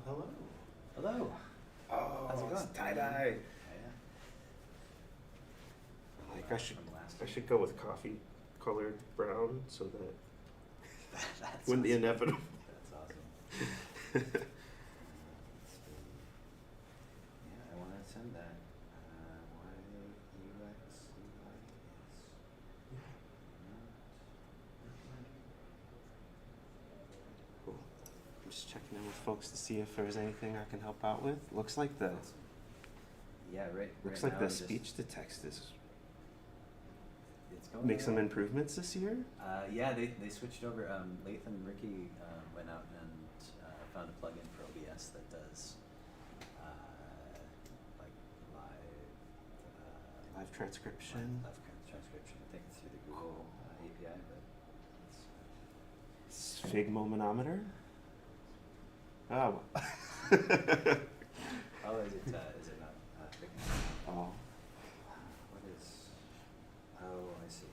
hello. Hello. Oh, How's it going? tie-dye. Like I should go with coffee colored brown so that That's when the awesome. inevitable. That's awesome. Yeah, I want to send that. Cool. I'm just checking in with folks to see if there's anything I can help out with. Looks like the Yeah, right. looks right like now the I'm just- speech to text is It's going make some well. improvements this year. Yeah, they switched over. Lathan and Ricky went out and found a plugin for OBS that does like Live transcription. live transcription. I think it's through the Google API, but it's Fig momenometer. Oh. oh, is it not big enough? Oh. What is? Oh, I see.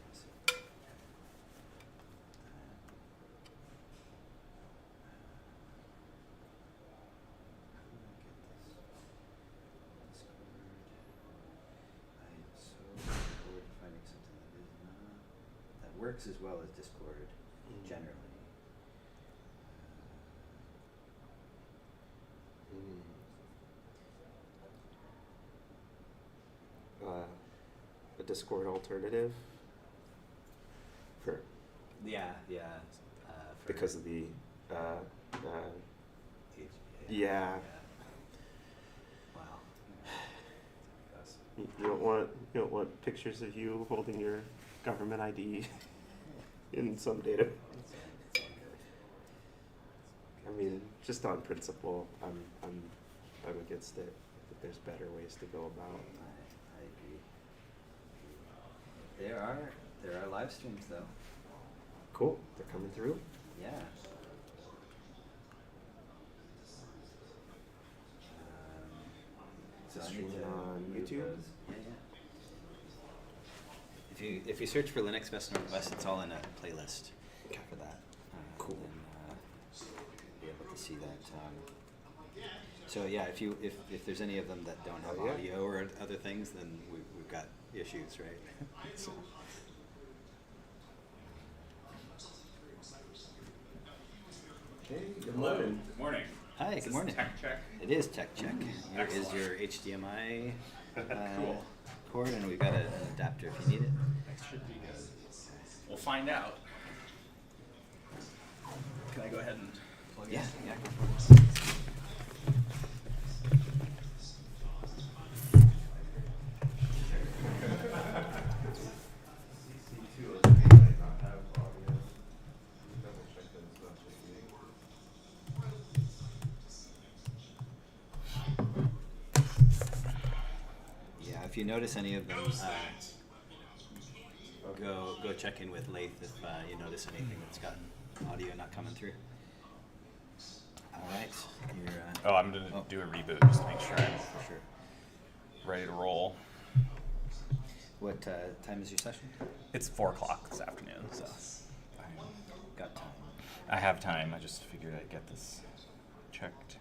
That works as well as Discord generally. A Discord alternative for Yeah. because of the H- yeah. Wow. You don't want pictures of you holding your government ID in some data. I mean, just on principle, I'm against it. I think there's better ways to go about. I agree. There are live streams though. Cool, they're coming through. Yeah. So I need Streaming to on mute YouTube? those. Yeah. If you search for Linux Best Northwest, it's all in a playlist for that. Cool. And be able to see that. So yeah, if there's any of them that don't have Yeah. audio or other things, then we've got issues, right? So. Hey, good Hello. morning. Good morning. Hi, Is good this morning. Tech check. It is Tech Check. Here is Excellent. your HDMI Cool. cord, and we've got an adapter if you need it. That should be good. We'll find out. Can I go ahead and plug in? Yeah, go for it. Yeah, if you notice any of them, go check in with Lath if you notice anything that's got audio not coming through. All right, you're. I'm going to do a reboot just to make sure I'm For sure. ready to roll. What time is your session? It's 4 o'clock this afternoon, so Got time. I have time. I just figured I'd get this checked.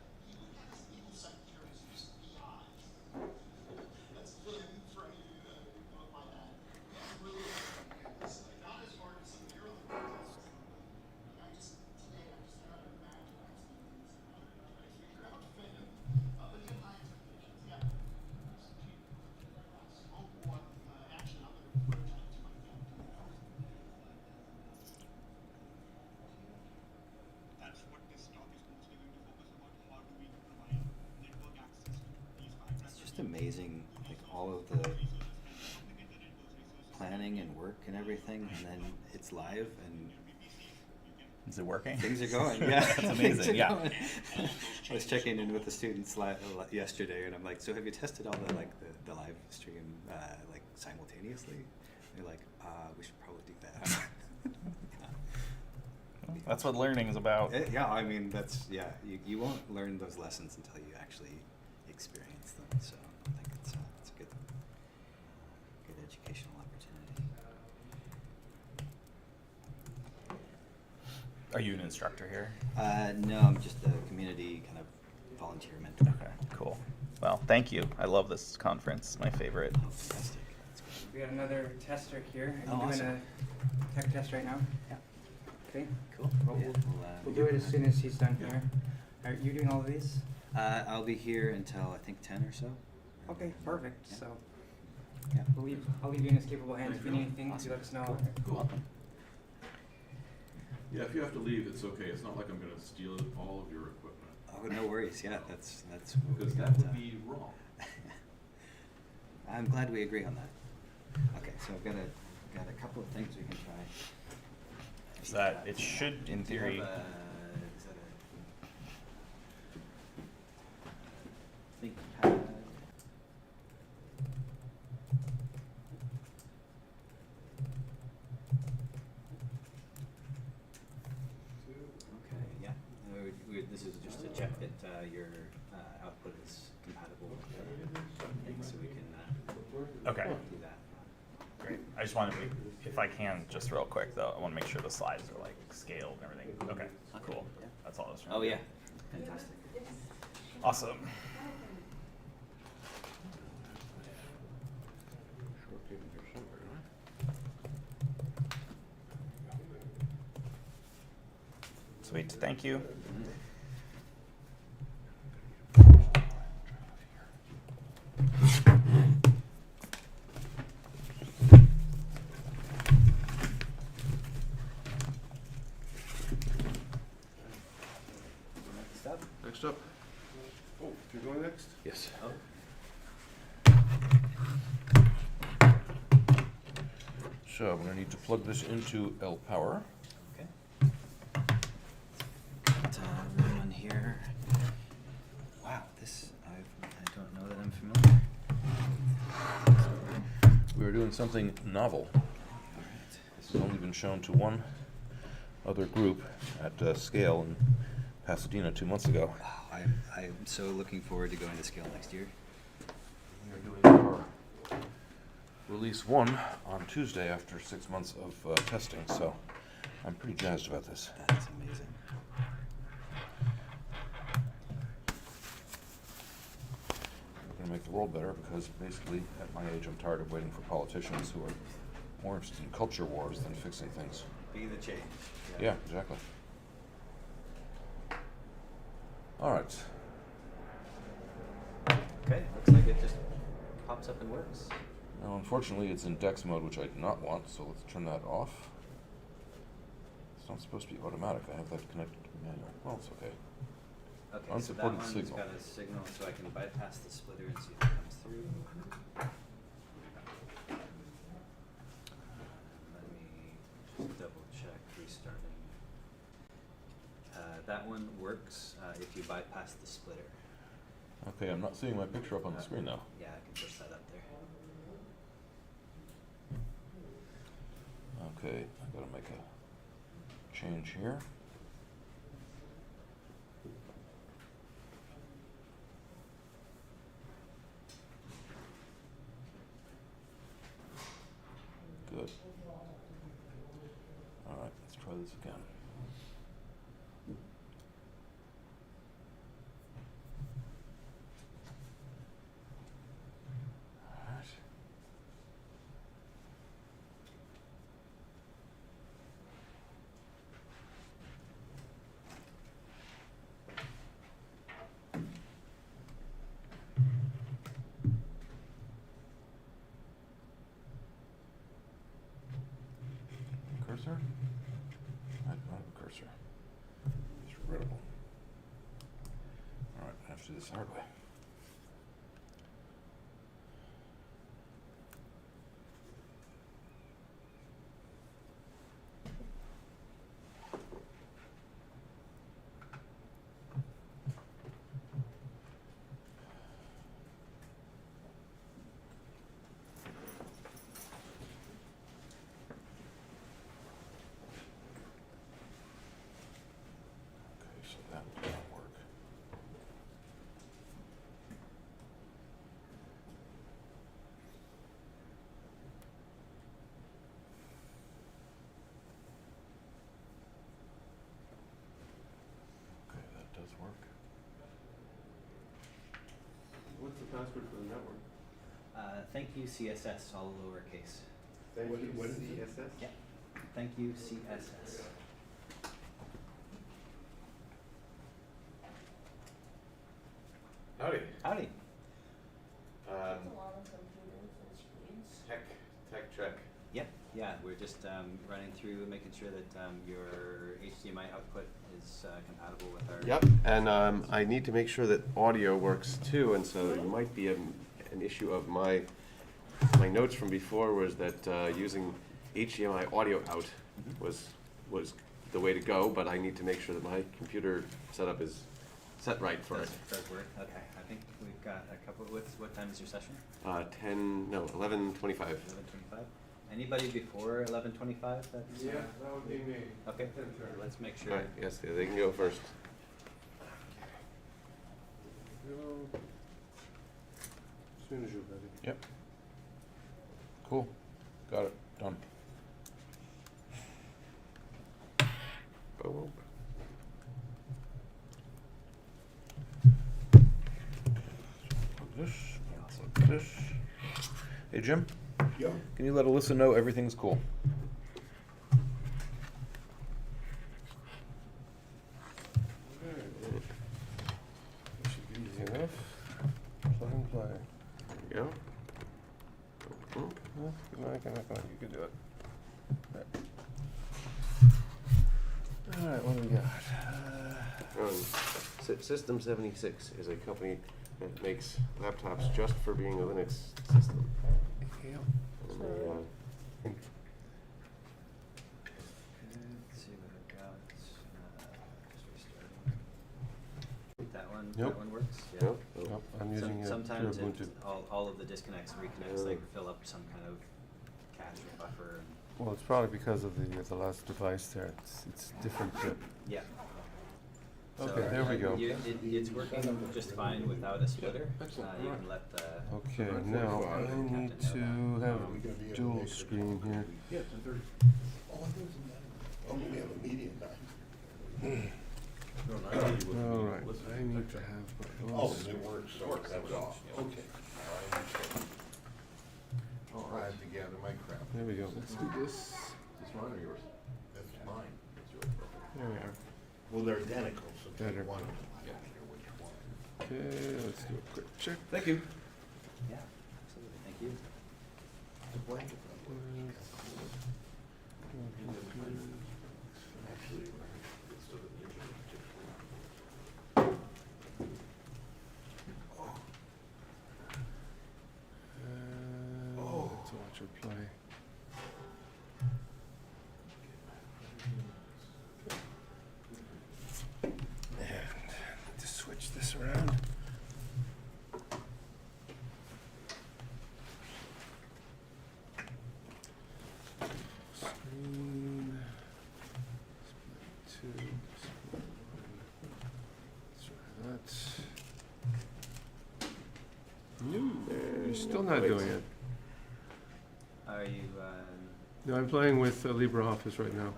It's just amazing, like all of the planning and work and everything, and then it's live and Is it working? things are going. Yeah, That's things amazing. are Yeah. going. I was checking in with the students yesterday, and I'm like, "So have you tested all the the live stream like simultaneously?" They're like, "We should probably do that." That's what learning is about. Yeah, I mean you won't learn those lessons until you actually experience them. So I think it's a good educational opportunity. Are you an instructor here? No, I'm just a community kind of volunteer mentor. Okay, cool. Well, thank you. I love this conference. My favorite. Oh, fantastic. That's great. We got another tester here. Are Oh, you doing awesome. a tech test right now? Yeah. Okay. Cool. Well, Yeah, we'll do it as soon as he's done Yeah. here. Are you doing all of these? I'll be here until I think 10 or so. Okay, perfect. Yeah. So Yeah. I'll leave you in his capable hands. If you need anything, Awesome. you let us know. Cool. Cool. Welcome. Yeah, if you have to leave, it's okay. It's not like I'm gonna steal all of your equipment. Oh, no worries. Yeah, that's what Because we that got, would be wrong. I'm glad we agree on that. Okay, so I've got a couple of things we can try. Is that it should in Do you have theory? is that a ThinkPad? Okay, yeah. This is just to check that your output is compatible with the thing, so we can Okay. do that. Great. I just want to, if I can, just real quick though, I want to make sure the slides are like scaled and everything. Okay, cool. Yeah. That's all I was trying Oh to yeah, do. fantastic. Awesome. Sweet. Thank you. Next up. Next up. Oh, you're going next? Yes. Oh. So I'm gonna need to plug this into L Power. Okay. Got one here. Wow, this I don't know that I'm familiar. We are doing something novel. All right. This has only been shown to one other group at Scale in Pasadena 2 months ago. Wow, I'm so looking forward to going to Scale next year. We are doing our release 1 on Tuesday after 6 months of testing, so I'm pretty jazzed about this. That's amazing. We're gonna make the world better because basically at my age I'm tired of waiting for politicians who are more interested in culture wars than fixing things. Be the change. Yeah, exactly. All right. Okay, looks like it just pops up and works. Now, unfortunately, it's in DeX mode, which I do not want, so let's turn that off. It's not supposed to be automatic. I have that connected to the manual. Well, it's okay. Okay, so that Unsupported one's signal. got a signal, so I can bypass the splitter and see if it comes through. Let me just double check restarting. That one works if you bypass the splitter. Okay, I'm not seeing my picture up on the screen now. Yeah, I can push that up there. Okay, I gotta make a change here. Good. All right, let's try this again. All right. Cursor? I don't have a cursor. It's regrettable. Alright, I have to do this the hard way. Okay, so that did not work. password for the network? Thank you CSS, all lowercase. Thank What- you, what is it? CSS? Yeah. Thank you CSS. Howdy. Howdy. Tech check. Yep. Yeah, we're just running through, making sure that your HDMI output is compatible with our. Yep, and I need to make sure that audio works too, and so it might be an issue of my notes from before was that using HDMI audio out was the way to go, but I need to make sure that my computer setup is set right for it. Does work. Okay. I think we've got a couple. What time is your session? 11:25. 11:25. Anybody before 11:25? That's Yeah, that would be me. Okay. Let's make sure. All right, yes, they can go first. As soon as you're ready. Yep. Cool. Got it. Done. Boom. This. Hey, Jim? Yeah. Can you let Alyssa know everything's cool? Should be easy enough. Plug and play. There you go. You can do it. Alright, what do we got? System 76 is a company that makes laptops just for being a Linux system. Yep. And they, Let's see what I've got. Just restarting. That one. Yep. That one works. Yeah. Nope. Yep, I'm using Sometimes pure it, Ubuntu. all of the disconnects and reconnects like fill up some kind of cache or buffer. And Well, it's probably because of the last device there. It's different. yeah. Okay, there we go. It's working just fine without a splitter. You can let the. Okay, now I need to have a dual screen here. Yeah, 10:30. Oh, I thought it was in that. Oh, we have a meeting at 9. All right, I need to have my Oh, dual it works, so that was off. Okay. I understand. All right, together, my crap. There we go. Let's do this. Is mine or yours? That's mine. That's yours. There we are. Well, they're identical, so Better. pick one. Okay, let's do a quick check. Thank you. Yeah, absolutely. Thank you. The blanket. Actually, it's still the Let's watch her play. And to switch this around. Screen. Split 2. Split 1. Let's try that. No, you're still not doing it. Are you? No, I'm playing with LibreOffice right now.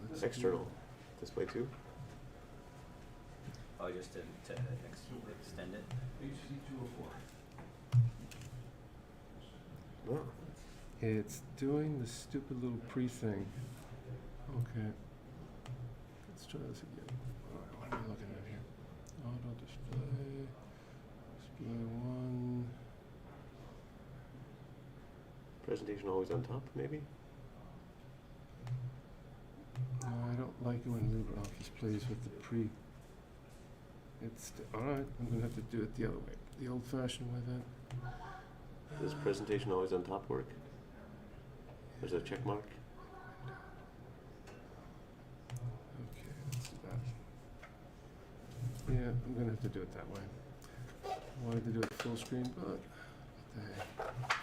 Let's do- External display too. Oh, just to extend it. No. It's doing the stupid little pre-thing. Okay. Let's try this again. Alright, what am I looking at here? Auto display. Display 1. Presentation always on top, maybe? No, I don't like it when LibreOffice plays with the pre. It's alright, I'm gonna have to do it the other way. The old-fashioned way then. Does presentation always on top work? There's a check mark. Okay, let's do that. Yeah, I'm gonna have to do it that way. I wanted to do it full screen, but what the heck.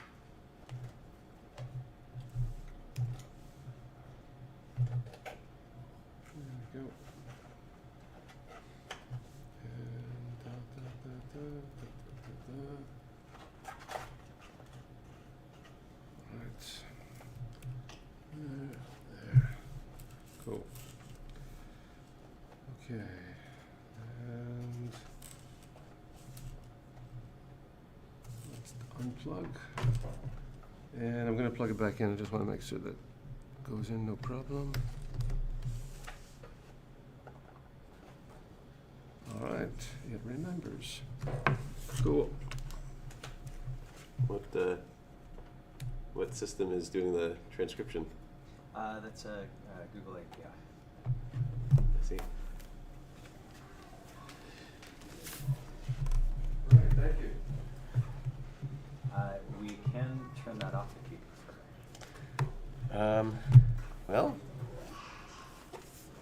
There we go. And da da da da da da da da. Alright. There. Cool. Okay. And unplug. And I'm gonna plug it back in. I just wanna make sure that goes in, no problem. All right, it remembers. Cool. What system is doing the transcription? That's a Google API. I see. All right, thank you. We can turn that off if you prefer. Well,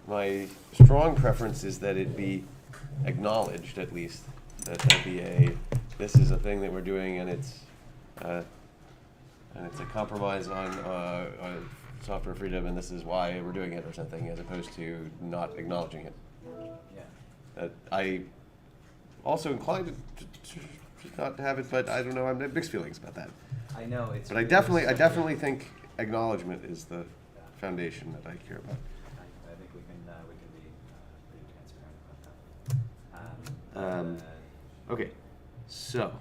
my strong preference is that it be acknowledged, at least, that there be this is a thing that we're doing, and it's a compromise on software freedom, and this is why we're doing it, or something, as opposed to not acknowledging it. Yeah. I also inclined to not have it, but I don't know. I have mixed feelings about that. I know it's. But I really definitely such a- think acknowledgement is the foundation that I care about. I think we can be pretty transparent about that. Okay, so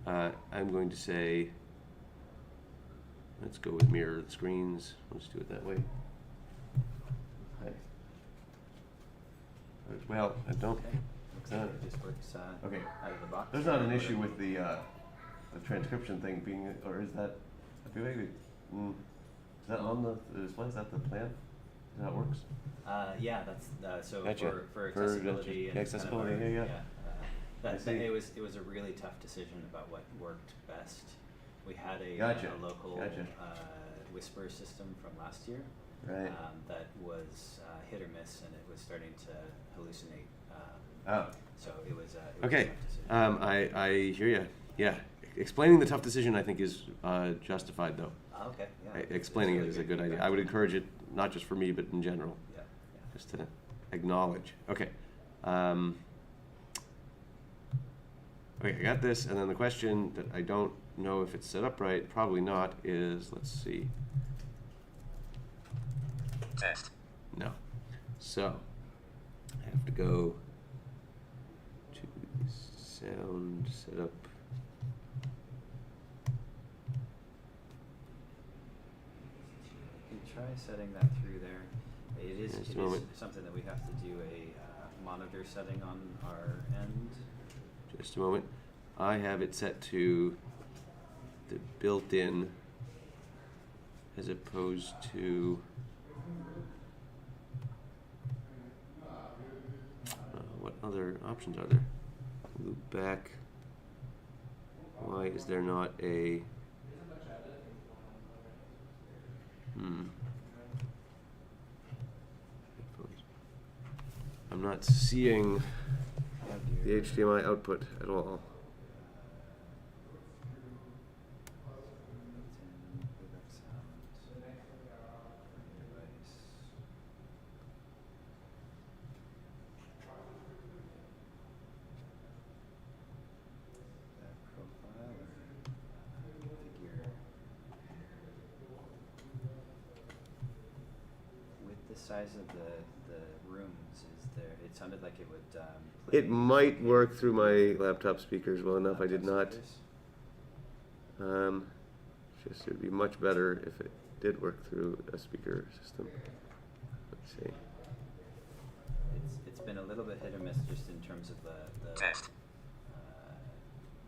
I'm going to say, let's go with mirror screens. Let's do it that way. Okay. Well, I don't. Okay. Looks like it just works Okay. out of the box. There's not an issue with the transcription thing being, or is that? I feel like is that on the display? Is that the plan? Is that how it works? Yeah, that's so Gotcha. for For accessibility and accessibility, kind of yeah. that I see. it was a really tough decision about what worked best. We had a Gotcha. local Gotcha. whisper system from last year Right. that was hit or miss, and it was starting to hallucinate. Oh. So it was a Okay. tough decision. I hear you. Yeah. Explaining the tough decision, I think, is justified, though. Okay. Yeah. Explaining it is a good idea. I would encourage it, not just for me, but in general, Yeah. just to acknowledge. Okay. Okay, I got this, and then the question that I don't know if it's set up right, probably not, is, let's see. Test. No. So, I have to go to sound setup. You can try setting that through there. Just a It is moment. something that we have to do a monitor setting on our end. Just a moment. I have it set to the built-in as opposed to what other options are there? Loop back. Why is there not a I'm not seeing the HDMI output at all. Size of the rooms, is there? It sounded like it would. It might work through my laptop speakers well enough. I did not. Just it would be much better if it did work through a speaker system. Let's see. It's been a little bit hit or miss just in terms of the Test.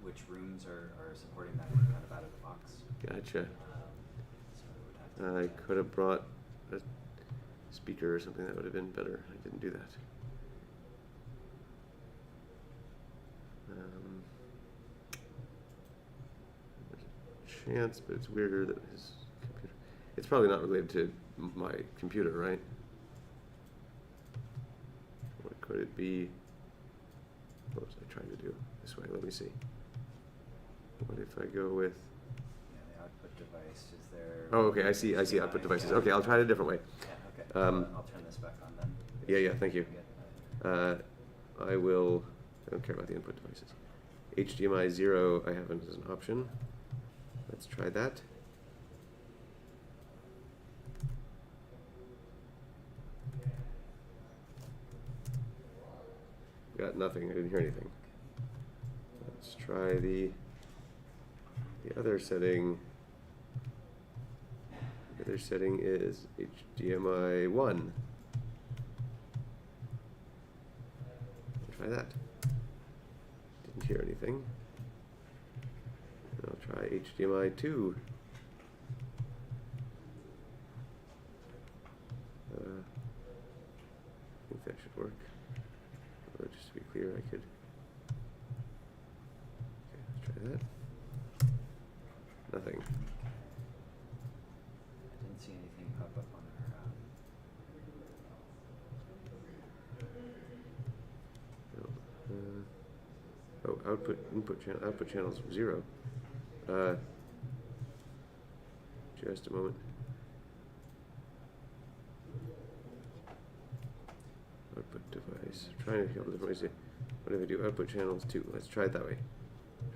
Which rooms are supporting that kind of out of the box. Gotcha. So it would have to. I could have brought a speaker or something that would have been better. I didn't do that. There's a chance, but it's weirder that his computer. It's probably not related to my computer, right? What could it be? What was I trying to do? This way. Let me see. What if I go with? Yeah, the output device is there. Oh, okay. I see output devices. Okay, I'll try it a different way. Yeah, okay. Um, I'll turn this back on then. Yeah, thank you. Yeah. I will, I don't care about the input devices. HDMI 0 I have as an option. Let's try that. Got nothing, I didn't hear anything. Let's try the The other setting is HDMI 1. Try that. Didn't hear anything. I'll try HDMI 2. I think that should work. Just to be clear, I could. Okay, let's try that. Nothing. I didn't see anything pop up on our. Oh, output channels 0. Just a moment. Output device. Trying to figure out different ways to. What if I do output channels 2? Let's try it that way.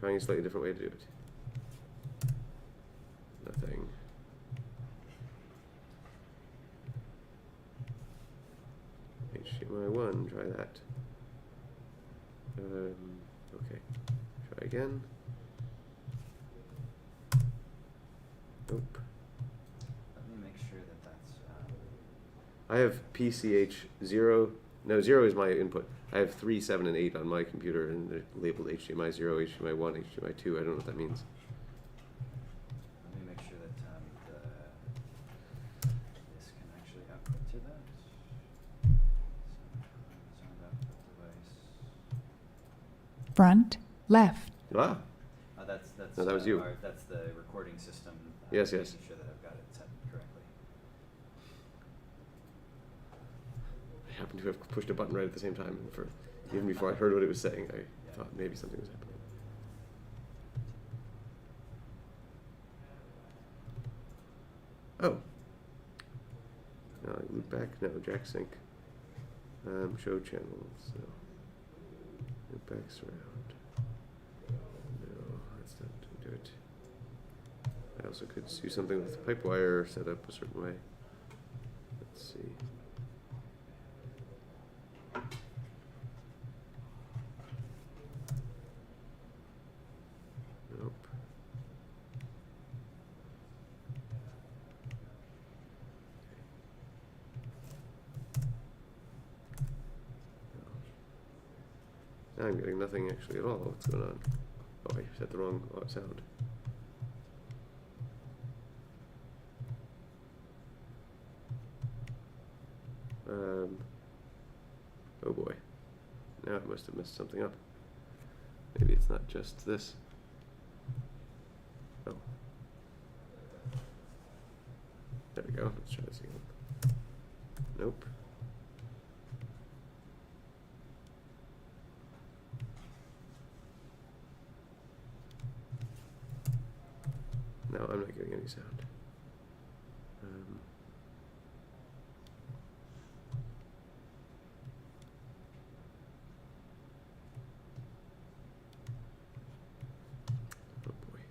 Trying a slightly different way to do it. Nothing. HDMI 1. Try that. Okay. Try again. Nope. Let me make sure that that's. I have PCH 0. No, 0 is my input. I have 3, 7, and 8 on my computer, and they're labeled HDMI 0, HDMI 1, HDMI 2. I don't know what that means. Let me make sure that this can actually output to that. Sound output device. Front, left. Ah, That's No, that was you. That's the recording system. Yes, yes. Making sure that I've got it set correctly. I happened to have pushed a button right at the same time. Even before I heard what it was saying, I thought maybe something was happening. Oh. Now I loop back. No, jack sync. Show channels. No. Loop back surround. No, that's not to do it. I also could do something with Pipewire set up a certain way. Let's see. Nope. Now I'm getting nothing actually at all. What's going on? Oh, I set the wrong sound. Oh boy. Now I must have messed something up. Maybe it's not just this. Oh. There we go. Let's try this again. Nope. No, I'm not getting any sound. Oh boy.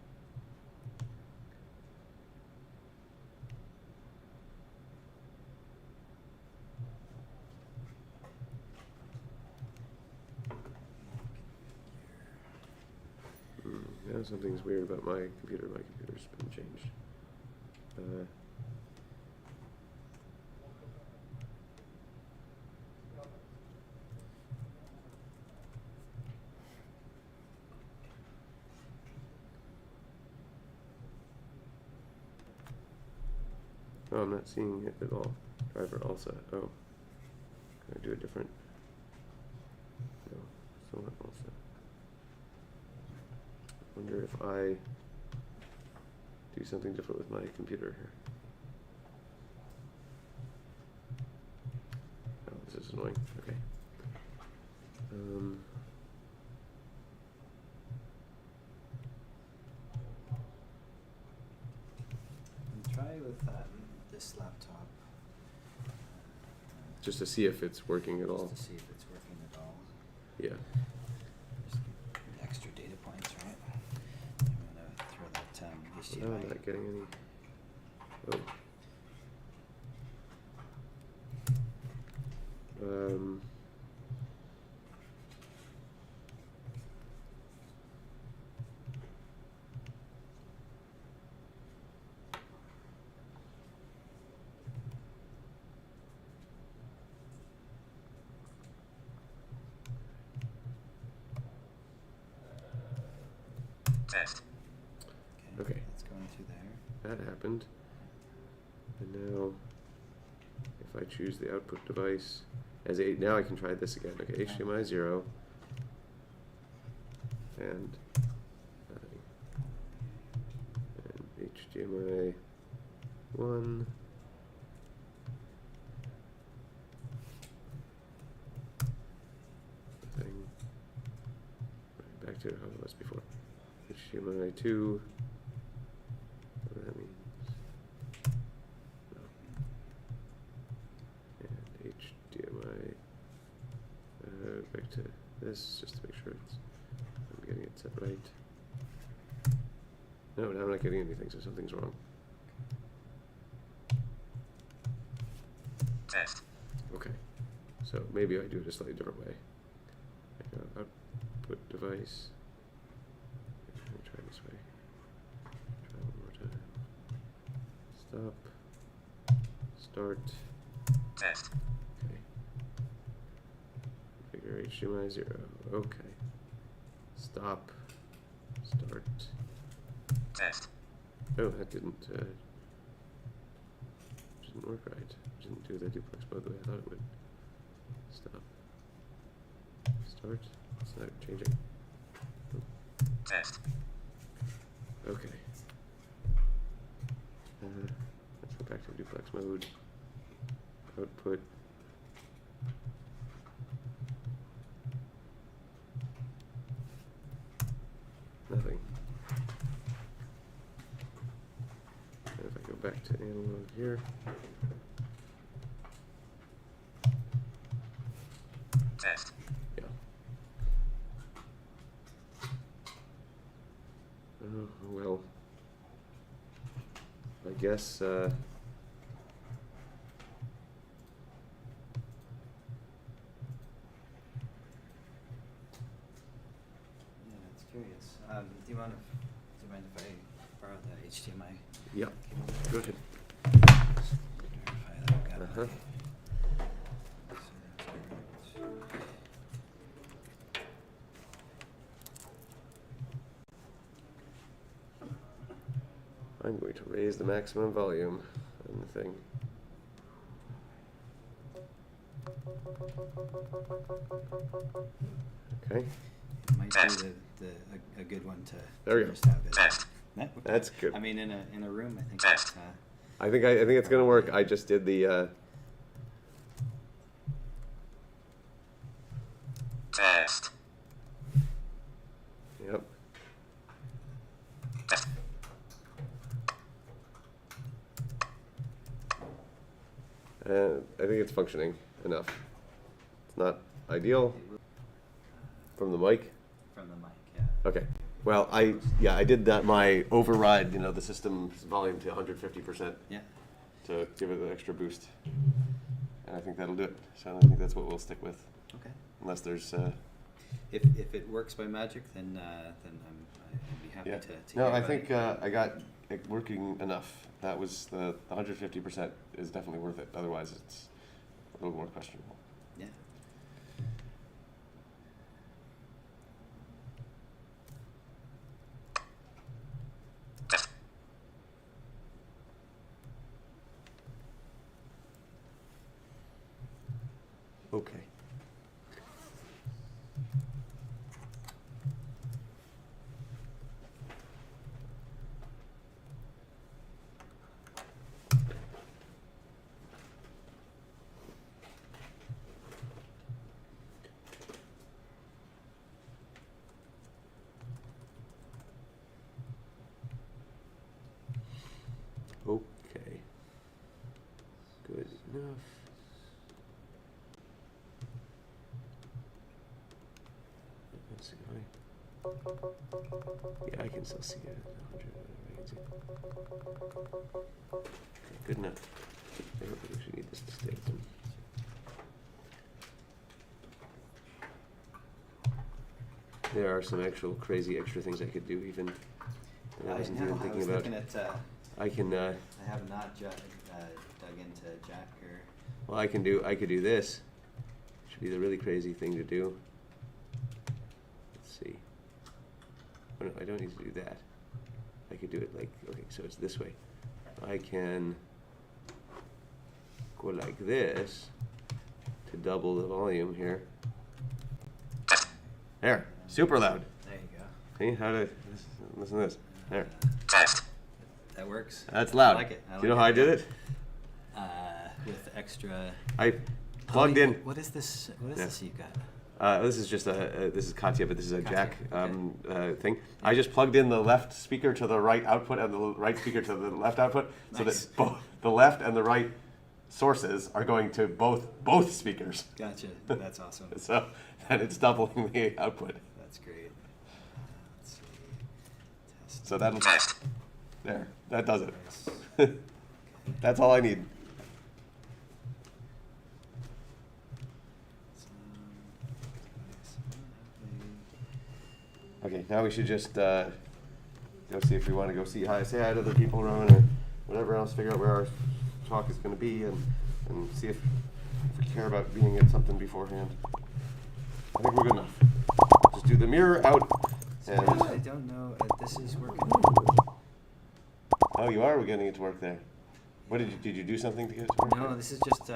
Now something's weird about my computer. My computer's been changed. Oh, I'm not seeing it at all. Driver also. Oh. Can I do a different? No, still not also. Wonder if I do something different with my computer here. Oh, this is annoying. Okay. Try with this laptop. Just to see if it's working at all. Just to see if it's working at all. Yeah. Just extra data points, right? I'm gonna throw that HDMI. No, I'm not getting any. Oh. Okay. It's going through there. That happened. And now, if I choose the output device as a, now I can try this again. Okay, HDMI 0. And nothing. And HDMI 1. Nothing. Right, back to how it was before. HDMI 2. What that means. No. And HDMI. Back to this, just to make sure I'm getting it set right. No, now I'm not getting anything, so something's wrong. Okay, so maybe I do it a slightly different way. I go output device. Let me try this way. Try one more time. Stop. Start. Okay. Configure HDMI 0. Okay. Stop. Start. Oh, that didn't work right. Didn't do the duplex mode the way I thought it would. Stop. Start. It's not changing. Okay. Let's go back to duplex mode. Output. Nothing. And if I go back to analog here. Yeah. Oh, well. I guess, Yeah, that's curious. Do you mind if I borrow the HDMI? yeah. Go ahead. Just verify that I've got Uh-huh. my- I'm going to raise the maximum volume on the thing. Okay, Might be a good one to There we go. just have it. No? Okay. that's good. I mean, in a room, I think that's, I think it's gonna work. I just did the Yep. I think it's functioning enough. It's not ideal from the mic. from the mic, yeah. Okay. Well, I did that. My override, the system's volume to 150% Yeah. to give it an extra boost, and I think that'll do it. So I think that's what we'll stick with, Okay. unless there's. If it works by magic, then I'd be happy Yeah. to No, hear I about think it. I got it working enough. That was the 150% is definitely worth it. Otherwise, it's a little more questionable. Yeah. Okay. Okay. Good enough. Let's see. Yeah, I can still see it. 100. I can see it. Okay, good enough. I don't think we should need this to stay open. There are some actual crazy extra things I could do even that I wasn't even I thinking was about. looking at, I can I have not dug into Jack or. well, I could do this. Should be the really crazy thing to do. Let's see. Oh no, I don't need to do that. I could do it like, okay, so it's this way. I can go like this to double the volume here. There, super loud. There you go. See how to listen to this? There, That works. that's loud. I like it. Do you know how I did it? With extra. I plugged in. What is this? What is Yeah. this you got? This is just this is Katya, but this is a Katya, jack okay. thing. I just plugged in the left speaker to the right output and the right speaker to the left output, so Nice. that both the left and the right sources are going to both speakers. Gotcha. That's awesome. So and it's doubling the output. That's great. Let's see. Test. So that'll there. That does it. Nice. That's all I need. Okay, now we should just go see if we want to go say hi to the people around or whatever else, figure out where our talk is going to be and see if we care about being at something beforehand. I think we're good enough. Just do the mirror out and... I don't know. This is working. Oh, you are getting it to work there. What did you do something to get it to work? No, this is just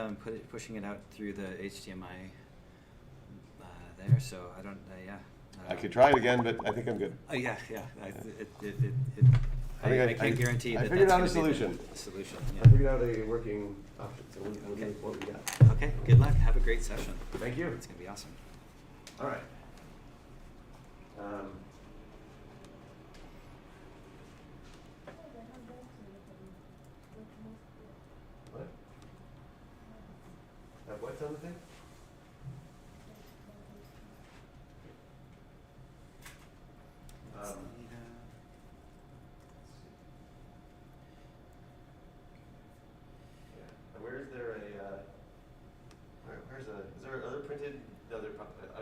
pushing it out through the HDMI there. So I don't. Yeah. I could try it again, but I think I'm good. Oh yeah, yeah. I think can't guarantee I that. figured that's out gonna a be solution. The solution. I Yeah. figured out a working option, so we'll do what we got. Okay. Good luck. Have a great session. Thank you. It's gonna be awesome. All right. What? What's on the thing? Where's there is there other printed, I don't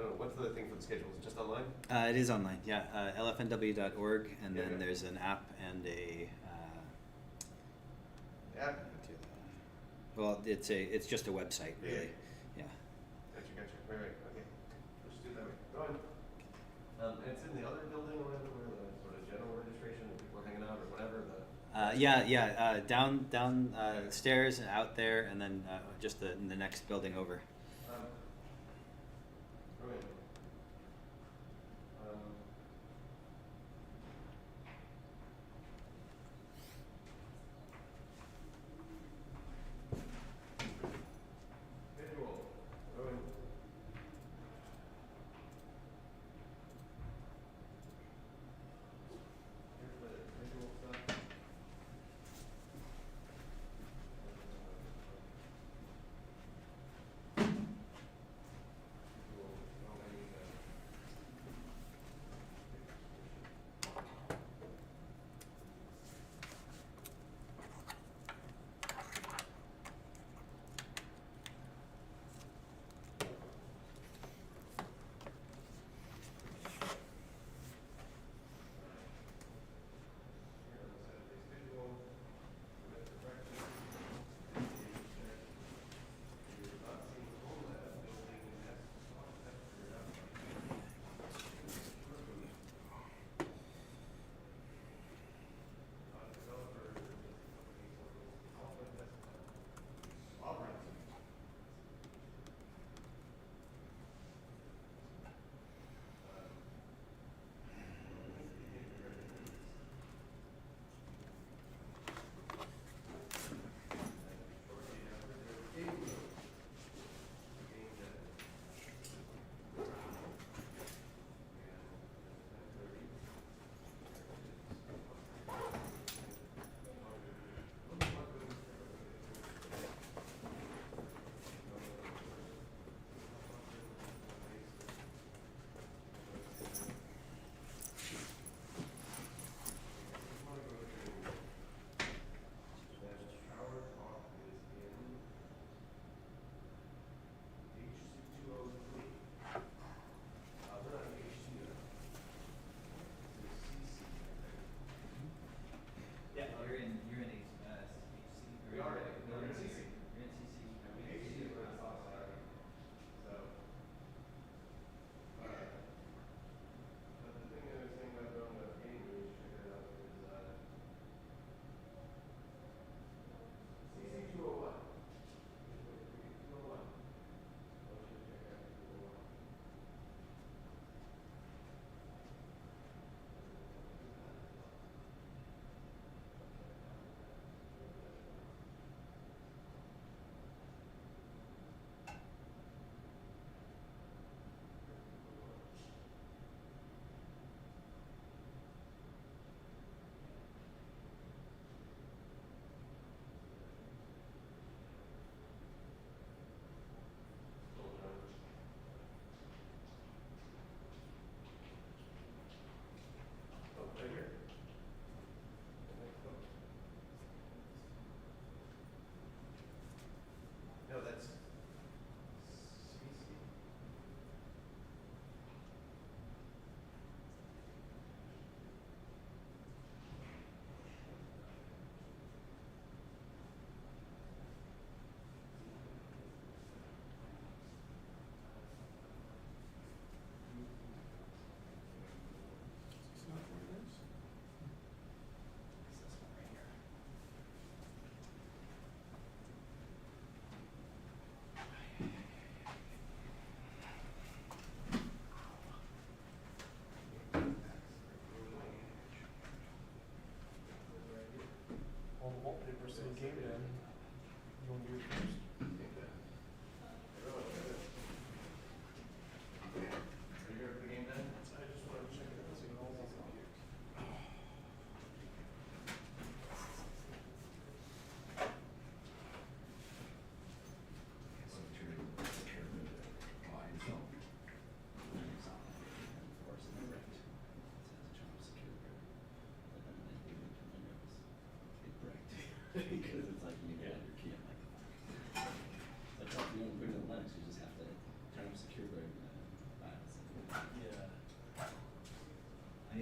know, what's the thing for the schedule? Is it just online? It is online. Yeah. Lfnw.org, and Yeah, then yeah. there's an app and a. Yeah. Well, it's just a website, Yeah. really. Yeah. Gotcha. Right, okay. Let's do it that way. Go on. It's in the other building or whatever, where the sort of general registration, and people are hanging out or whatever, Down stairs and out there, and then just the next building over. Brilliant. Visual. Brilliant. Here's the visual stuff.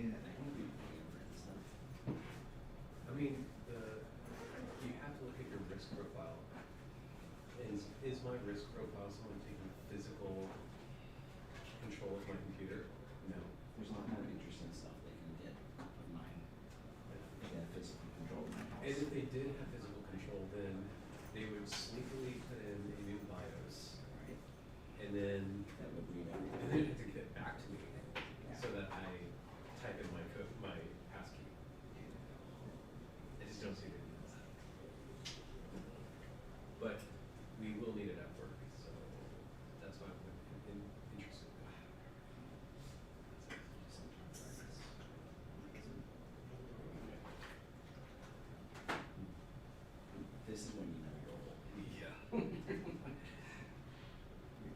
won't be paying for it stuff. I mean, you have to look at your risk profile. Is my risk profile someone taking physical control of my computer? No. There's a lot more interesting stuff they can get of mine. They have physical control of my house. And if they did have physical control, then they would sneakily put in a new BIOS, Right? and then That would read everything. and then have to get it back to me so that I type in my code, my passkey. I just don't see the need. But we will need it at work, so that's why I'm interested. This is when you know you're old. Yeah. You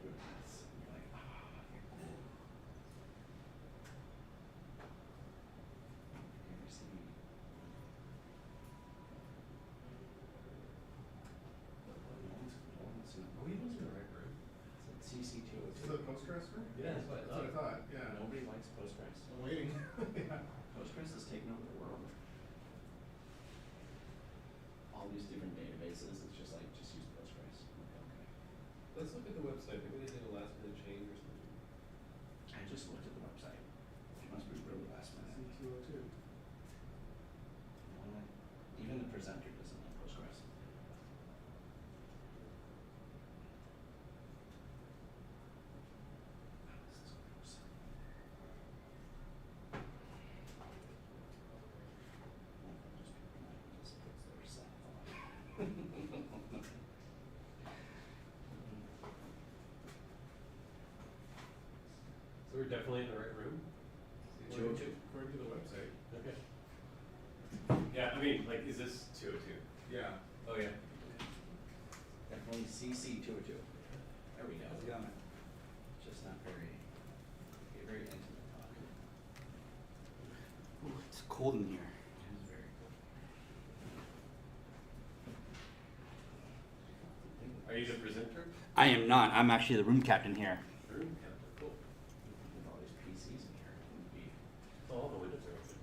do this, and you're like, you're cool. You ever see Are we using the right room? CC2? Is it a Postgres room? Yeah, that's what I That's what I thought, yeah. Nobody likes Postgres. I'm waiting. Yeah. Postgres has taken over the world. All these different databases, it's just like, just use Postgres. Okay. Let's look at the website. Maybe they did a last minute change or something. I just looked at the website. It must be really last minute. C202. Even the presenter doesn't like Postgres. This is gross. Just puts their stuff on. So we're definitely in the right room? According to the website. Okay. Yeah, I mean, like, is this 202? Yeah. Oh, yeah. Definitely CC202. There we go. Just not very intimate talk. Ooh, it's cold in here. It's very cool. Are you the presenter? I am not. I'm actually the room captain here. The room captain. Cool. With all these PCs in here, it wouldn't be. All the windows are open.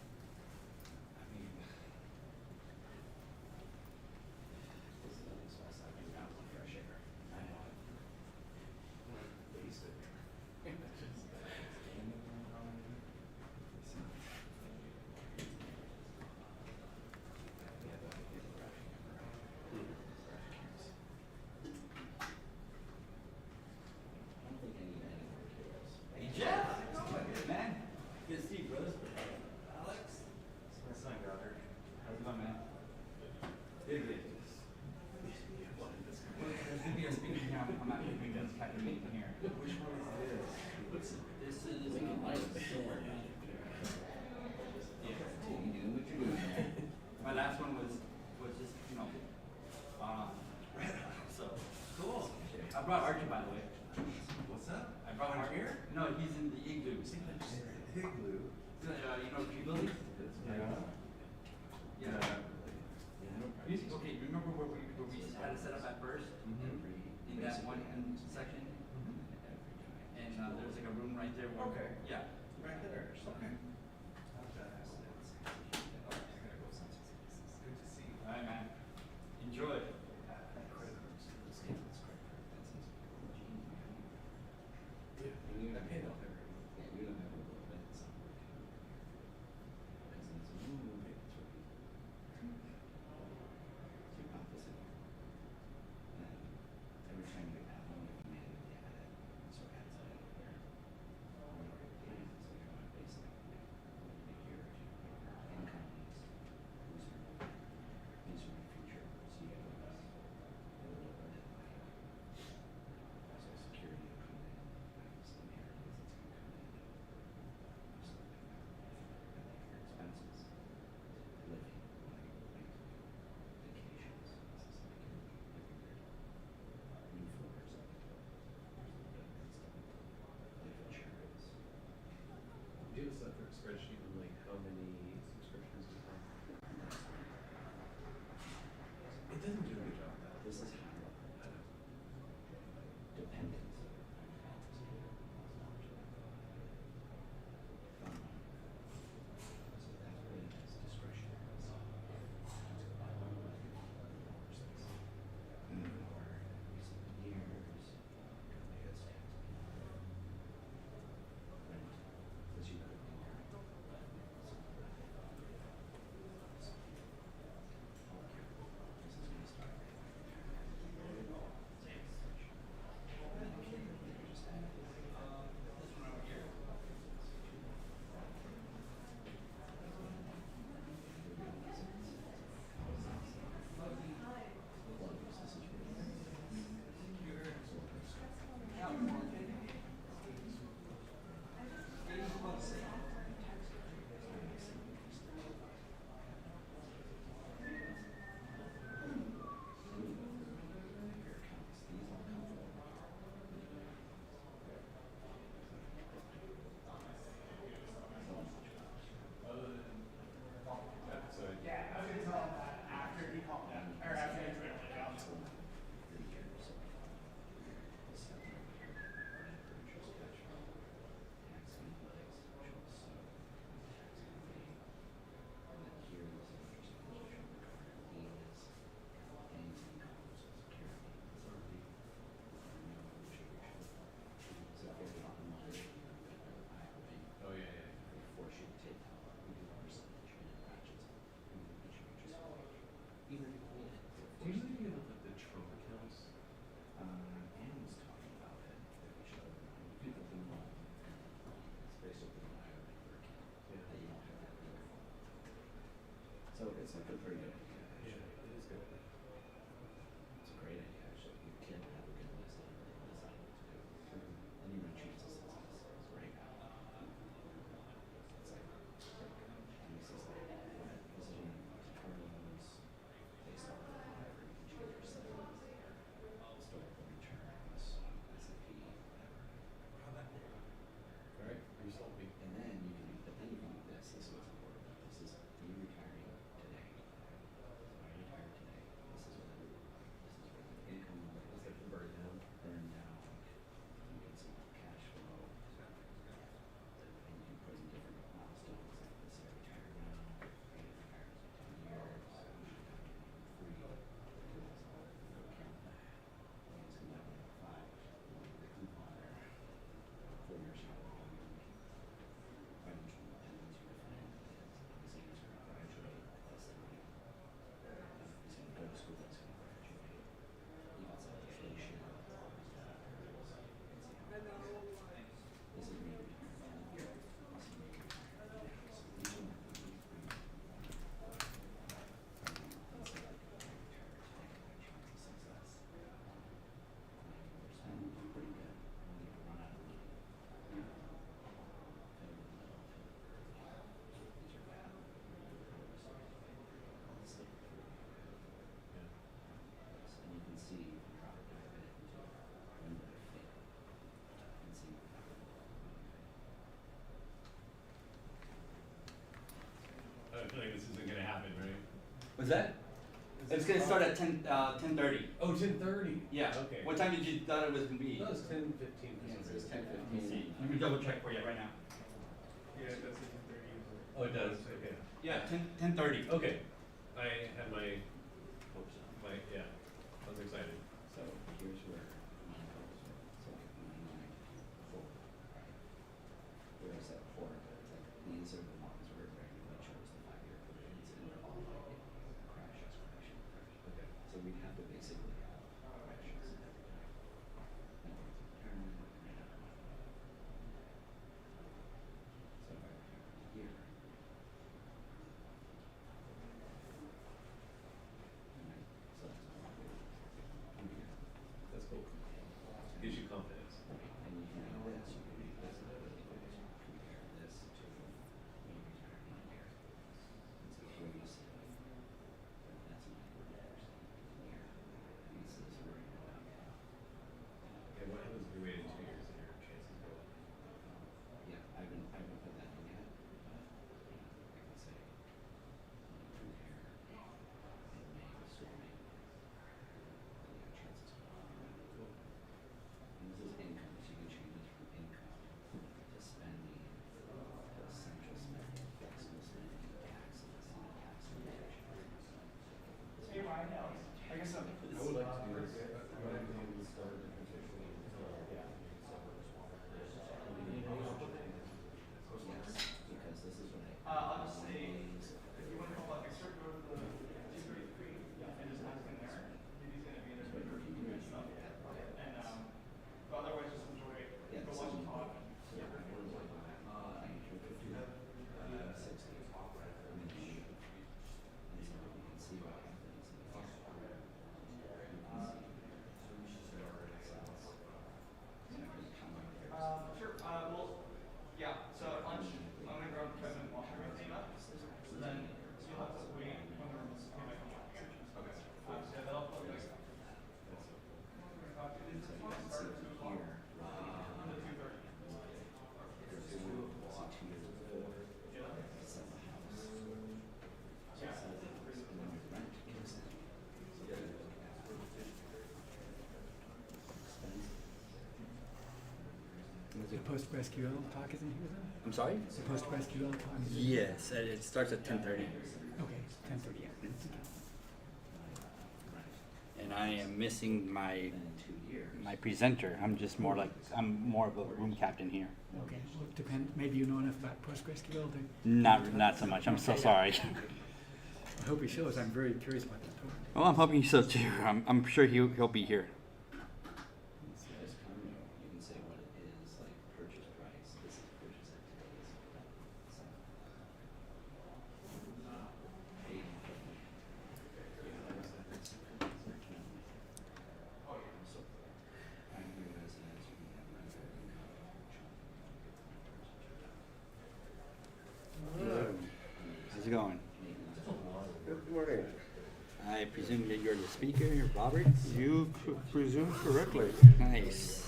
I mean, this is only supposed to be around one fresh air. I know it. Wasted. Just standing around. I don't think I need any more tools. Hey Jeff, how's it going, man? Good to see you, brother. Alex. It's my son, Goddard. How's it going, man? Good, good. There's gonna be a speaker here. I'm actually doing this type of meeting here. Which one is this? This is Lincoln Lights. Don't worry about it. You doing what you're doing, man. my last one was just so cool. I brought Archie, by the way. What's that? I brought Archie here. No, he's in the igloo. Igloo. You know tree building? Yeah. Yeah. Okay, remember where we had it set up at first? In that one section? And there's like a room right there where. Okay. Yeah. Right there. Okay. Good to see you. Alright, man. Enjoy. I paid off every. Yeah, you don't have a little bit. It's not working. Because it's a little bit. It's working. So you pop this in here. And then every time you add one, you manually add it. So it adds it in here. So you want to base it. Here, incomes, these are my future. So you get this. A little bit of my Social Security will come in. Some inheritance that's gonna come in. Most of it, and then your expenses, living, like vacations. This is like new floors up. Life insurance. Do you have a separate spreadsheet on like how many subscriptions you have? It doesn't do a good job of that. This is high level. I know. that? It's gonna start at 10:30. Oh, 10:30. Yeah. Okay. What time did you thought it was gonna be? That was 10:15. Yeah, it says 10:15. Let me double check for you right now. Yeah, that's 10:30. Oh, it does. Okay. Yeah, 10:30. Okay. I had my yeah. I was excited. So here's where mine goes. So like 994. Whereas at 4, like these are the ones where it randomly chose the 5-year provisions, and they're all like crashes. Okay. So we'd have to basically have crashes. So if I were here, right, so that's what I'm doing. I'm here. That's cool. Gives you confidence. And you can do this, you can do this, and really compare this to maybe retirement here. And so here you see, that's my numbers here. And this is where you go down. Okay, what happens if we wait 2 years and your chances go up? Yeah, I haven't put that in yet, but I can say, compare in May with storming. And your chances go up. Cool. And this is income, so you can change this from income to spending, to essential spending, flexible spending, taxes, and tax limitation. Hey Ryan, I guess I would like to do this. I would like to do this start the transition. Yes, because this is what I'll just say, if you want to call up excerpt, go to the 233 and just ask him there. If he's going to be there for and stuff. And, but otherwise, just enjoy it. Yeah, Go watch him talk. yeah, I would like, 1950, 60. And so you can see what happens in the future. You can see Sure. Well, yeah. So at lunch, I'm going to grab Kevin and wash everything up. So then you'll have to wait when we're get back on track again. Okay. So that'll plug us. Start at 2 o'clock. To 2:30. The PostgreSQL talk isn't here then? I'm sorry? The PostgreSQL talk is Yes, it starts at 10:30. Okay, 10:30. And I am missing my presenter. I'm just more like I'm more of a room captain here. Okay, well, maybe you know enough about PostgreSQL to. Not so much. I'm so sorry. I hope he shows. I'm very curious about that talk. Well, I'm hoping so too. I'm sure he'll be here. This coming, you can say what it is, like purchase price, this is purchase activities. So, paid equipment. So, primary residence, we have rental income, How's it going? Good morning. I presume that you're the speaker, Robert? You presume correctly. Nice.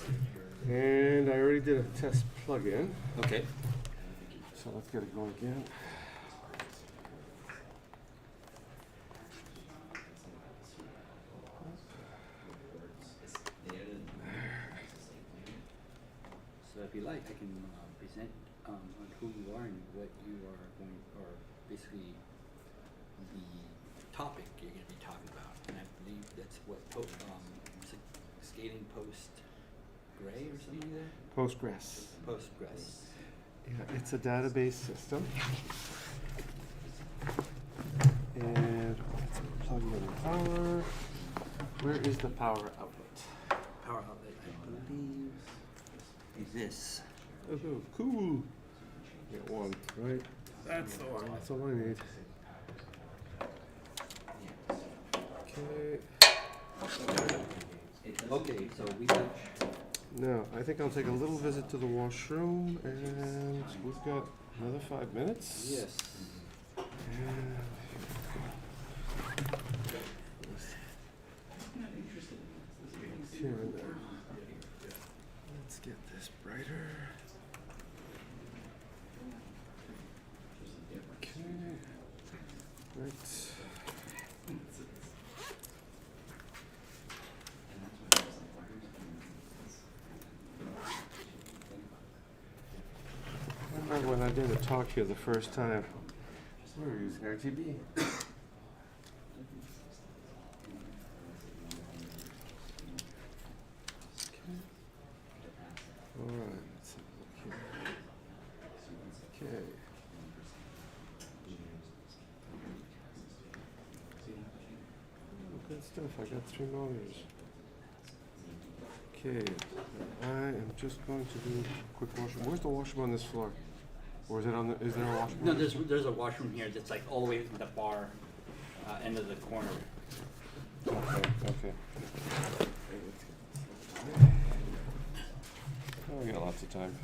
And I already did a test plugin, Okay. so let's get it going again. So if you like, I can present on who you are and what you are going, or basically the topic you're going to be talking about. And I believe that's what is it skating post gray or something like that? Postgres. Postgres. Yeah, it's a database system. And let's plug in power. Where is the power outlet? Power outlet, I believe, is this. Oh, cool. Get one, right? That's the one. That's all I need. Okay. Okay, so we got. Now, I think I'll take a little visit to the washroom, and we've got another 5 minutes. Yes. And here and there. Let's get this brighter. Okay. Right. remember when I did a talk here the first time, we were using RGB. All right, let's have a look here. Okay. Good stuff. I got 3 monitors. Okay, I am just going to do a quick washroom. Where's the washroom on this floor? Or is it on the? Is there a washroom? No, there's a washroom here that's like all the way to the far end of the corner. Okay. Oh, we got lots of time.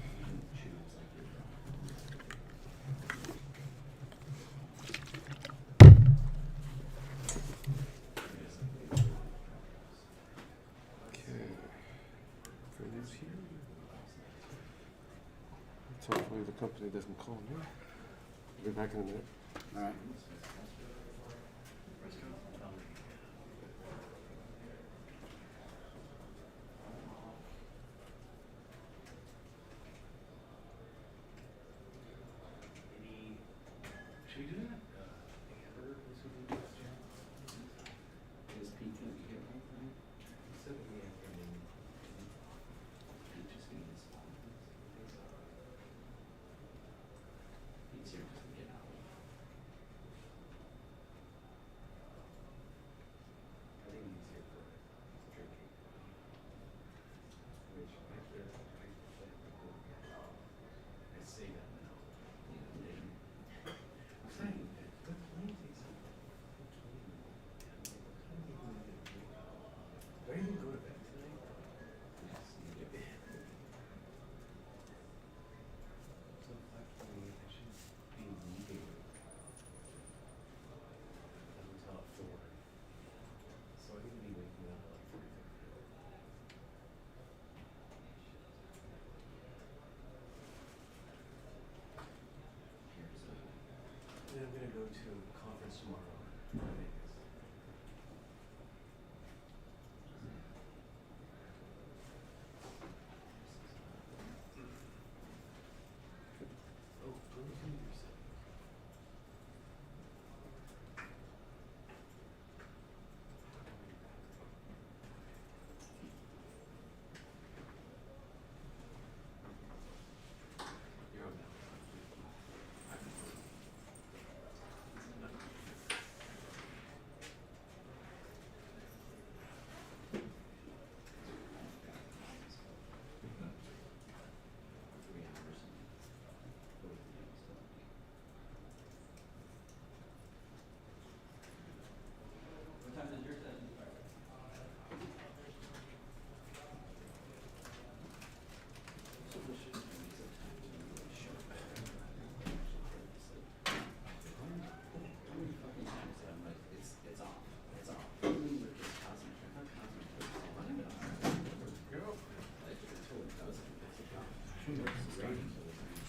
Okay. Freddie's here. Let's hopefully the company doesn't call me. I'll be back in a minute. All right. Should we do that? Amber was who did this jam. Is Pete gonna be here? He said that we have him in. Pete just gonna get small. Pete's here just to get out. I think he's here for drinking. Which actually, I say that now. I'm saying, let me take something. Do I even go to bed tonight? Yes, you get it. So 5:20, I should be leaving. The hotel at 4. So I need to be waking up at like 3:30. Then I'm gonna go to a conference tomorrow in Vegas. Oh, what was you saying? You're on now. What time does your session start?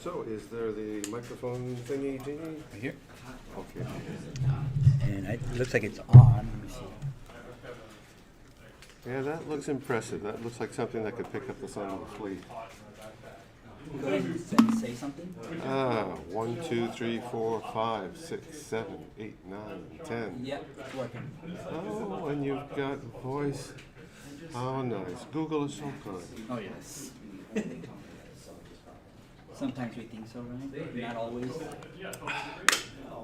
So, is there the microphone thingy jingy? Right here. Okay. And it looks like it's on. Let me see. Yeah, that looks impressive. That looks like something that could pick up the sound of a flea. Go ahead and say something. 1, 2, 3, 4, 5, 6, 7, 8, 9, 10. Yep, it's working. Oh, and you've got voice. How nice. Google is so kind. Oh, yes. Sometimes we think so, right? Not always.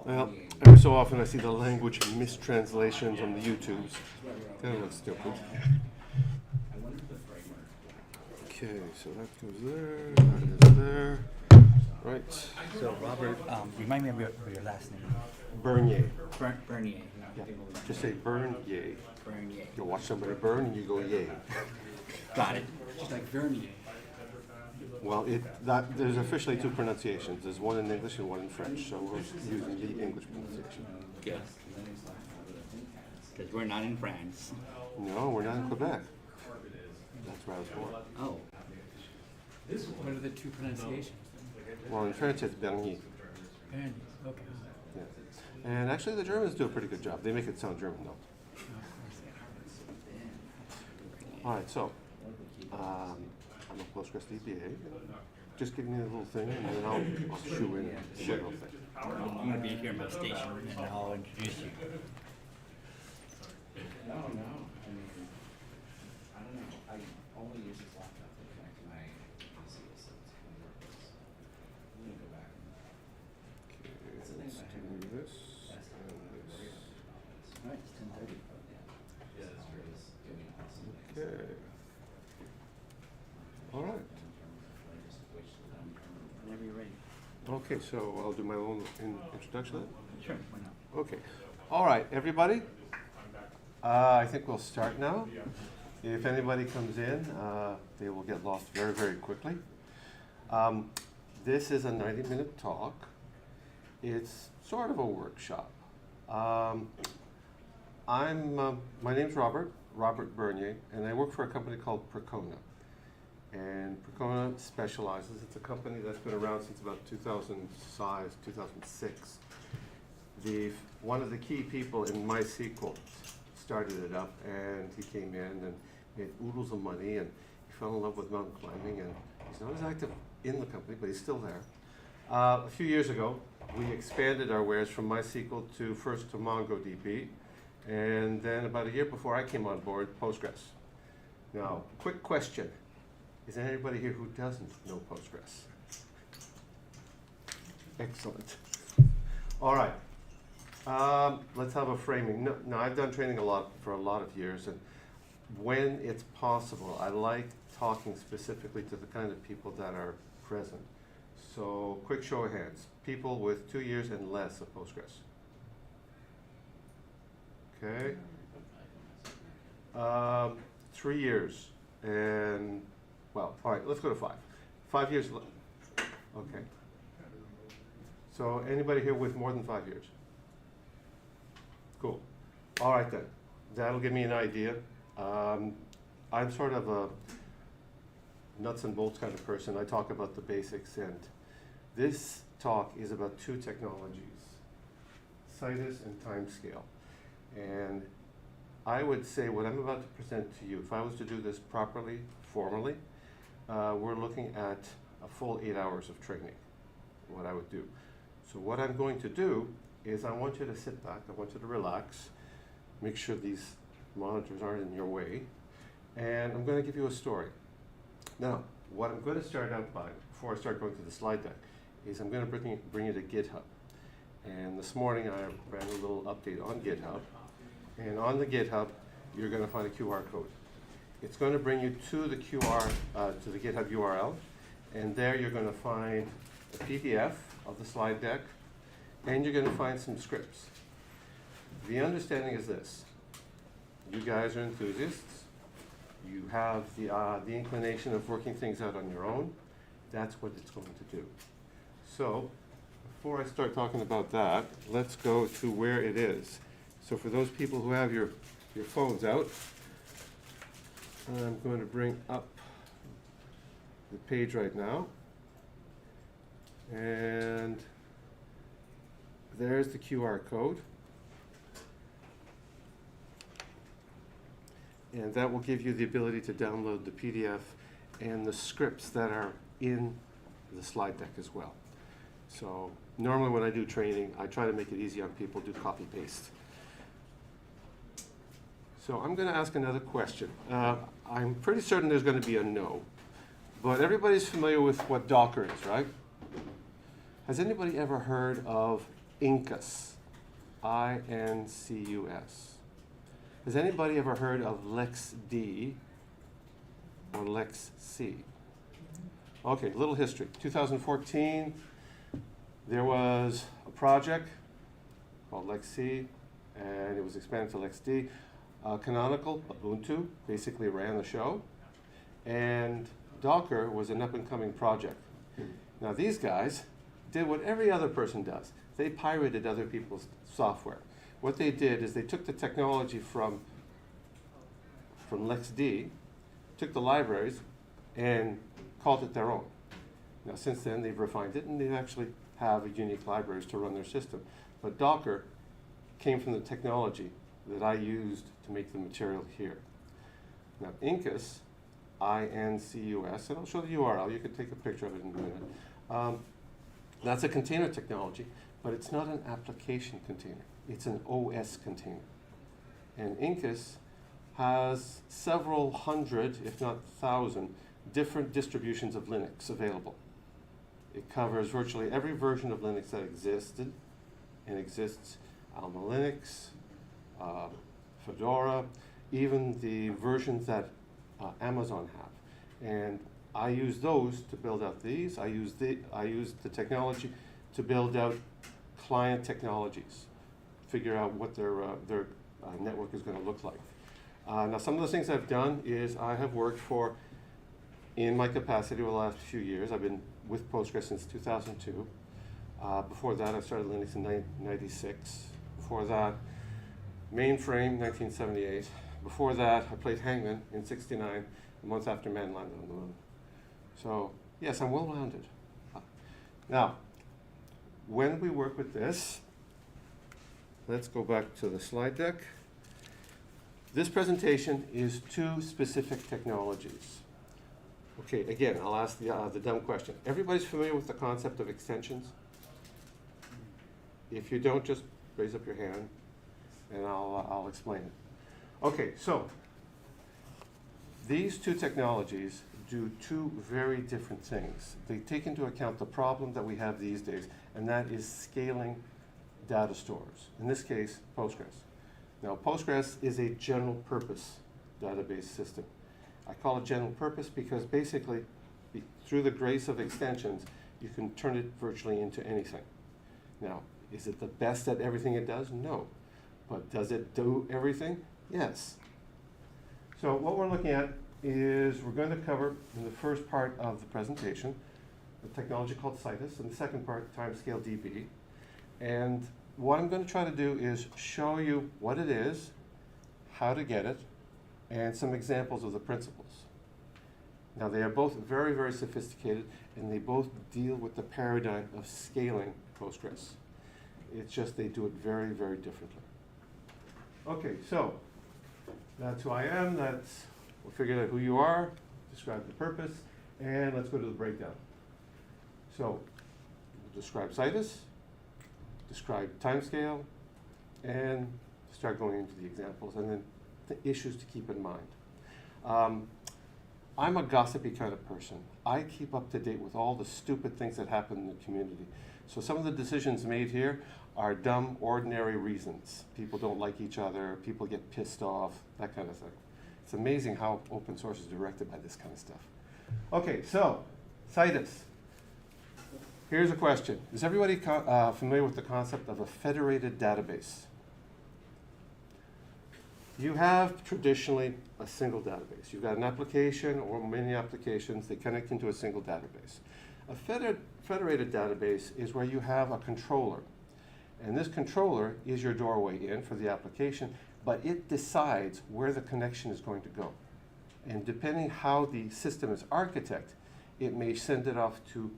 Well, every so often I see the language mistranslations on the YouTubes. Kind of looks stupid. Okay, so that goes there, that is there. Right. So, Robert, remind me of your last name. Bernier. Bernier. Yeah. Just say Bernier. Bernier. You watch somebody burn and you go yay. Got it. Just like Vernier. Well, there's officially 2 pronunciations. There's one in English and one in French, so we're using the English pronunciation. Yes. Because we're not in France. No, we're not in Quebec. That's where I was born. Oh. What are the 2 pronunciations? Well, in French it's Bernier. Bernier, okay. Yeah. And actually the Germans do a pretty good job. They make it sound German though. All right, so I'm a postgraduate DBA. just give me the little thing, and then I'll shoe in the little thing. I'm gonna be here in my station, and I'll introduce you. No, I mean, I don't know, I only use this laptop to connect to my PC, so it's kind of worthless. I'm gonna go back and, Okay, that's the thing let's I have. do this That's not and what I worry this. about this. Alright, it's 10:30. Yeah, that's true, it's doing awesome things. Okay. All right. I just wish that I'm. Whenever you're ready. Okay, so I'll do my own introduction then? Sure, why not? Okay. All right, everybody. I think we'll start now. If anybody comes in, they will get lost very, very quickly. This is a 90-minute talk. It's sort of a workshop. My name's Robert Bernier, and I work for a company called Percona. And Percona specializes, it's a company that's been around since about 2005, 2006. One of the key people in MySQL started it up, and he came in and made oodles of money, and he fell in love with mountain climbing, and he's not as active in the company, but he's still there. A few years ago, we expanded our wares from MySQL to first to MongoDB, and then about a year before I came on board, Postgres. Now, quick question. Is there anybody here who doesn't know Postgres? Excellent. All right. Let's have a framing. Now, I've done training for a lot of years, and when it's possible, I like talking specifically to the kind of people that are present. So, quick show of hands. People with 2 years and less of Postgres. Okay. 3 years and, well, all right, let's go to 5. 5 years. Okay. So, anybody here with more than 5 years? Cool. All right then. That'll give me an idea. I'm sort of a nuts and bolts kind of person. I talk about the basics, and this talk is about 2 technologies, Citus and timescale. And I would say what I'm about to present to you, if I was to do this properly, formally, we're looking at a full 8 hours of training, what I would do. So what I'm going to do is I want you to sit back, I want you to relax, make sure these monitors aren't in your way, and I'm going to give you a story. Now, what I'm going to start out by, before I start going to the slide deck, is I'm going to bring you to GitHub. And this morning I ran a little update on GitHub, and on the GitHub, you're going to find a QR code. It's going to bring you to the to the GitHub URL, and there you're going to find a PDF of the slide deck, and you're going to find some scripts. The understanding is this: you guys are enthusiasts. You have the inclination of working things out on your own. That's what it's going to do. So, before I start talking about that, let's go to where it is. So for those people who have your phones out, I'm going to bring up the page right now. And there's the QR code. And that will give you the ability to download the PDF and the scripts that are in the slide deck as well. So normally when I do training, I try to make it easy on people, do copy paste. So I'm going to ask another question. I'm pretty certain there's going to be a no, but everybody's familiar with what Docker is, right? Has anybody ever heard of Incus? I-N-C-U-S. Has anybody ever heard of LexD or LexC? Okay, little history. 2014, there was a project called LexC, and it was expanded to LexD. Canonical, Ubuntu, basically ran the show, and Docker was an up-and-coming project. Now these guys did what every other person does. They pirated other people's software. What they did is they took the technology from LexD, took the libraries, and called it their own. Now since then they've refined it, and they actually have unique libraries to run their system. But Docker came from the technology that I used to make the material here. Now Incus Incus, and I'll show the URL. You can take a picture of it in a minute. That's a container technology, but it's not an application container. It's an OS container. And Incus has several hundred, if not 1,000, different distributions of Linux available. It covers virtually every version of Linux that existed and exists. Alma Linux, Fedora, even the versions that Amazon have. And I use those to build out these. I use the technology to build out client technologies, figure out what their network is going to look like. Now, some of the things I've done is I have worked for, in my capacity over the last few years, I've been with Postgres since 2002. Before that, I started Linux in 1996. Before that, mainframe, 1978. Before that, I played Hangman in 69, a month after man landed on the moon. So, yes, I'm well-rounded. Now, when we work with this, let's go back to the slide deck. This presentation is two specific technologies. Okay, again, I'll ask the dumb question. Everybody's familiar with the concept of extensions? If you don't, just raise up your hand, and I'll explain it. Okay, so these two technologies do two very different things. They take into account the problem that we have these days, and that is scaling data stores. In this case, Postgres. Now, Postgres is a general purpose database system. I call it general purpose because basically, through the grace of extensions, you can turn it virtually into anything. Now, is it the best at everything it does? No. But does it do everything? Yes. So what we're looking at is we're going to cover in the first part of the presentation a technology called Citus, and the second part, timescale DB. And what I'm going to try to do is show you what it is, how to get it, and some examples of the principles. Now, they are both very, very sophisticated, and they both deal with the paradigm of scaling Postgres. It's just they do it very, very differently. Okay, so that's who I am. We'll figure out who you are, describe the purpose, and let's go to the breakdown. So we'll describe Citus, describe timescale, and start going into the examples, and then the issues to keep in mind. I'm a gossipy kind of person. I keep up to date with all the stupid things that happen in the community. So some of the decisions made here are dumb, ordinary reasons. People don't like each other, people get pissed off, that kind of thing. It's amazing how open source is directed by this kind of stuff. Okay, so, Citus. Here's a question. Is everybody familiar with the concept of a federated database? You have traditionally a single database. You've got an application or many applications, they connect into a single database. A federated database is where you have a controller. And this controller is your doorway in for the application, but it decides where the connection is going to go. And depending how the system is architected, it may send it off to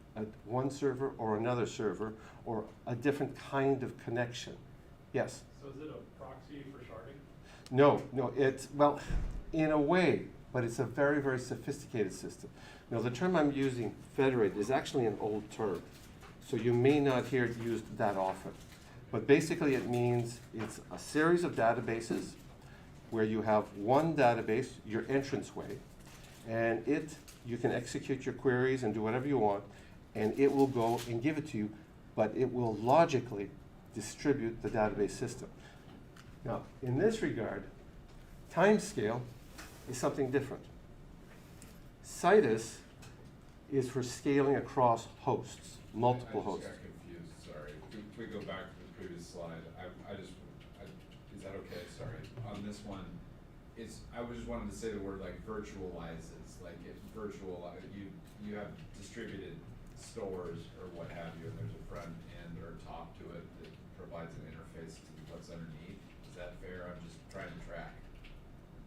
one server or another server or a different kind of connection. Yes? So is it a proxy for sharding? No, it's, well, in a way, but it's a very, very sophisticated system. Now, the term I'm using, federated, is actually an old term, so you may not hear it used that often. But basically it means it's a series of databases where you have one database, your entranceway, and you can execute your queries and do whatever you want, and it will go and give it to you, but it will logically distribute the database system. Now, in this regard, timescale is something different. Citus is for scaling across hosts, multiple hosts. I just got confused, sorry. Can we go back to the previous slide? Is that okay? Sorry. On this one, I just wanted to say the word like virtualizes, like if you have distributed stores or what have you, and there's a front end or top to it that provides an interface to what's underneath. Is that fair? I'm just trying to track.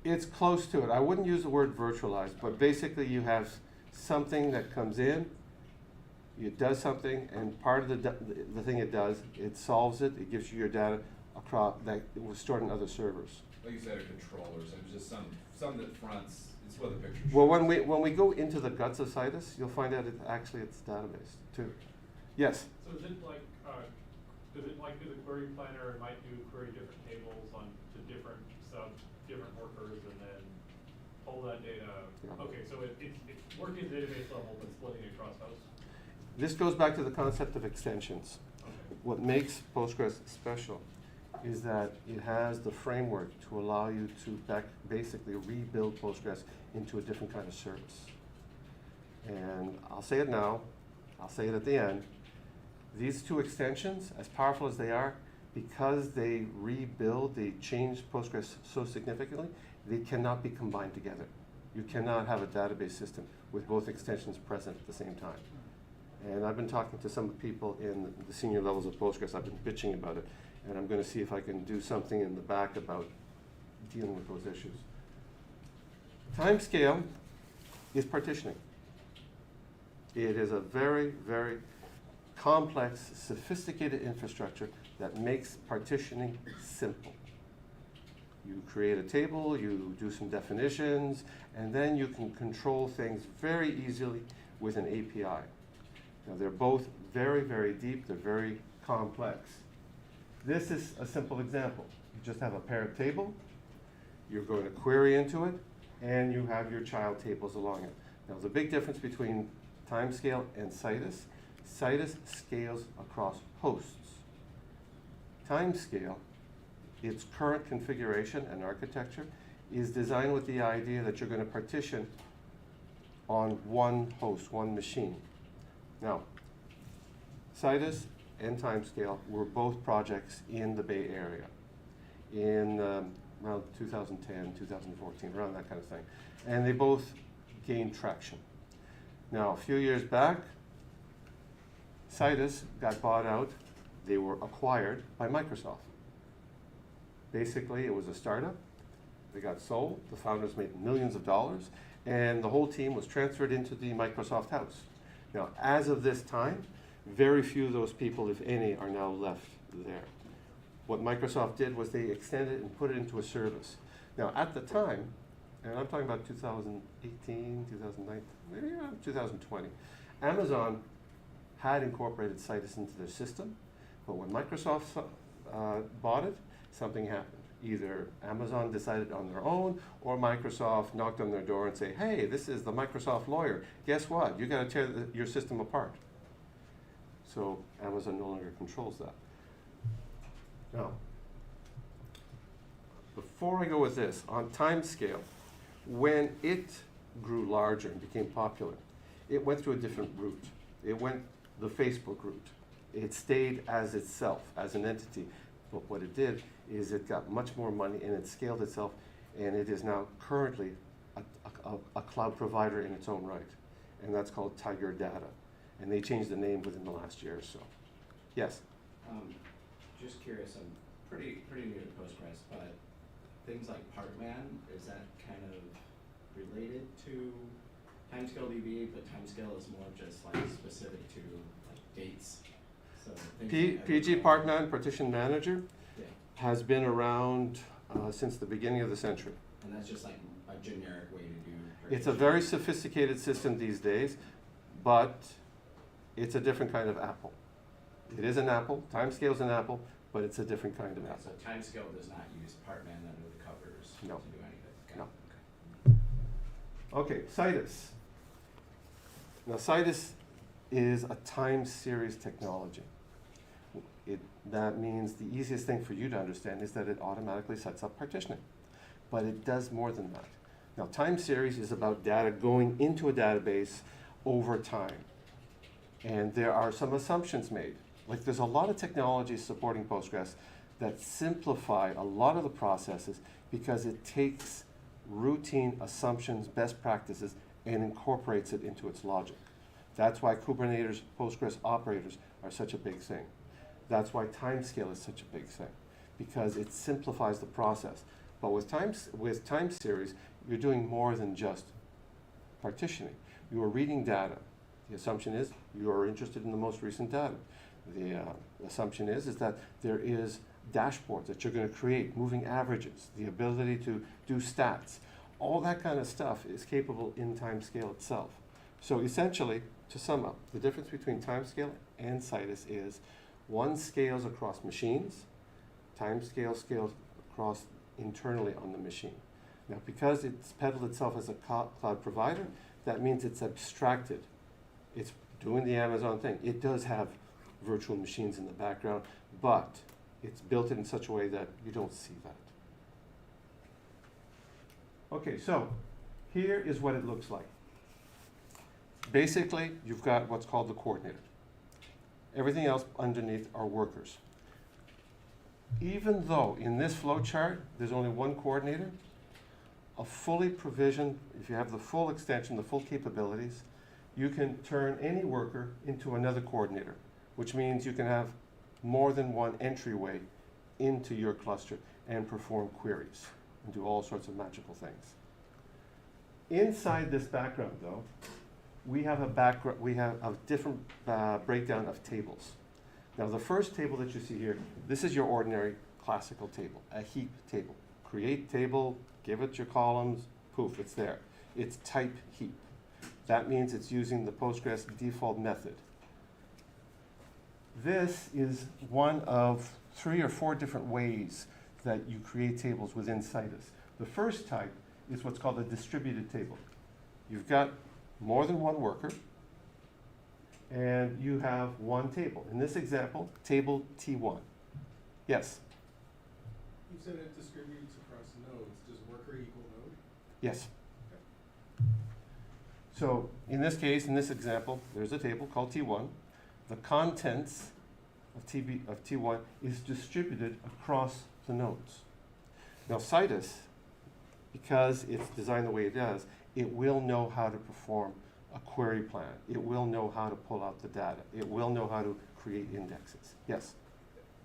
It's close to it. I wouldn't use the word virtualized, but basically you have something that comes in, it does something, and part of the thing it does, it solves it, it gives you your data across that was stored in other servers. Like you said, a controller, so it's just some that fronts it's what the picture shows. Well, when we go into the guts of Citus, you'll find out it's database too. Yes? So is it like, does it like do the query planner and might do query different tables on to different different workers and then pull that data? Yeah. Okay, so it's working at the database level but splitting it across hosts? This goes back to the concept of extensions. Okay. What makes Postgres special is that it has the framework to allow you to basically rebuild Postgres into a different kind of service. And I'll say it now, I'll say it at the end. These two extensions, as powerful as they are, because they rebuild, they change Postgres so significantly, they cannot be combined together. You cannot have a database system with both extensions present at the same time. And I've been talking to some people in the senior levels of Postgres. I've been bitching about it, and I'm going to see if I can do something in the back about dealing with those issues. Timescale is partitioning. It is a very, very complex, sophisticated infrastructure that makes partitioning simple. You create a table, you do some definitions, and then you can control things very easily with an API. Now, they're both very, very deep, they're very complex. This is a simple example. You just have a parent table, you're going to query into it, and you have your child tables along it. Now, the big difference between timescale and Citus, Citus scales across hosts. Timescale, its current configuration and architecture, is designed with the idea that you're going to partition on one host, one machine. Now, Citus and Timescale were both projects in the Bay Area in around 2010, 2014, around that kind of thing. And they both gained traction. Now, a few years back, Citus got bought out. They were acquired by Microsoft. Basically, it was a startup. They got sold. The founders made millions of dollars, and the whole team was transferred into the Microsoft house. Now, as of this time, very few of those people, if any, are now left there. What Microsoft did was they extended and put it into a service. Now, at the time, and I'm talking about 2018, 2019, maybe around 2020, Amazon had incorporated Citus into their system, but when Microsoft bought it, something happened. Either Amazon decided on their own, or Microsoft knocked on their door and say, hey, this is the Microsoft lawyer. Guess what? You got to tear your system apart. So Amazon no longer controls that. Now, before I go with this, on Timescale, when it grew larger and became popular, it went through a different route. It went the Facebook route. It stayed as itself, as an entity. But what it did is it got much more money and it scaled itself, and it is now currently a cloud provider in its own right. And that's called Tiger Data. And they changed the name within the last year or so. Yes? Just curious, I'm pretty new to Postgres, but things like Partman, is that kind of related to Timescale DB, but Timescale is more just like specific to like dates? So PG Partman, Partition Manager, yeah. has been around since the beginning of the century. And that's just like a generic way to do It's a very sophisticated system these days, but it's a different kind of apple. It is an apple, Timescale's an apple, but it's a different kind of Okay, apple. so Timescale does not use Partman under the covers No. to do anything? No. Okay. Okay, Citus. Now, Citus is a time series technology. That means the easiest thing for you to understand is that it automatically sets up partitioning. But it does more than that. Now, time series is about data going into a database over time. And there are some assumptions made. Like, there's a lot of technologies supporting Postgres that simplify a lot of the processes because it takes routine assumptions, best practices, and incorporates it into its logic. That's why Kubernetes Postgres operators are such a big thing. That's why timescale is such a big thing, because it simplifies the process. But with time series, you're doing more than just partitioning. You are reading data. The assumption is you are interested in the most recent data. The assumption is that there is dashboards that you're going to create, moving averages, the ability to do stats. all that kind of stuff is capable in timescale itself. So essentially, to sum up, the difference between timescale and Citus is one scales across machines, timescale scales across internally on the machine. Now, because it's peddled itself as a cloud provider, that means it's abstracted. It's doing the Amazon thing. It does have virtual machines in the background, but it's built in such a way that you don't see that. Okay, so here is what it looks like. Basically, you've got what's called the coordinator. Everything else underneath are workers. Even though in this flow chart there's only one coordinator, a fully provisioned, if you have the full extension, the full capabilities, you can turn any worker into another coordinator, which means you can have more than one entryway into your cluster and perform queries and do all sorts of magical things. Inside this background, though, we have a different breakdown of tables. Now, the first table that you see here, this is your ordinary classical table, a heap table. Create table, give it your columns, poof, it's there. It's type heap. That means it's using the Postgres default method. This is one of 3 or 4 different ways that you create tables within Citus. The first type is what's called a distributed table. You've got more than one worker, and you have one table. In this example, table T1. Yes? You said it distributes across nodes. Does worker equal node? Yes. So in this case, in this example, there's a table called T1. The contents of T1 is distributed across the nodes. Now Citus, because it's designed the way it does, it will know how to perform a query plan. It will know how to pull out the data. It will know how to create indexes. Yes?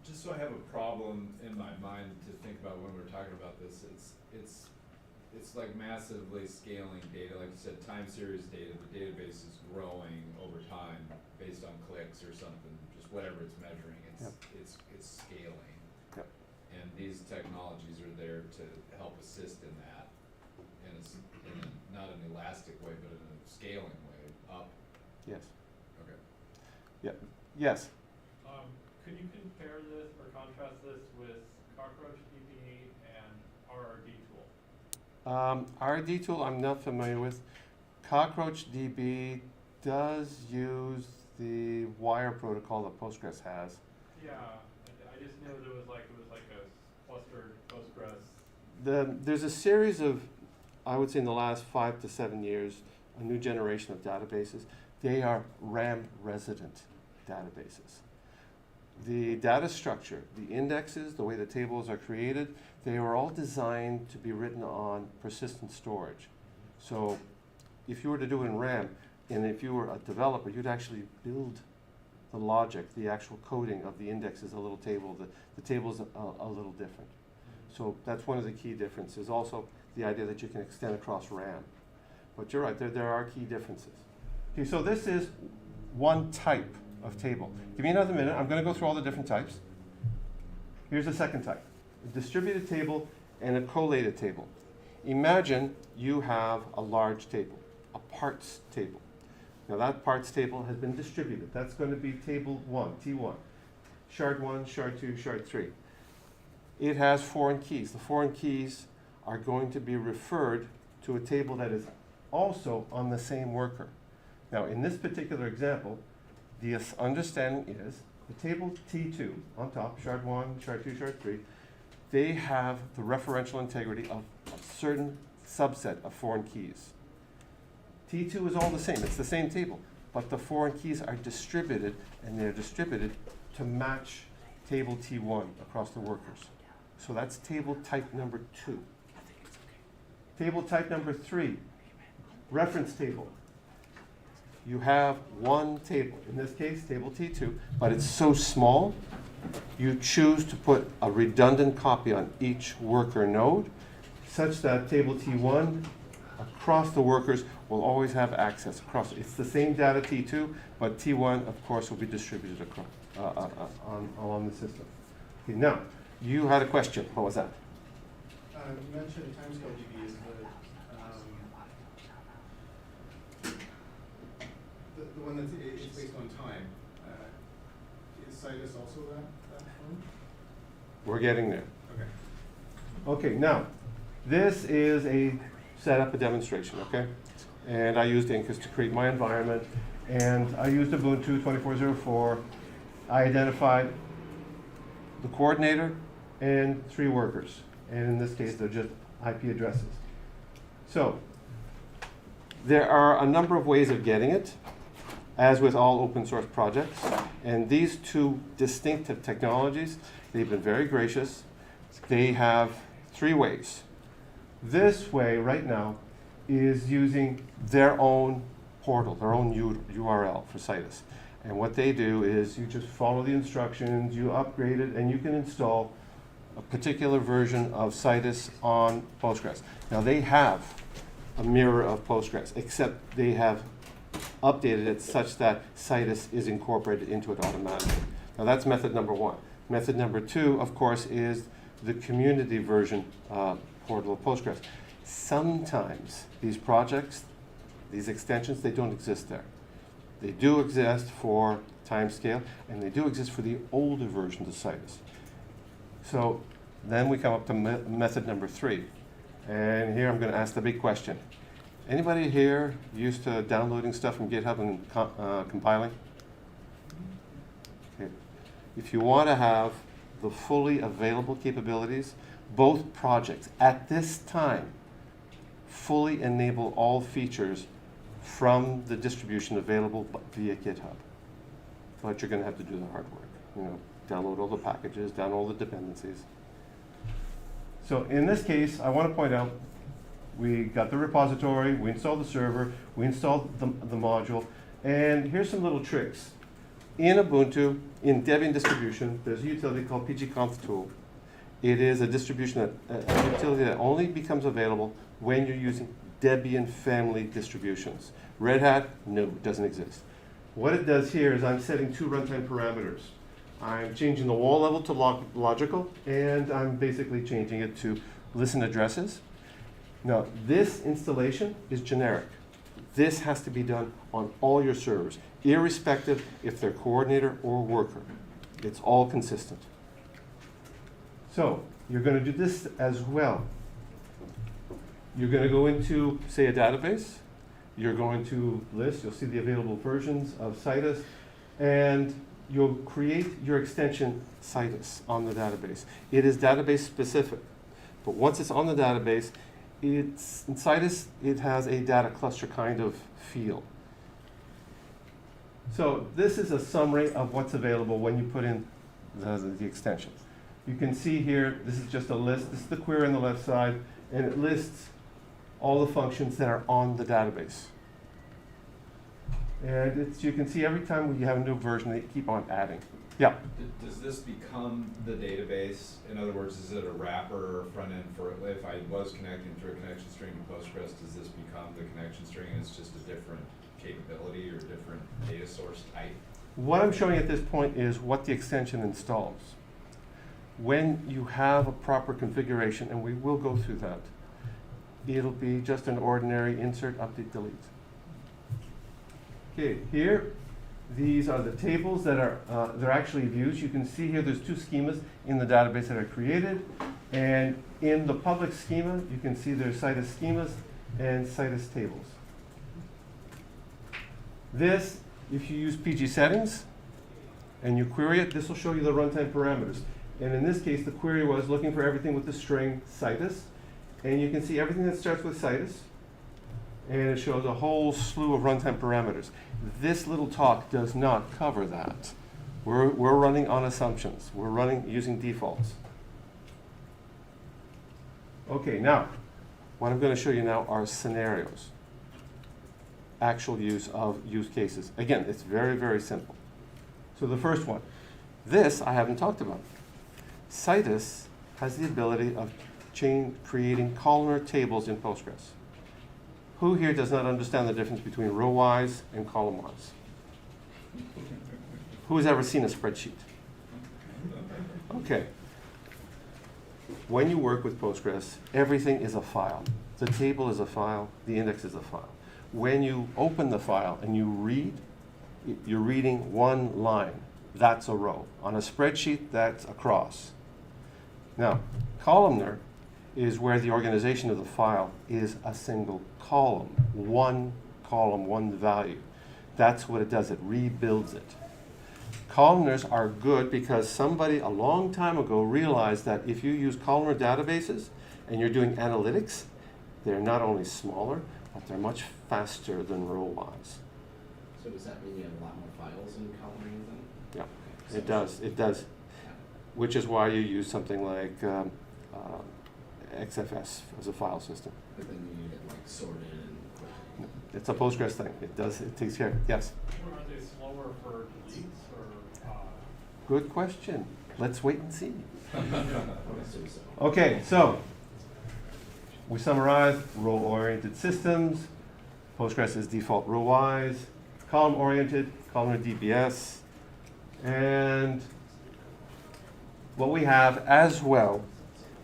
Just so I have a problem in my mind to think about when we're talking about this, it's like massively scaling data. Like you said, time series data, the database is growing over time based on clicks or something, just whatever it's measuring, it's scaling. Yep. And these technologies are there to help assist in that. And it's in not an elastic way, but in a scaling way, up. Yes. Okay. Yep. Yes? Could you compare this or contrast this with Cockroach DB and RRD tool? RD tool I'm not familiar with. Cockroach DB does use the wire protocol that Postgres has. Yeah, I just knew it was like a clustered Postgres. There's a series of, I would say in the last 5 to 7 years, a new generation of databases. They are RAM resident databases. The data structure, the indexes, the way the tables are created, they are all designed to be written on persistent storage. So if you were to do it in RAM, and if you were a developer, you'd actually build the logic, the actual coding of the index is a little table. The table's a little different. So that's one of the key differences. Also, the idea that you can extend across RAM. But you're right, there are key differences. Okay, so this is one type of table. Give me another minute. I'm going to go through all the different types. Here's the second type, a distributed table and a collated table. Imagine you have a large table, a parts table. Now that parts table has been distributed. That's going to be table 1, T1. Shard 1, shard 2, shard 3. It has foreign keys. The foreign keys are going to be referred to a table that is also on the same worker. Now in this particular example, the understanding is the table T2 on top, shard 1, shard 2, shard 3, they have the referential integrity of a certain subset of foreign keys. T2 is all the same, it's the same table, but the foreign keys are distributed, and they're distributed to match table T1 across the workers. So that's table type number 2. Table type number 3, reference table. You have one table, in this case, table T2, but it's so small, you choose to put a redundant copy on each worker node, such that table T1 across the workers will always have access across. It's the same data T2, but T1, of course, will be distributed across along the system. Okay, now, you had a question. What was that? You mentioned timescale DB is the the one that's, it's based on time, is Citus also that one? We're getting there. Okay. Okay, now, this is a setup, a demonstration, okay? And I used Incus to create my environment, and I used Ubuntu 24.04. I identified the coordinator and 3 workers, and in this case, they're just IP addresses. So, there are a number of ways of getting it, as with all open source projects, and these 2 distinctive technologies, they've been very gracious. They have 3 ways. This way, right now, is using their own portal, their own URL for Citus. And what they do is you just follow the instructions, you upgrade it, and you can install a particular version of Citus on Postgres. Now, they have a mirror of Postgres, except they have updated it such that Citus is incorporated into it automatically. Now, that's method number 1. Method number 2, of course, is the community version portal of Postgres. Sometimes these projects, these extensions, they don't exist there. They do exist for timescale, and they do exist for the older versions of Citus. So then we come up to method number 3. And here I'm going to ask the big question. Anybody here used to downloading stuff from GitHub and compiling? Okay. If you want to have the fully available capabilities, both projects at this time fully enable all features from the distribution available via GitHub. But you're going to have to do the hard work. You know, download all the packages, download all the dependencies. So in this case, I want to point out, we got the repository, we installed the server, we installed the module, and here's some little tricks. In Ubuntu, in Debian distribution, there's a utility called pgconf tool. It is a distribution a utility that only becomes available when you're using Debian family distributions. Red Hat, no, it doesn't exist. What it does here is I'm setting 2 runtime parameters. I'm changing the wall level to logical, and I'm basically changing it to listen addresses. Now, this installation is generic. This has to be done on all your servers, irrespective if they're coordinator or worker. It's all consistent. So, you're going to do this as well. You're going to go into, say, a database. You're going to list, you'll see the available versions of Citus, and you'll create your extension Citus on the database. It is database specific, but once it's on the database, in Citus, it has a data cluster kind of feel. So this is a summary of what's available when you put in the extension. You can see here, this is just a list. This is the query on the left side, and it lists all the functions that are on the database. And you can see every time you have a new version, they keep on adding. Yeah? Does this become the database? In other words, is it a wrapper or front end for, if I was connecting through a connection string to Postgres, does this become the connection string and it's just a different capability or different data source type? What I'm showing at this point is what the extension installs. When you have a proper configuration, and we will go through that, it'll be just an ordinary insert, update, delete. Okay, here, these are the tables that are they're actually views. You can see here there's 2 schemas in the database that are created, and in the public schema, you can see there's Citus schemas and Citus tables. This, if you use PG settings and you query it, this will show you the runtime parameters. And in this case, the query was looking for everything with the string Citus, and you can see everything that starts with Citus, and it shows a whole slew of runtime parameters. This little talk does not cover that. We're running on assumptions. We're running using defaults. Okay, now, what I'm going to show you now are scenarios. Actual use of use cases. Again, it's very, very simple. So the first one, this I haven't talked about. Citus has the ability of creating columnar tables in Postgres. Who here does not understand the difference between row-wise and column-wise? Who has ever seen a spreadsheet? Okay. When you work with Postgres, everything is a file. The table is a file, the index is a file. When you open the file and you read, You're reading one line. That's a row. On a spreadsheet, that's a cross. Now, columnar is where the organization of the file is a single column, one value. That's what it does, it rebuilds it. Columnars are good because somebody a long time ago realized that if you use columnar databases and you're doing analytics, they're not only smaller, but they're much faster than row-wise. So does that mean you have a lot more files in columnar then? Yeah, Okay, it so- does, it does. Which is why you use something like XFS as a file system. But then you need it like sorted and. It's a Postgres thing. It does, it takes care of it. Yes? Are they slower for deletes or? Good question. Let's wait and see. I would assume so. Okay, so we summarize row-oriented systems. Postgres is default row-wise, column-oriented, columnar DBS, and what we have as well,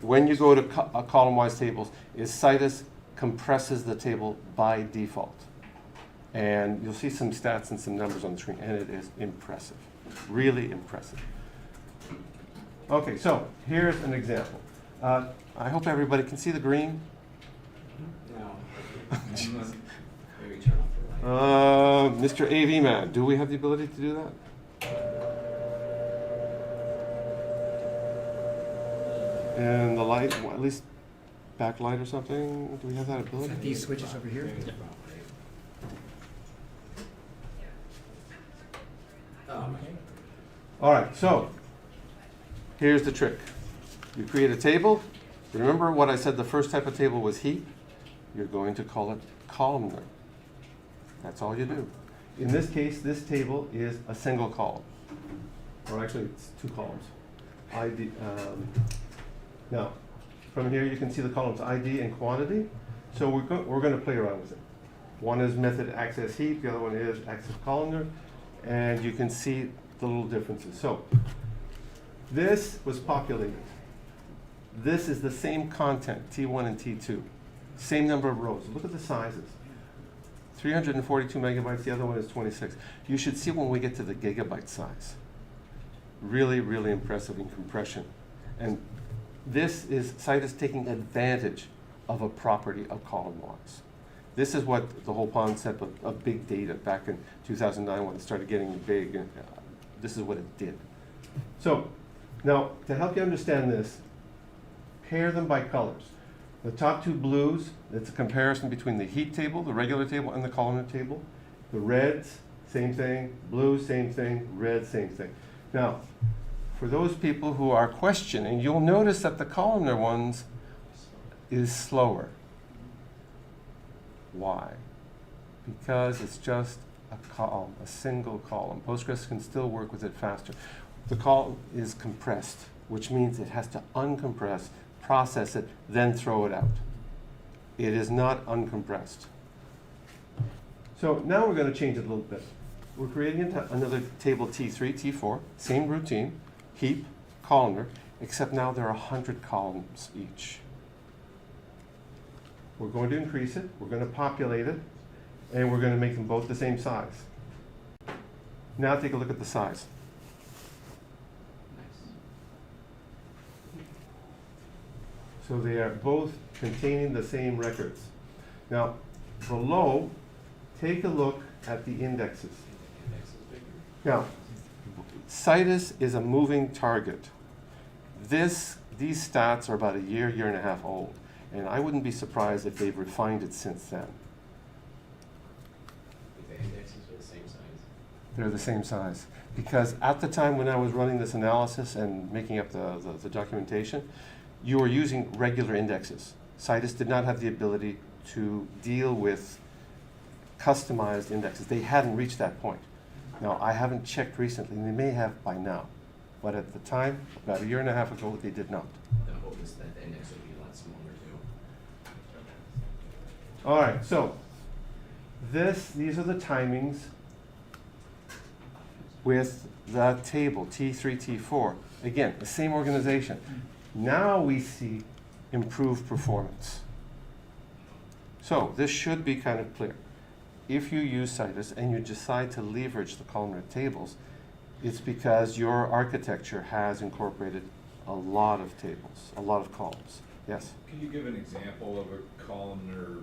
when you go to column-wise tables, is Citus compresses the table by default. And you'll see some stats and some numbers on the screen, and it is impressive, really impressive. Okay, so here's an example. I hope everybody can see the green. No. Maybe turn off the light. Mr. AV Man, do we have the ability to do that? And the light, well, at least backlight or something, do we have that ability? These switches over here? Oh, okay. All right, so here's the trick. You create a table. Remember what I said the first type of table was heap? You're going to call it columnar. That's all you do. In this case, this table is a single column. Or actually, it's two columns. ID, now, from here you can see the columns ID and quantity. So we're going to play around with it. One is method access heap, the other one is access columnar. And you can see the little differences. So this was populated. This is the same content, T1 and T2. Same number of rows. Look at the sizes. 342 megabytes, the other one is 26. You should see when we get to the gigabyte size. Really, really impressive in compression. And this is Citus taking advantage of a property of column-wise. This is what the whole concept of big data back in 2009 when it started getting big. This is what it did. So now, to help you understand this, pair them by colors. The top two blues, it's a comparison between the heap table, the regular table, and the columnar table. The reds, same thing. Blues, same thing. Red, same thing. Now, for those people who are questioning, you'll notice that the columnar ones is slower. Why? Because it's just a column, a single column. Postgres can still work with it faster. The column is compressed, which means it has to uncompress, process it, then throw it out. It is not uncompressed. So now we're going to change it a little bit. We're creating another table T3, T4, same routine, heap, columnar, except now there are 100 columns each. We're going to increase it, we're going to populate it, and we're going to make them both the same size. Now take a look at the size. So they are both containing the same records. Now, below, take a look at the indexes. Now, Citus is a moving target. These stats are about a year and a half old, and I wouldn't be surprised if they've refined it since then. The indexes are the same size? They're the same size. Because at the time when I was running this analysis and making up the documentation, you were using regular indexes. Citus did not have the ability to deal with customized indexes. They hadn't reached that point. Now, I haven't checked recently, and they may have by now. But at the time, about a year and a half ago, they did not. The hope is that the index would be a lot smaller too. All right, so these are the timings with the table, T3, T4. Again, the same organization. Now we see improved performance. So this should be kind of clear. if you use Citus and you decide to leverage the columnar tables, it's because your architecture has incorporated a lot of tables, a lot of columns. Yes? Can you give an example of a columnar,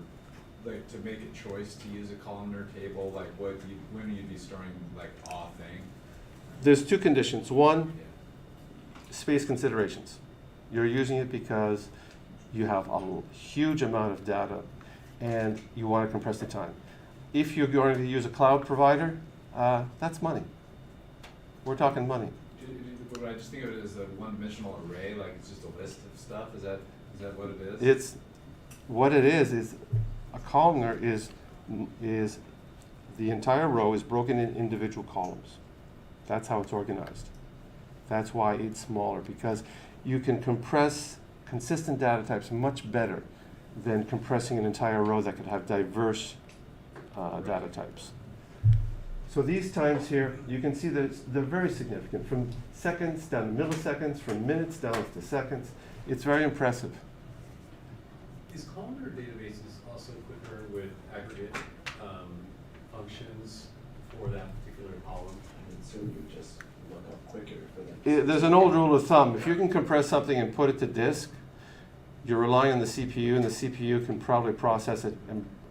like to make a choice to use a columnar table, like when you'd be storing like a thing? There's two conditions. One, Yeah. space considerations. You're using it because you have a huge amount of data and you want to compress the time. If you're going to use a cloud provider, that's money. We're talking money. But I just think of it as a one-dimensional array, like it's just a list of stuff. Is that what it is? It's what it is a columnar is the entire row is broken in individual columns. That's how it's organized. That's why it's smaller, because you can compress consistent data types much better than compressing an entire row that could have diverse data types. So these times here, you can see that they're very significant, from seconds down to milliseconds, from minutes down to seconds. It's very impressive. Is columnar databases also quicker with aggregate functions for that particular column? And so you just look up quicker for them. There's an old rule of thumb. If you can compress something and put it to disk, you're relying on the CPU, and the CPU can probably process it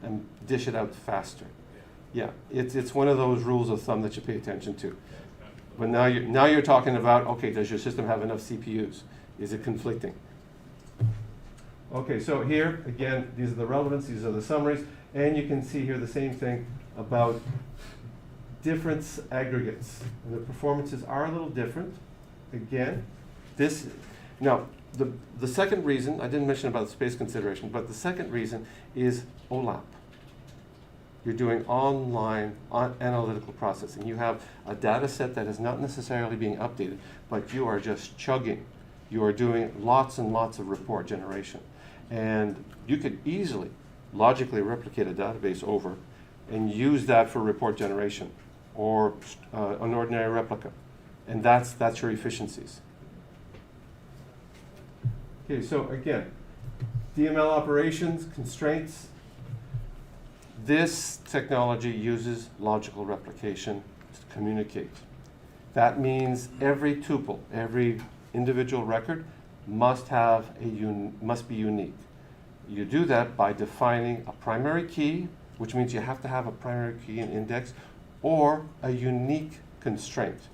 and dish it out faster. Yeah, it's one of those rules of thumb that you pay attention to. But now you're talking about, okay, does your system have enough CPUs? Is it conflicting? Okay, so here, again, these are the relevance, these are the summaries, and you can see here the same thing about difference aggregates. And the performances are a little different. Again, now, the second reason, I didn't mention about the space consideration, but the second reason is OLAP. You're doing online analytical processing. You have a data set that is not necessarily being updated, but you are just chugging. You are doing lots and lots of report generation. And you could easily, logically replicate a database over and use that for report generation or an ordinary replica. And that's your efficiencies. Okay, so again, DML operations, constraints. This technology uses logical replication to communicate. That means every tuple, every individual record must be unique. You do that by defining a primary key, which means you have to have a primary key and index, or a unique constraint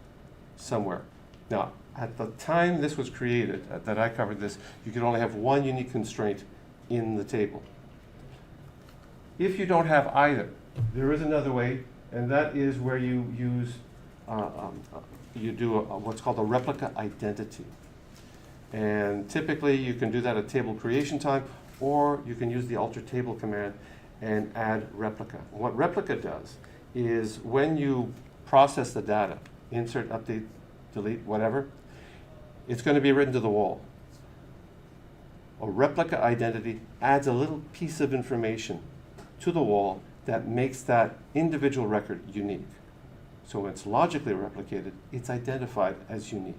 somewhere. Now, at the time this was created, that I covered this, you could only have one unique constraint in the table. If you don't have either, there is another way, and that is where you use, you do what's called a replica identity. And typically you can do that at table creation time, or you can use the alter table command and add replica. What replica does is when you process the data, insert, update, delete, whatever, it's going to be written to the wall. A replica identity adds a little piece of information to the wall that makes that individual record unique. So when it's logically replicated, it's identified as unique.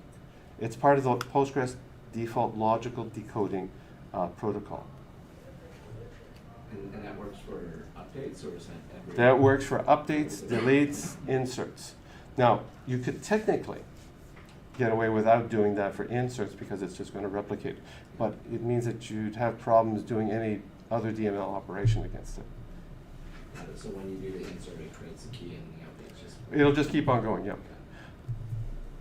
It's part of the Postgres default logical decoding protocol. And that works for updates, or is that every? That works for updates, deletes, inserts. Now, you could technically get away without doing that for inserts because it's just going to replicate. But it means that you'd have problems doing any other DML operation against it. So when you do the insert, it creates a key, and the updates just. It'll just keep on going, yeah.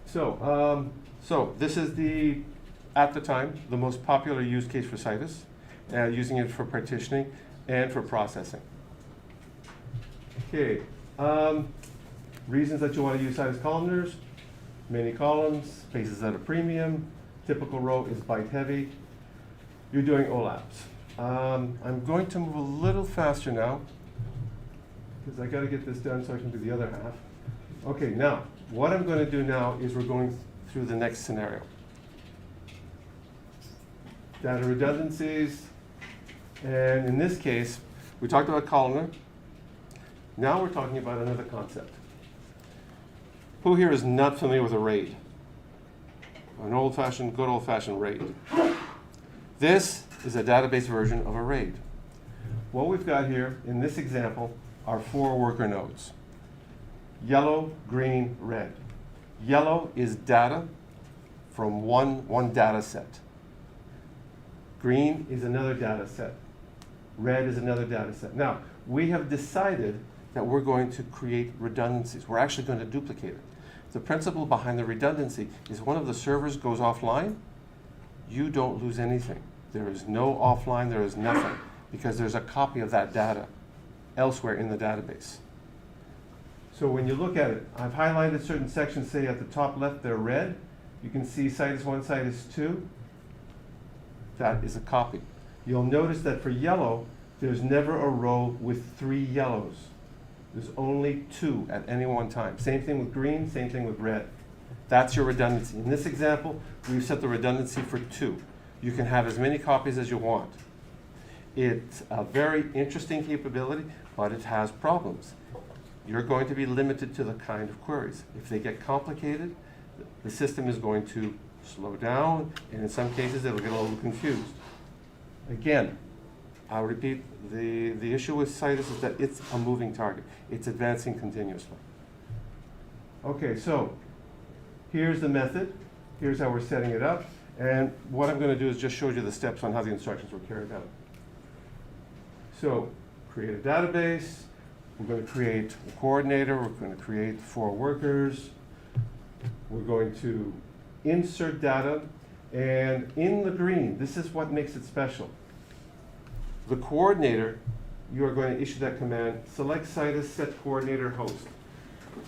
So, so this is at the time, the most popular use case for Citus, using it for partitioning and for processing. Okay, reasons that you want to use Citus columnars: many columns, spaces at a premium, typical row is byte heavy. You're doing OLAPs. I'm going to move a little faster now, because I got to get this done so I can do the other half. Okay, now, what I'm going to do now is we're going through the next scenario. Data redundancies, and in this case, we talked about columnar. Now we're talking about another concept. Who here is not familiar with a RAID? An good old-fashioned RAID. This is a database version of a RAID. What we've got here in this example are 4 worker nodes. Yellow, green, red. Yellow is data from one data set. Green is another data set. Red is another data set. Now, we have decided that we're going to create redundancies. We're actually going to duplicate it. The principle behind the redundancy is one of the servers goes offline, you don't lose anything. There is no offline, there is nothing, because there's a copy of that data elsewhere in the database. So when you look at it, I've highlighted certain sections, say at the top left, they're red. You can see Citus 1, Citus 2. That is a copy. You'll notice that for yellow, there's never a row with 3 yellows. There's only 2 at any one time. Same thing with green, same thing with red. That's your redundancy. In this example, we've set the redundancy for 2. You can have as many copies as you want. It's a very interesting capability, but it has problems. You're going to be limited to the kind of queries. If they get complicated, the system is going to slow down, and in some cases, it'll get a little confused. Again, I'll repeat, the issue with Citus is that it's a moving target. It's advancing continuously. Okay, so here's the method. Here's how we're setting it up. And what I'm going to do is just show you the steps on how the instructions were carried out. So, create a database. We're going to create a coordinator. We're going to create 4 workers. We're going to insert data. And in the green, this is what makes it special. The coordinator, you are going to issue that command, select Citus set coordinator host.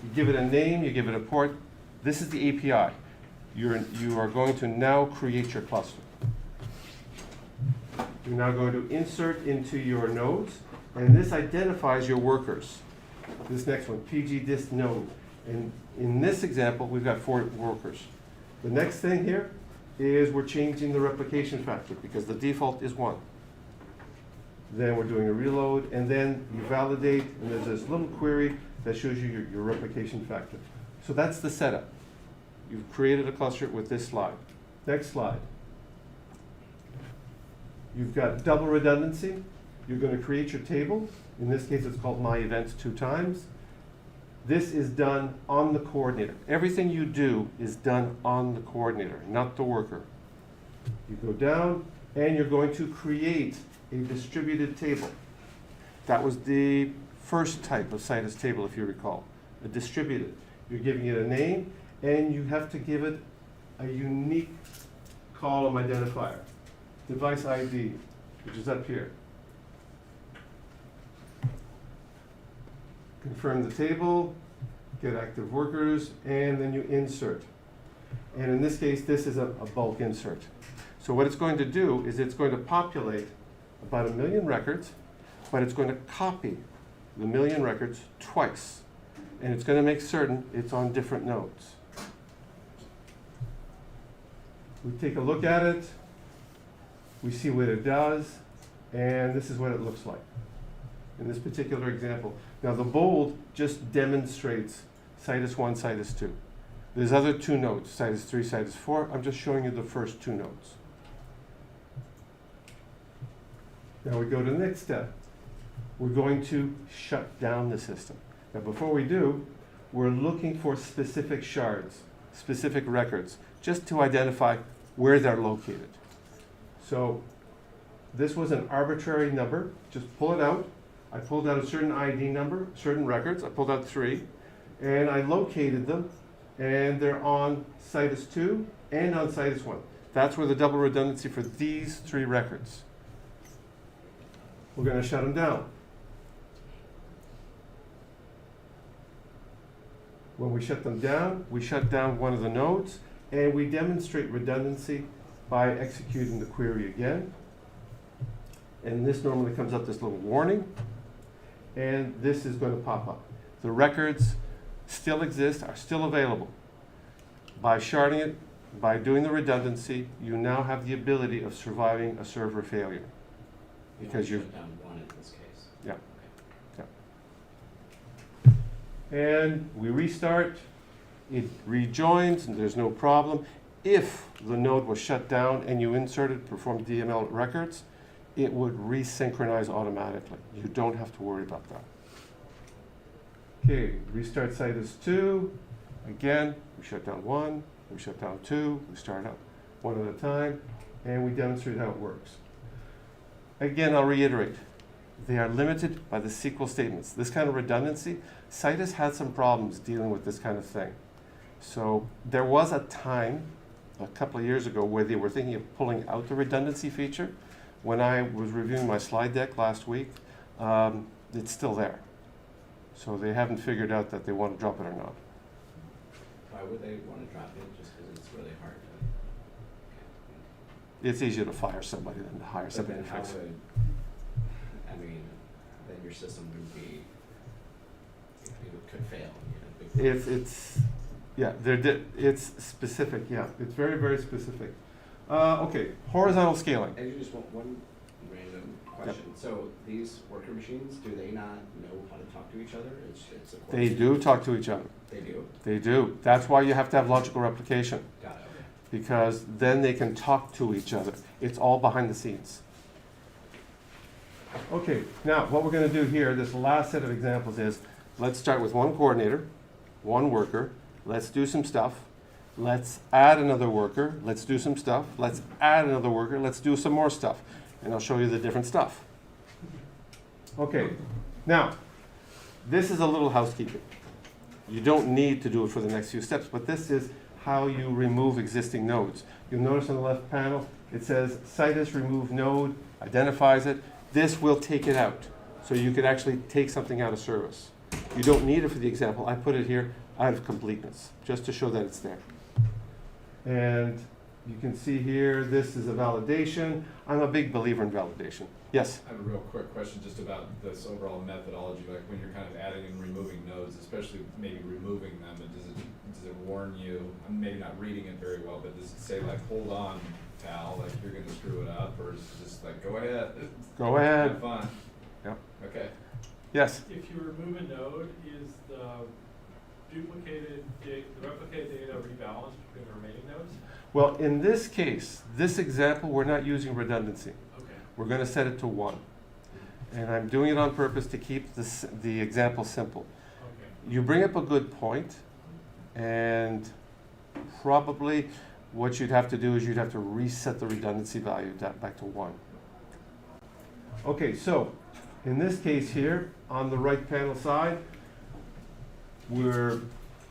You give it a name, you give it a port. This is the API. You are going to now create your cluster. You're now going to insert into your nodes, and this identifies your workers. This next one, pgdist node. And in this example, we've got 4 workers. The next thing here is we're changing the replication factor because the default is 1. Then we're doing a reload, and then you validate, and there's this little query that shows you your replication factor. So that's the setup. You've created a cluster with this slide. Next slide. You've got double redundancy. You're going to create your table. In this case, it's called my events 2 times. This is done on the coordinator. Everything you do is done on the coordinator, not the worker. You go down, and you're going to create a distributed table. That was the first type of Citus table, if you recall, a distributed. You're giving it a name, and you have to give it a unique column identifier, device ID, which is up here. Confirm the table, get active workers, and then you insert. And in this case, this is a bulk insert. So what it's going to do is it's going to populate about 1 million records, but it's going to copy the 1 million records twice. And it's going to make certain it's on different nodes. We take a look at it, we see what it does, and this is what it looks like in this particular example. Now the bold just demonstrates Citus 1, Citus 2. There's other 2 nodes, Citus 3, Citus 4. I'm just showing you the first 2 nodes. Now we go to the next step. We're going to shut down the system. Now before we do, we're looking for specific shards, specific records, just to identify where they're located. So this was an arbitrary number. Just pull it out. I pulled out a certain ID number, certain records. I pulled out 3, and I located them, and they're on Citus 2 and on Citus 1. That's where the double redundancy for these 3 records. We're going to shut them down. When we shut them down, we shut down one of the nodes, and we demonstrate redundancy by executing the query again. And this normally comes up this little warning, and this is going to pop up. The records still exist, are still available. By sharding it, by doing the redundancy, you now have the ability of surviving a server failure. Because you've down 1 in this case. Yeah. Yeah. And we restart, it rejoins, and there's no problem. If the node was shut down and you inserted, performed DML records, it would resynchronize automatically. You don't have to worry about that. Okay, restart Citus 2. Again, we shut down 1, we shut down 2, we start up one at a time, and we demonstrate how it works. Again, I'll reiterate, they are limited by the SQL statements. This kind of redundancy, Citus had some problems dealing with this kind of thing. So there was a time, a couple of years ago, where they were thinking of pulling out the redundancy feature. When I was reviewing my slide deck last week, it's still there. So they haven't figured out that they want to drop it or not. Why would they want to drop it? Just because it's really hard to. It's easier to fire somebody than to hire But somebody then to how fix it. would, I mean, then your system would be, it could fail, you know. It's specific, yeah. It's very, very specific. Okay, horizontal scaling. I just want one random question. So these worker machines, do they not know how to talk to each other? It's a They do talk to each other. They do? They do. That's why you have to have logical replication, Got it, okay. because then they can talk to each other. It's all behind the scenes. Okay, now what we're going to do here, this last set of examples is, let's start with one coordinator, one worker. Let's do some stuff. Let's add another worker. Let's do some stuff. Let's add another worker. Let's do some more stuff. And I'll show you the different stuff. Okay, now, this is a little housekeeping. You don't need to do it for the next few steps, but this is how you remove existing nodes. You'll notice on the left panel, it says Citus remove node, identifies it. This will take it out. So you could actually take something out of service. You don't need it for the example. I put it here out of completeness, just to show that it's there. And you can see here, this is a validation. I'm a big believer in validation. Yes? I have a real quick question just about this overall methodology, like when you're kind of adding and removing nodes, especially maybe removing them, and does it warn you, I'm maybe not reading it very well, but does it say like, hold on, pal, like you're gonna screw it up, or is it just like, go ahead? Go ahead. Have fun. Yep. Okay. Yes? If you remove a node, is the replicated data rebalanced between the remaining nodes? Well, in this case, this example, we're not using redundancy. Okay. We're going to set it to 1. And I'm doing it on purpose to keep the example simple. Okay. You bring up a good point, and probably what you'd have to do is you'd have to reset the redundancy value back to 1. Okay, so in this case here, on the right panel side, we're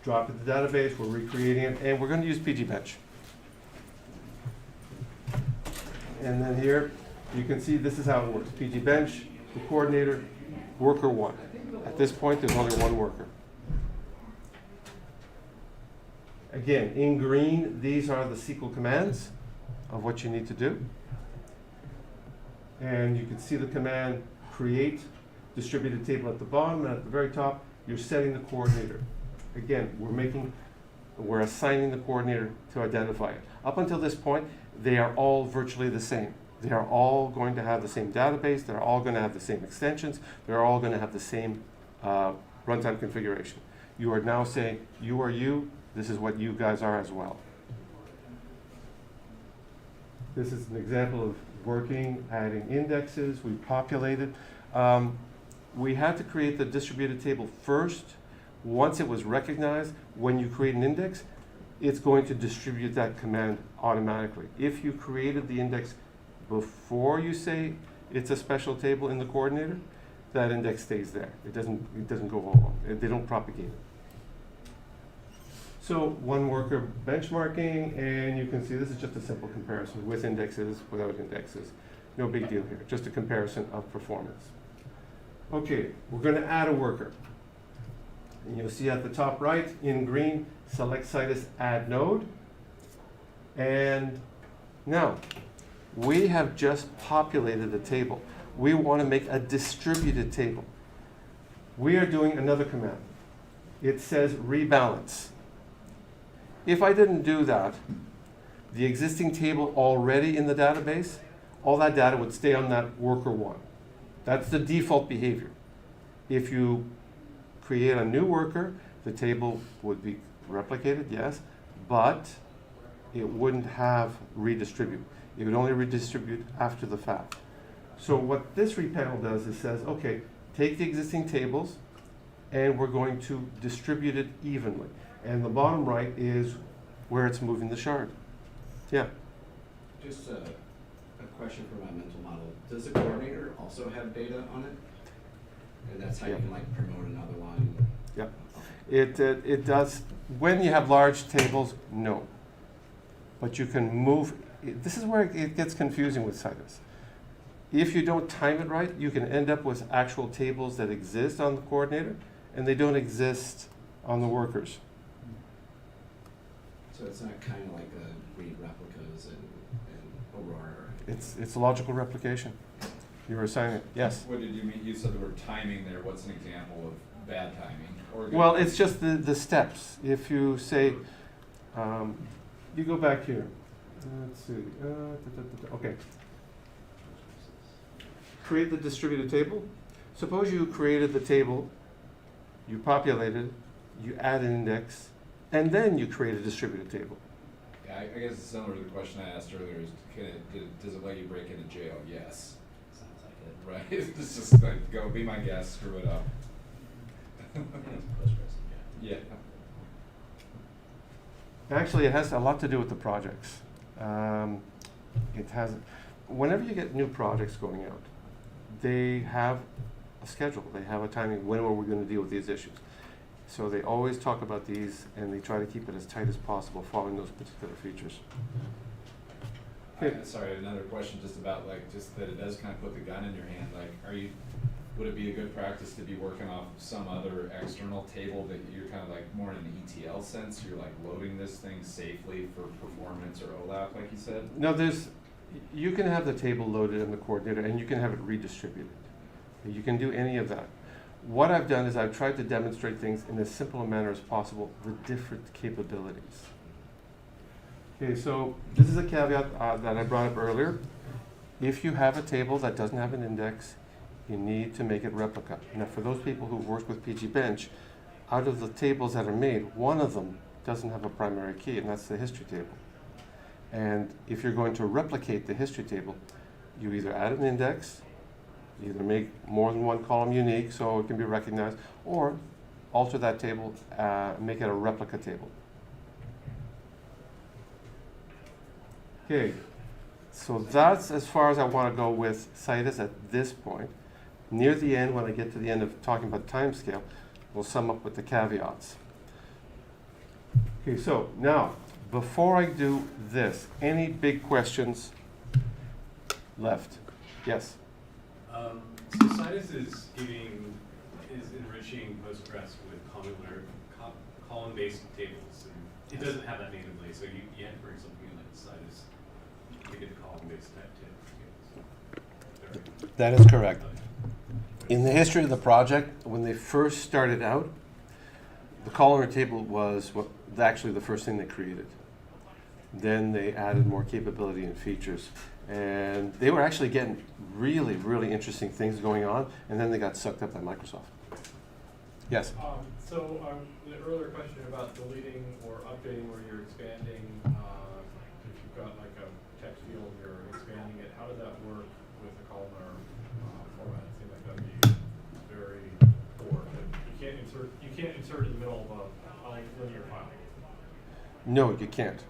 dropping the database, we're recreating it, and we're going to use pgbench. And then here, you can see this is how it works. pgbench, the coordinator, worker 1. At this point, there's only one worker. Again, in green, these are the SQL commands of what you need to do. And you can see the command create distributed table at the bottom, and at the very top, you're setting the coordinator. Again, we're assigning the coordinator to identify it. Up until this point, they are all virtually the same. They are all going to have the same database, they're all going to have the same extensions, they're all going to have the same runtime configuration. You are now saying, you are you, this is what you guys are as well. This is an example of working, adding indexes, we populated. We had to create the distributed table first. Once it was recognized, when you create an index, it's going to distribute that command automatically. If you created the index before you say it's a special table in the coordinator, that index stays there. It doesn't go along. They don't propagate it. So one worker benchmarking, and you can see this is just a simple comparison with indexes, without indexes. No big deal here, just a comparison of performance. Okay, we're going to add a worker. And you'll see at the top right, in green, select Citus add node. And now, we have just populated a table. We want to make a distributed table. We are doing another command. It says rebalance. If I didn't do that, the existing table already in the database, all that data would stay on that worker 1. That's the default behavior. If you create a new worker, the table would be replicated, yes, but it wouldn't have redistribute. It would only redistribute after the fact. So what this repanel does is says, okay, take the existing tables, and we're going to distribute it evenly. And the bottom right is where it's moving the shard. Yeah. Just a question for my mental model. Does the coordinator also have data on it? And that's how you can like promote another one? Yep. Okay. It does, when you have large tables, no. But you can move, this is where it gets confusing with Citus. If you don't time it right, you can end up with actual tables that exist on the coordinator, and they don't exist on the workers. So it's not kind of like a read replicas and Aurora or anything? It's a logical replication. You were assigning it, yes. What did you mean? You said the word timing there. What's an example of bad timing? Or good Well, timing? it's just the steps. If you say, you go back here. Let's see. Okay. Create the distributed table. Suppose you created the table, you populated, you add an index, and then you create a distributed table. Yeah, I guess it's similar to the question I asked earlier. Is does it let you break into jail? Yes. Sounds like it. Right. It's just like go be my guest, screw it up. Yeah. Actually, it has a lot to do with the projects. It has, whenever you get new projects going out, they have a schedule. They have a timing. When are we going to deal with these issues? So they always talk about these, and they try to keep it as tight as possible, following those particular features. Okay. Sorry, another question just about like just that it does kind of put the gun in your hand. Like, would it be a good practice to be working off some other external table that you're kind of like more in an ETL sense? You're like loading this thing safely for performance or OLAP, like you said? No, you can have the table loaded in the coordinator, and you can have it redistributed. You can do any of that. What I've done is I've tried to demonstrate things in as simple a manner as possible with different capabilities. Okay, so this is a caveat that I brought up earlier. If you have a table that doesn't have an index, you need to make it replica. Now, for those people who've worked with PG Bench, out of the tables that are made, one of them doesn't have a primary key, and that's the history table. And if you're going to replicate the history table, you either add an index, you either make more than one column unique so it can be recognized, or alter that table, make it a replica table. Okay, so that's as far as I want to go with Citus at this point. Near the end, when I get to the end of talking about timescale, we'll sum up with the caveats. Okay, so now, before I do this, any big questions left? Yes? So Citus is enriching Postgres with column-based tables, and it doesn't have that natively, so you have to bring something in like Citus to get the column-based type tables. That is correct. In the history of the project, when they first started out, the columnar table was actually the first thing they created. Then they added more capability and features. And they were actually getting really, really interesting things going on, and then they got sucked up by Microsoft. Yes? The earlier question about deleting or updating where you're expanding, if you've got like a text field, you're expanding it, how does that work with a columnar format? It seems like that'd be very poor. You can't insert in the middle of a linear file. No, you can't.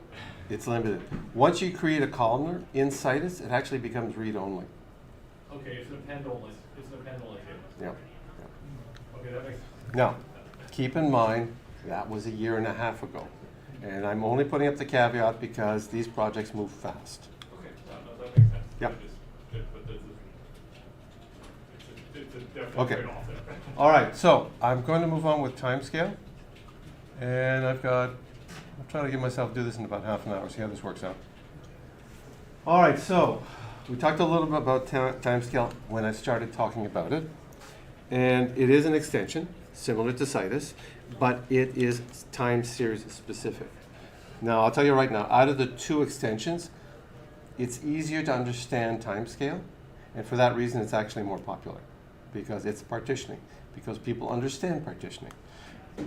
It's limited. Once you create a columnar in Citus, it actually becomes read-only. Okay, it's an append-only. It's an append-only table. Yeah. Okay, that makes sense. Now, keep in mind, that was 1.5 years ago. And I'm only putting up the caveat because these projects move fast. Okay, no, that makes sense. Yep. It's a definite Okay. trade-off there. All right, so I'm going to move on with timescale. And I'm trying to give myself do this in about half an hour, see how this works out. All right, so we talked a little bit about timescale when I started talking about it. And it is an extension, similar to Citus, but it is time series specific. Now, I'll tell you right now, out of the two extensions, it's easier to understand timescale, and for that reason, it's actually more popular, because it's partitioning, because people understand partitioning.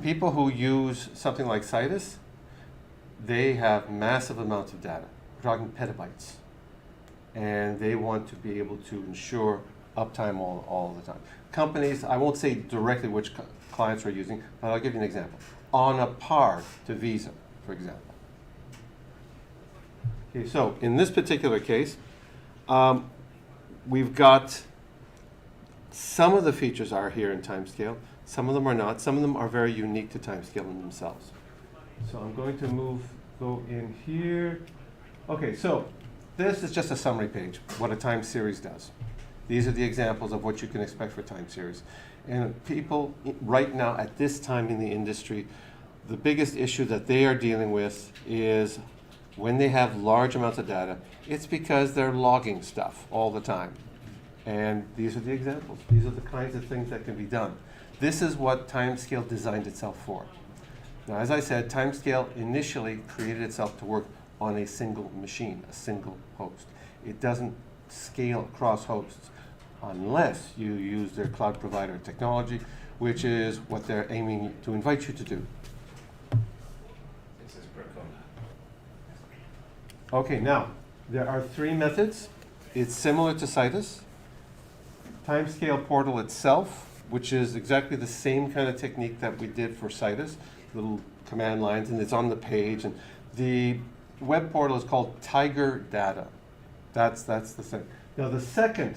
People who use something like Citus, they have massive amounts of data. We're talking petabytes. And they want to be able to ensure uptime all the time. companies, I won't say directly which clients are using, but I'll give you an example. On a par to Visa, for example. Okay, so in this particular case, we've got some of the features are here in timescale, some of them are not, some of them are very unique to timescale in themselves. So I'm going to go in here. Okay, so this is just a summary page, what a time series does. These are the examples of what you can expect for time series. And people right now at this time in the industry, the biggest issue that they are dealing with is when they have large amounts of data, it's because they're logging stuff all the time. And these are the examples. These are the kinds of things that can be done. This is what timescale designed itself for. Now, as I said, timescale initially created itself to work on a single machine, a single host. It doesn't scale across hosts unless you use their cloud provider technology, which is what they're aiming to invite you to do. This is critical. Okay, now, there are 3 methods. It's similar to Citus. Timescale portal itself, which is exactly the same kind of technique that we did for Citus, little command lines, and it's on the page. And the web portal is called Tiger Data. That's the thing. Now, the second,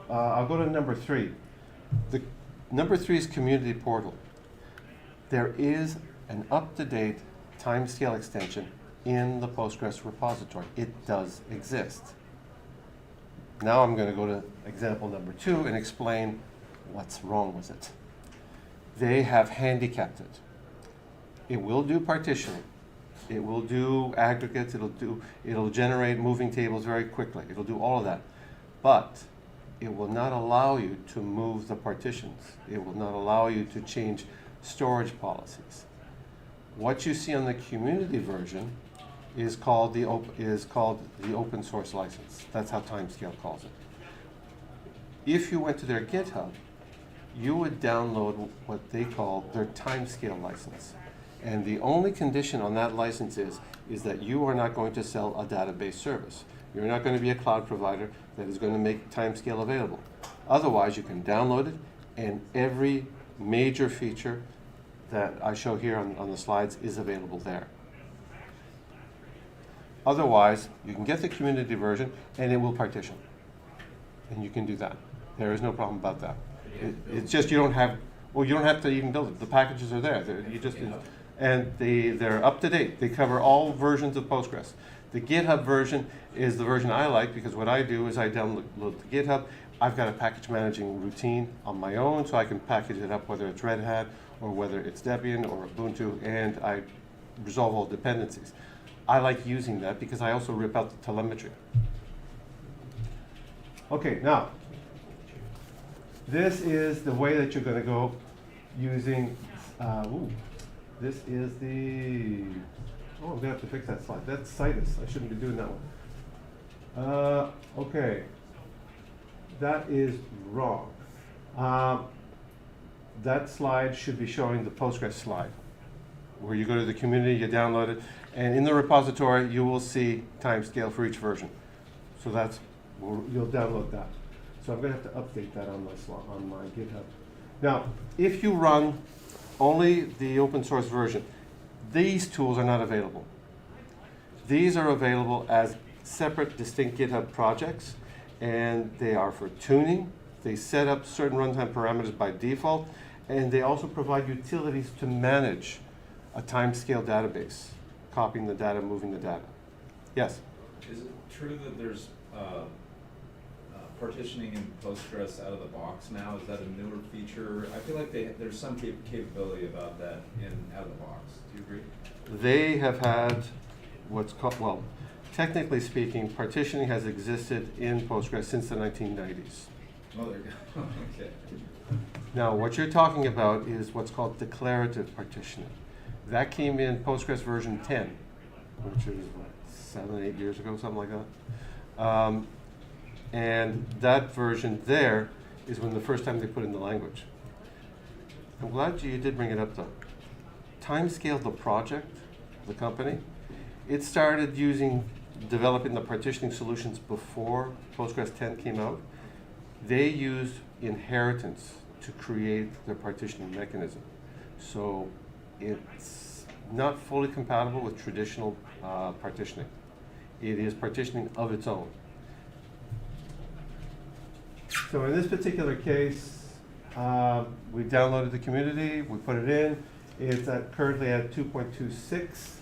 I'll go to number 3. The number 3 is Community Portal. There is an up-to-date timescale extension in the Postgres repository. It does exist. Now I'm going to go to example number 2 and explain what's wrong with it. They have handicapped it. It will do partitioning. It will do aggregates. It'll generate moving tables very quickly. It'll do all of that. But it will not allow you to move the partitions. It will not allow you to change storage policies. What you see on the community version is called the open source license. That's how Timescale calls it. If you went to their GitHub, you would download what they call their Timescale license. And the only condition on that license is that you are not going to sell a database service. You're not going to be a cloud provider that is going to make Timescale available. Otherwise, you can download it, and every major feature that I show here on the slides is available there. Otherwise, you can get the community version, and it will partition. And you can do that. There is no problem about that. It's just you don't have to even build it. The packages are there. They're up to date. They cover all versions of Postgres. The GitHub version is the version I like because what I do is I download the GitHub. I've got a package managing routine on my own, so I can package it up whether it's Red Hat or whether it's Debian or Ubuntu, and I resolve all dependencies. I like using that because I also rip out the telemetry. Okay, now, this is the way that you're going to go using, this is the, I'm going to have to fix that slide. That's Citus. I shouldn't be doing that one. Okay, that is wrong. That slide should be showing the Postgres slide, where you go to the community, you download it, and in the repository, you will see timescale for each version. So you'll download that. So I'm going to have to update that on my GitHub. Now, if you run only the open source version, these tools are not available. These are available as separate, distinct GitHub projects, and they are for tuning. They set up certain runtime parameters by default, and they also provide utilities to manage a timescale database, copying the data, moving the data. Yes? Is it true that there's partitioning in Postgres out of the box now? Is that a newer feature? I feel like there's some capability about that out of the box. Do you agree? They have had what's called, well, technically speaking, partitioning has existed in Postgres since the 1990s. Oh, there you go. Okay. Now, what you're talking about is what's called declarative partitioning. That came in Postgres version 10, which is what, 7, 8 years ago, something like that. And that version there is when the first time they put in the language. I'm glad you did bring it up, though. Timescale, the project, the company, it started developing the partitioning solutions before Postgres 10 came out. they used inheritance to create their partitioning mechanism. So it's not fully compatible with traditional partitioning. It is partitioning of its own. So in this particular case, we downloaded the community, we put it in. It's currently at 2.26.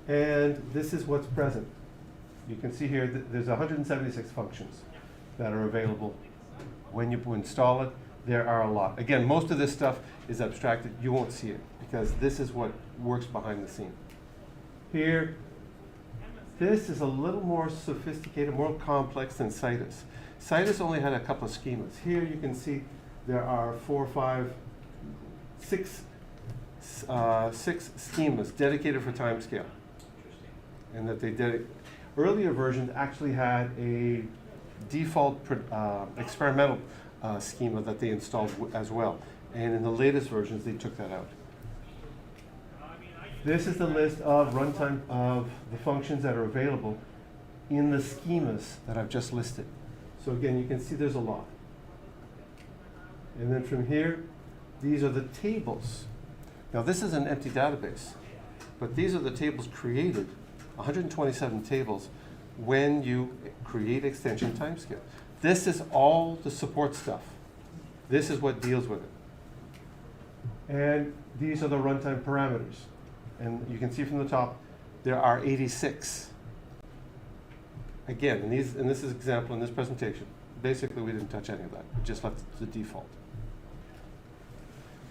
And this is what's present. You can see here that there's 176 functions that are available. When you install it, there are a lot. Again, most of this stuff is abstracted. You won't see it because this is what works behind the scene. Here, this is a little more sophisticated, more complex than Citus. Citus only had a couple of schemas. Here you can see there are 6 schemas dedicated for timescale. And that they did. Earlier versions actually had a default experimental schema that they installed as well. And in the latest versions, they took that out. This is the list of runtime of the functions that are available in the schemas that I've just listed. So again, you can see there's a lot. And then from here, these are the tables. Now this is an empty database, but these are the tables created, 127 tables, when you create extension timescale. This is all the support stuff. This is what deals with it. And these are the runtime parameters. And you can see from the top, there are 86. Again, in this is example in this presentation, basically we didn't touch any of that. We just left the default.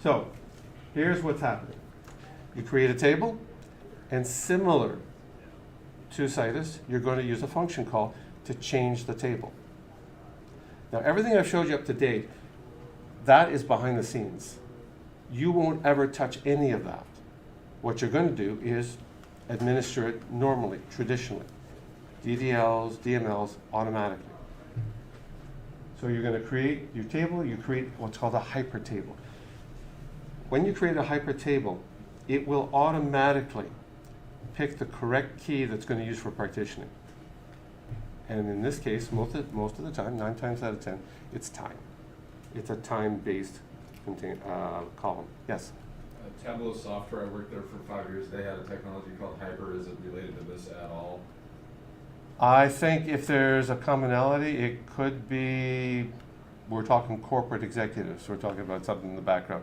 So here's what's happening. You create a table, and similar to Citus, you're going to use a function call to change the table. Now everything I've showed you up to date, that is behind the scenes. You won't ever touch any of that. What you're going to do is administer it normally, traditionally. DDLs, DMLs, automatically. So you're going to create your table, you create what's called a hyper table. When you create a hyper table, it will automatically pick the correct key that's going to use for partitioning. And in this case, most of the time, 9 times out of 10, it's time. It's a time-based column. Yes? Tableau Software, I worked there for 5 years. They had a technology called Hyper. Is it related to this at all? I think if there's a commonality, it could be, we're talking corporate executives. We're talking about something in the background.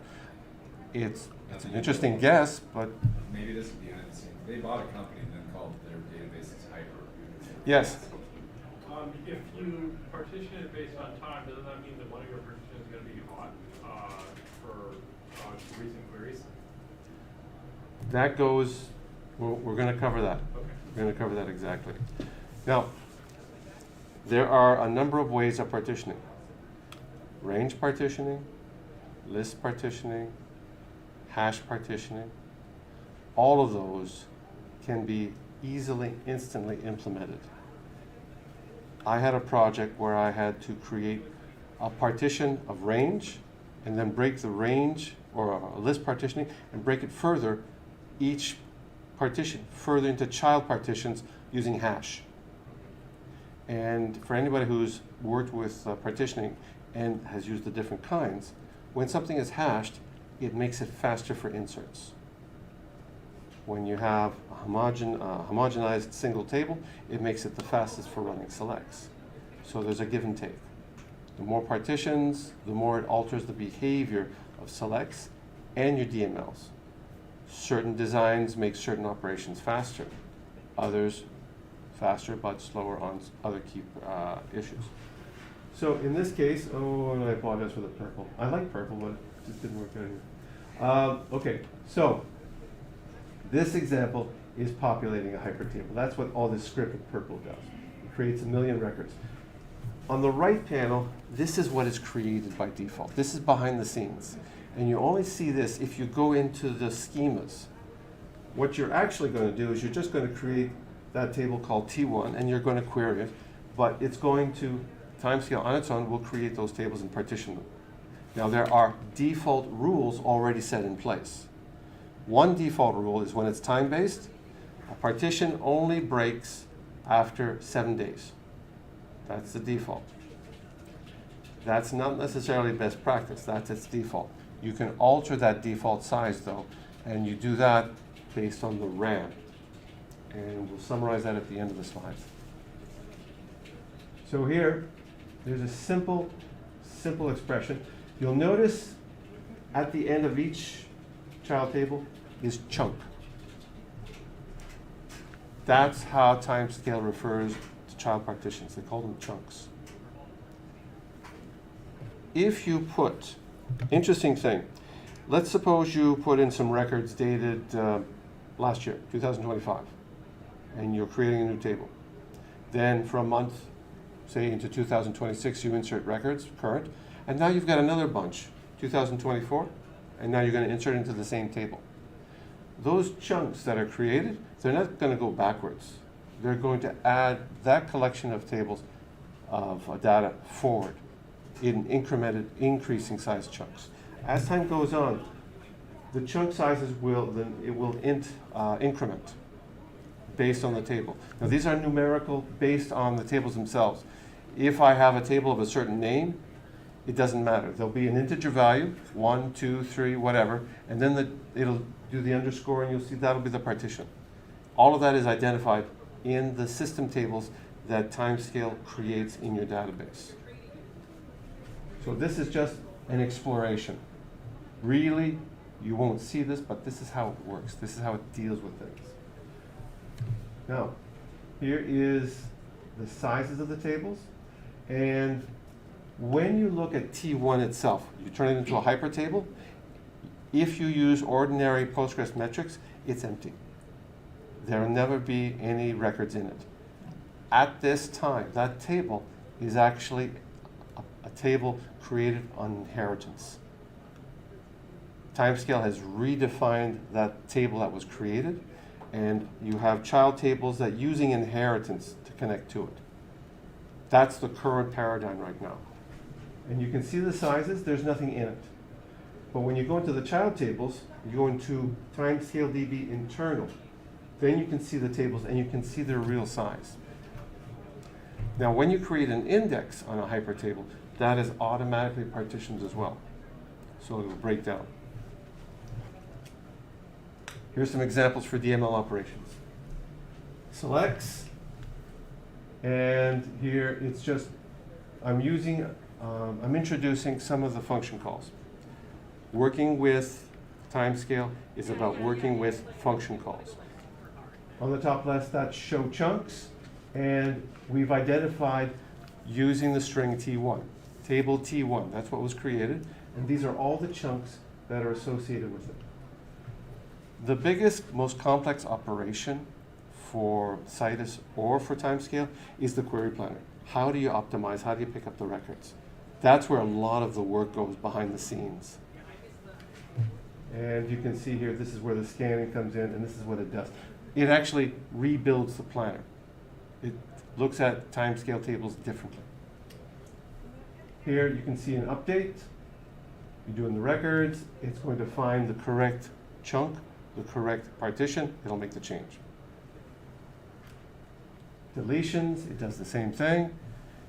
It's an interesting guess, but... Maybe this is behind the scenes. They bought a company and then called their databases Hyper. yes. If you partition it based on time, doesn't that mean that one of your partitions is going to be hot for recent queries? That goes, we're going to cover that. Okay. We're going to cover that exactly. Now, there are a number of ways of partitioning. Range partitioning, list partitioning, hash partitioning. All of those can be easily, instantly implemented. I had a project where I had to create a partition of range and then break the range, or a list partitioning, and break it further, each partition further into child partitions using hash. And for anybody who's worked with partitioning and has used the different kinds, when something is hashed, it makes it faster for inserts. When you have a homogenized single table, it makes it the fastest for running selects. So there's a give and take. The more partitions, the more it alters the behavior of selects and your DMLs. Certain designs make certain operations faster. Others faster but slower on other key issues. So in this case, and I apologize for the purple. I like purple, but it just didn't work out here. Okay, so this example is populating a hypertable. That's what all this script with purple does. It creates 1 million records. On the right panel, this is what is created by default. This is behind the scenes. And you only see this if you go into the schemas. What you're actually going to do is you're just going to create that table called T1, and you're going to query it, but it's going to, timescale on its own, will create those tables and partition them. Now there are default rules already set in place. One default rule is when it's time-based, a partition only breaks after 7 days. That's the default. That's not necessarily best practice, that's its default. You can alter that default size though, and you do that based on the RAM. And we'll summarize that at the end of the slides. So here, there's a simple expression. You'll notice at the end of each child table is chunk. That's how timescale refers to child partitions. They call them chunks. If you put, interesting thing, let's suppose you put in some records dated last year, 2025, and you're creating a new table. Then for a month, say into 2026, you insert records, current, and now you've got another bunch, 2024, and now you're going to insert into the same table. Those chunks that are created, they're not going to go backwards. They're going to add that collection of tables of data forward in incremented, increasing size chunks. As time goes on, the chunk sizes will increment based on the table. Now these are numerical based on the tables themselves. If I have a table of a certain name, it doesn't matter. There'll be an integer value, 1, 2, 3, whatever, and then it'll do the underscore and you'll see that'll be the partition. All of that is identified in the system tables that timescale creates in your database. So this is just an exploration. Really, you won't see this, but this is how it works. This is how it deals with things. Now, here is the sizes of the tables. And when you look at T1 itself, you turn it into a hypertable. If you use ordinary Postgres metrics, it's empty. There will never be any records in it. At this time, that table is actually a table created on inheritance. Timescale has redefined that table that was created, and you have child tables that using inheritance to connect to it. That's the current paradigm right now. And you can see the sizes, there's nothing in it. But when you go into the child tables, you go into timescale DB internal. Then you can see the tables and you can see their real size. Now when you create an index on a hypertable, that is automatically partitioned as well. So it will break down. Here's some examples for DML operations. Selects, and here it's just, I'm introducing some of the function calls. Working with timescale is about working with function calls. On the top left, that's show chunks, and we've identified using the string T1, table T1, that's what was created, and these are all the chunks that are associated with it. The biggest, most complex operation for Citus or for timescale is the query planner. How do you optimize? How do you pick up the records? That's where a lot of the work goes behind the scenes. And you can see here, this is where the scanning comes in, and this is what it does. It actually rebuilds the planner. It looks at timescale tables differently. Here you can see an update. You're doing the records. It's going to find the correct chunk, the correct partition. It'll make the change. Deletions, it does the same thing.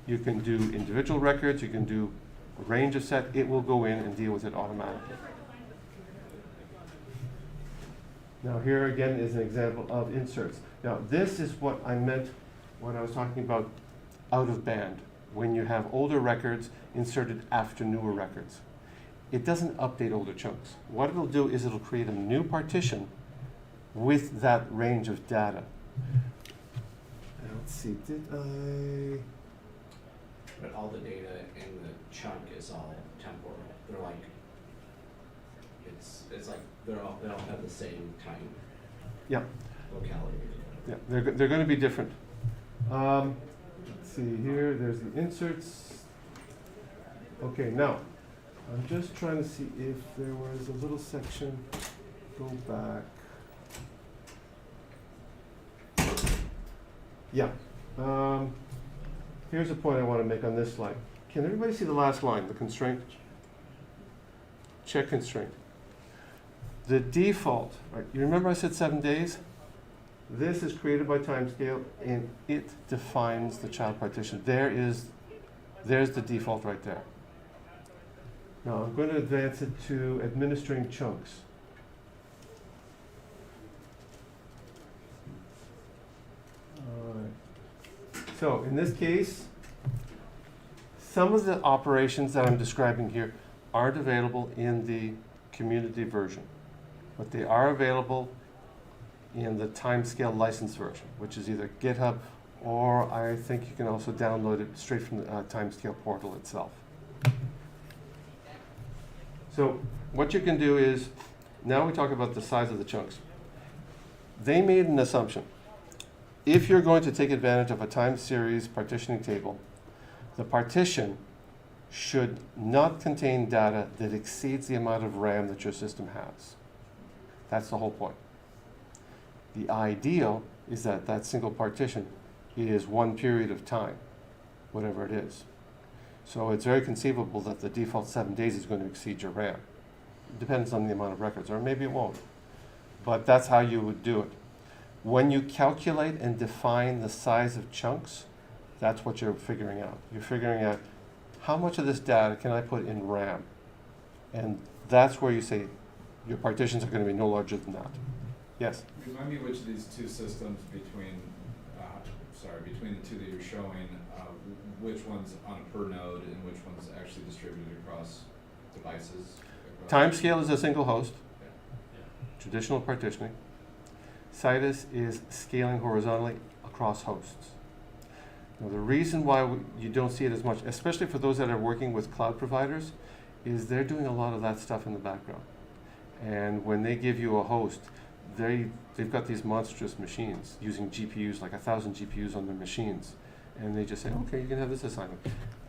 You can do individual records. You can do a range of set. It will go in and deal with it automatically. Now here again is an example of inserts. Now this is what I meant when I was talking about out of band, when you have older records inserted after newer records. It doesn't update older chunks. What it'll do is it'll create a new partition with that range of data. Let's see, did I? But all the data in the chunk is all temporal. They're like, it's like they all have the same time. Yeah. Locality. Yeah, they're going to be different. Let's see here. There's the inserts. Okay, now I'm just trying to see if there was a little section. Go back. Yeah. Here's a point I want to make on this slide. Can everybody see the last line, the constraint? Check constraint. The default, right? You remember I said 7 days? This is created by timescale, and it defines the child partition. There's the default right there. Now I'm going to advance it to administering chunks. So in this case, some of the operations that I'm describing here aren't available in the community version, but they are available in the timescale license version, which is either GitHub or I think you can also download it straight from the timescale portal itself. So what you can do is, now we talk about the size of the chunks. They made an assumption. If you're going to take advantage of a time series partitioning table, the partition should not contain data that exceeds the amount of RAM that your system has. That's the whole point. The ideal is that that single partition is one period of time, whatever it is. So it's very conceivable that the default 7 days is going to exceed your RAM. It depends on the amount of records, or maybe it won't. But that's how you would do it. When you calculate and define the size of chunks, that's what you're figuring out. You're figuring out how much of this data can I put in RAM? And that's where you say your partitions are going to be no larger than that. Yes? Remind me which of these two systems between the two that you're showing, which one's on a per node and which one's actually distributed across devices? Timescale is a single host, Yeah. traditional partitioning. Citus is scaling horizontally across hosts. Now, the reason why you don't see it as much, especially for those that are working with cloud providers, is they're doing a lot of that stuff in the background. And when they give you a host, they've got these monstrous machines using GPUs, like 1,000 GPUs on their machines. And they just say, okay, you can have this assignment.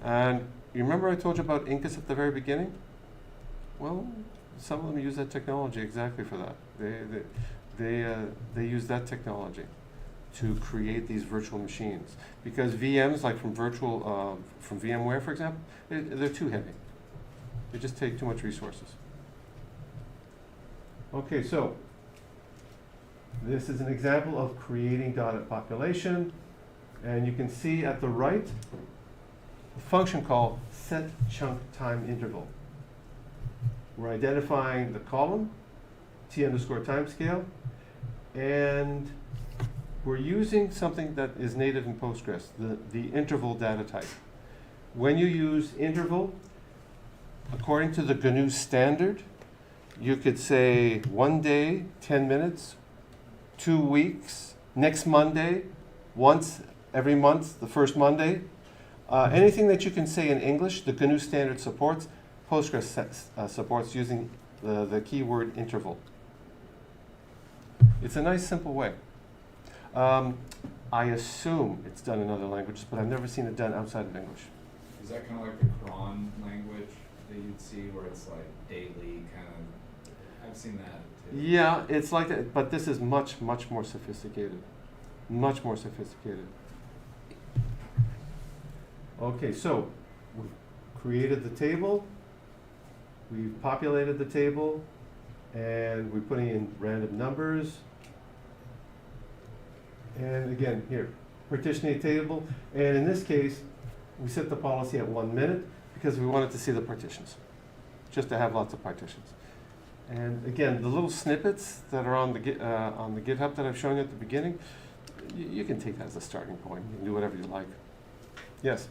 And you remember I told you about Incus at the very beginning? Well, some of them use that technology exactly for that. They use that technology to create these virtual machines. Because VMs, like from VMware, for example, they're too heavy. They just take too much resources. Okay, so this is an example of creating dotted population. And you can see at the right, a function called setChunkTimeInterval. We're identifying the column, T_timescale, and we're using something that is native in Postgres, the interval data type. When you use interval, according to the GNU standard, you could say 1 day, 10 minutes, 2 weeks, next Monday, once every month, the first Monday. Anything that you can say in English, the GNU standard supports. Postgres supports using the keyword interval. It's a nice, simple way. I assume it's done in other languages, but I've never seen it done outside of English. Is that kind of like the cron language that you'd see where it's like daily kind of, I've seen that too. Yeah, it's like that, but this is much, much more sophisticated. Much more sophisticated. Okay, so we've created the table, we've populated the table, and we're putting in random numbers. And again, here, partitioning table, and in this case, we set the policy at 1 minute because we wanted to see the partitions, just to have lots of partitions. And again, the little snippets that are on the GitHub that I've shown you at the beginning, you can take that as a starting point. You can do whatever you like. Yes?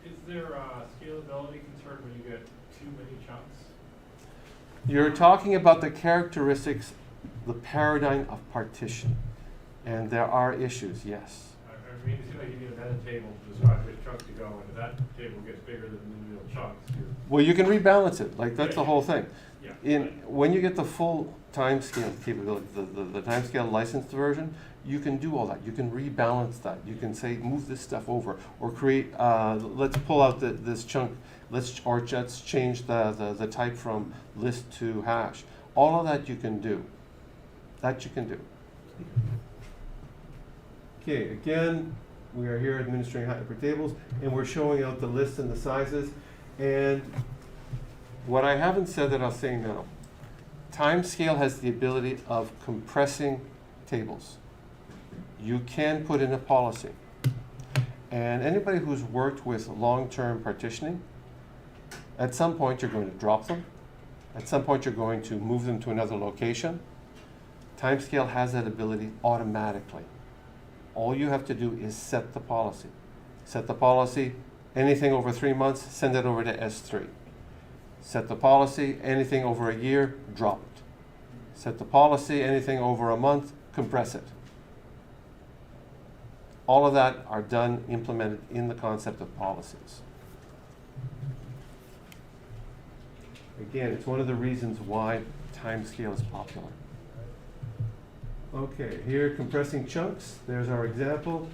Is there a scalability concern when you get too many chunks? You're talking about the characteristics, the paradigm of partition. And there are issues, yes. I mean, it seems like you need a meta table to describe which chunks to go, and if that table gets bigger than the individual chunks, Well, you can rebalance it. Like, that's the whole thing. yeah. When you get the full timescale capability, the timescale licensed version, you can do all that. You can rebalance that. You can say, move this stuff over, or create, let's pull out this chunk, let's change the type from list to hash. All of that you can do. That you can do. Okay, again, we are here administering hypertables, and we're showing out the lists and the sizes. And what I haven't said that I'll say now, timescale has the ability of compressing tables. You can put in a policy. And anybody who's worked with long-term partitioning, At some point, you're going to drop them. At some point, you're going to move them to another location. Timescale has that ability automatically. All you have to do is set the policy. Set the policy, anything over 3 months, send it over to S3. Set the policy, anything over a year, drop it. Set the policy, anything over a month, compress it. All of that are done, implemented in the concept of policies. Again, it's one of the reasons why timescale is popular. Okay, here, compressing chunks. There's our example.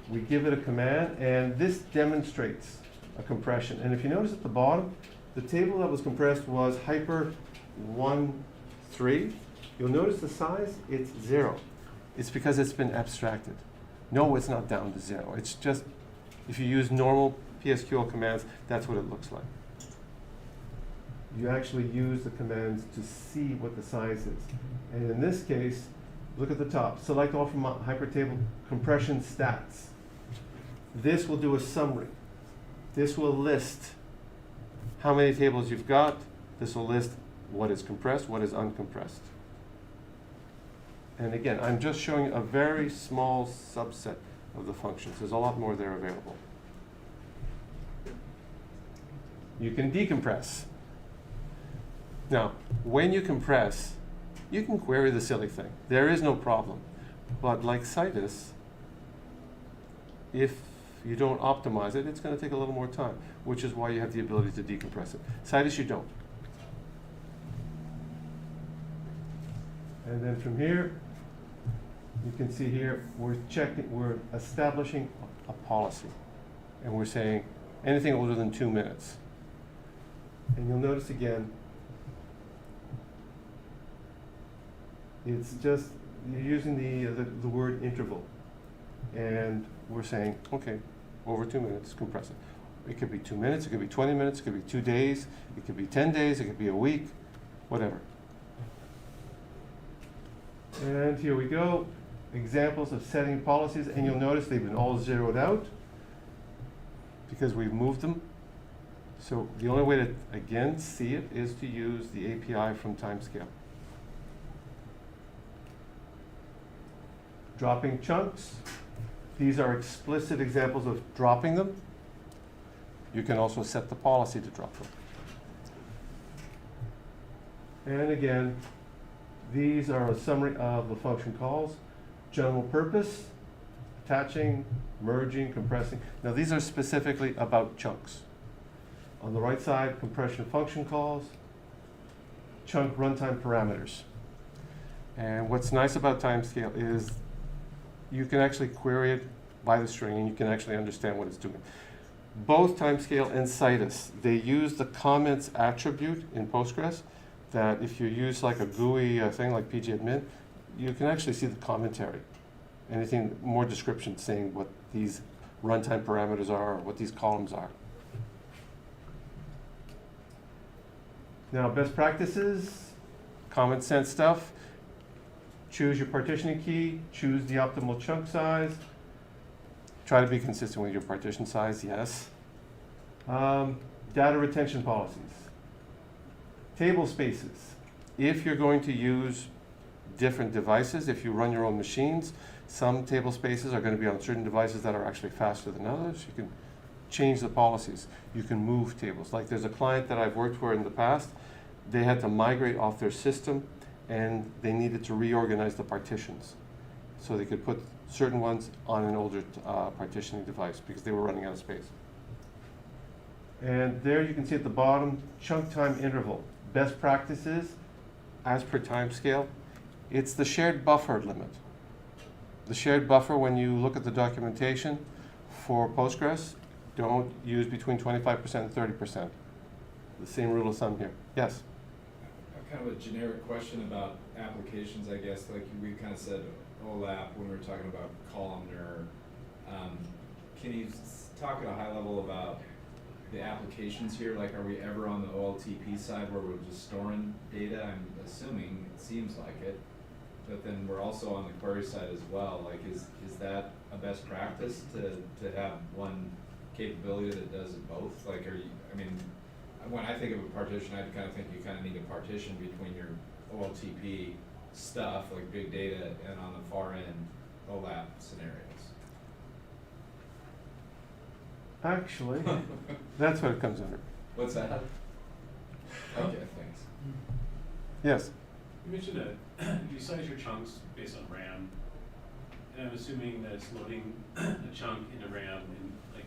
We give it a command, and this demonstrates a compression. And if you notice at the bottom, the table that was compressed was hyper 1.3. You'll notice the size, it's 0. It's because it's been abstracted. No, it's not down to 0. It's just, if you use normal PSQL commands, that's what it looks like. You actually use the commands to see what the size is. And in this case, look at the top. Select all from hypertable compression stats. This will do a summary. This will list how many tables you've got. This will list what is compressed, what is uncompressed. And again, I'm just showing a very small subset of the functions. There's a lot more there available. You can decompress. Now, when you compress, you can query the silly thing. There is no problem. But like Citus, if you don't optimize it, it's going to take a little more time, which is why you have the ability to decompress it. Citus, you don't. And then from here, you can see here, we're establishing a policy. And we're saying anything older than 2 minutes. And you'll notice again, it's just, you're using the word interval. And we're saying, okay, over 2 minutes, compress it. It could be 2 minutes, it could be 20 minutes, it could be 2 days, it could be 10 days, it could be a week, whatever. And here we go, examples of setting policies, and you'll notice they've been all zeroed out because we've moved them. So the only way to, again, see it is to use the API from Timescale. Dropping chunks. These are explicit examples of dropping them. You can also set the policy to drop them. And again, these are a summary of the function calls. General purpose, attaching, merging, compressing. Now these are specifically about chunks. On the right side, compression function calls, chunk runtime parameters. And what's nice about Timescale is you can actually query it by the string and you can actually understand what it's doing. Both Timescale and Citus, they use the comments attribute in Postgres that if you use like a GUI thing like pgadmin, you can actually see the commentary. Anything more description saying what these runtime parameters are or what these columns are. Now, best practices, common sense stuff. Choose your partitioning key, choose the optimal chunk size. Try to be consistent with your partition size, yes. Data retention policies. Table spaces. If you're going to use different devices, if you run your own machines, some table spaces are going to be on certain devices that are actually faster than others. You can change the policies. You can move tables. Like there's a client that I've worked for in the past, they had to migrate off their system and they needed to reorganize the partitions so they could put certain ones on an older partitioning device because they were running out of space. And there you can see at the bottom, chunk time interval. Best practices, as per Timescale, it's the shared buffer limit. The shared buffer, when you look at the documentation for Postgres, don't use between 25% and 30%. The same rule of thumb here. Yes? Kind of a generic question about applications, I guess. Like we kind of said OLAP when we were talking about columnar. Can you talk at a high level about the applications here? Like, are we ever on the OLTP side where we're just storing data? I'm assuming, it seems like it. But then we're also on the query side as well. Like, is that a best practice to have one capability that does both? Like, are you, I mean, when I think of a partition, I kind of think you kind of need a partition between your OLTP stuff, like big data, and on the far end, OLAP scenarios. Actually, that's what it comes under. What's that? Okay, thanks. Yes. You mentioned that you size your chunks based on RAM, and I'm assuming that it's loading a chunk into RAM and like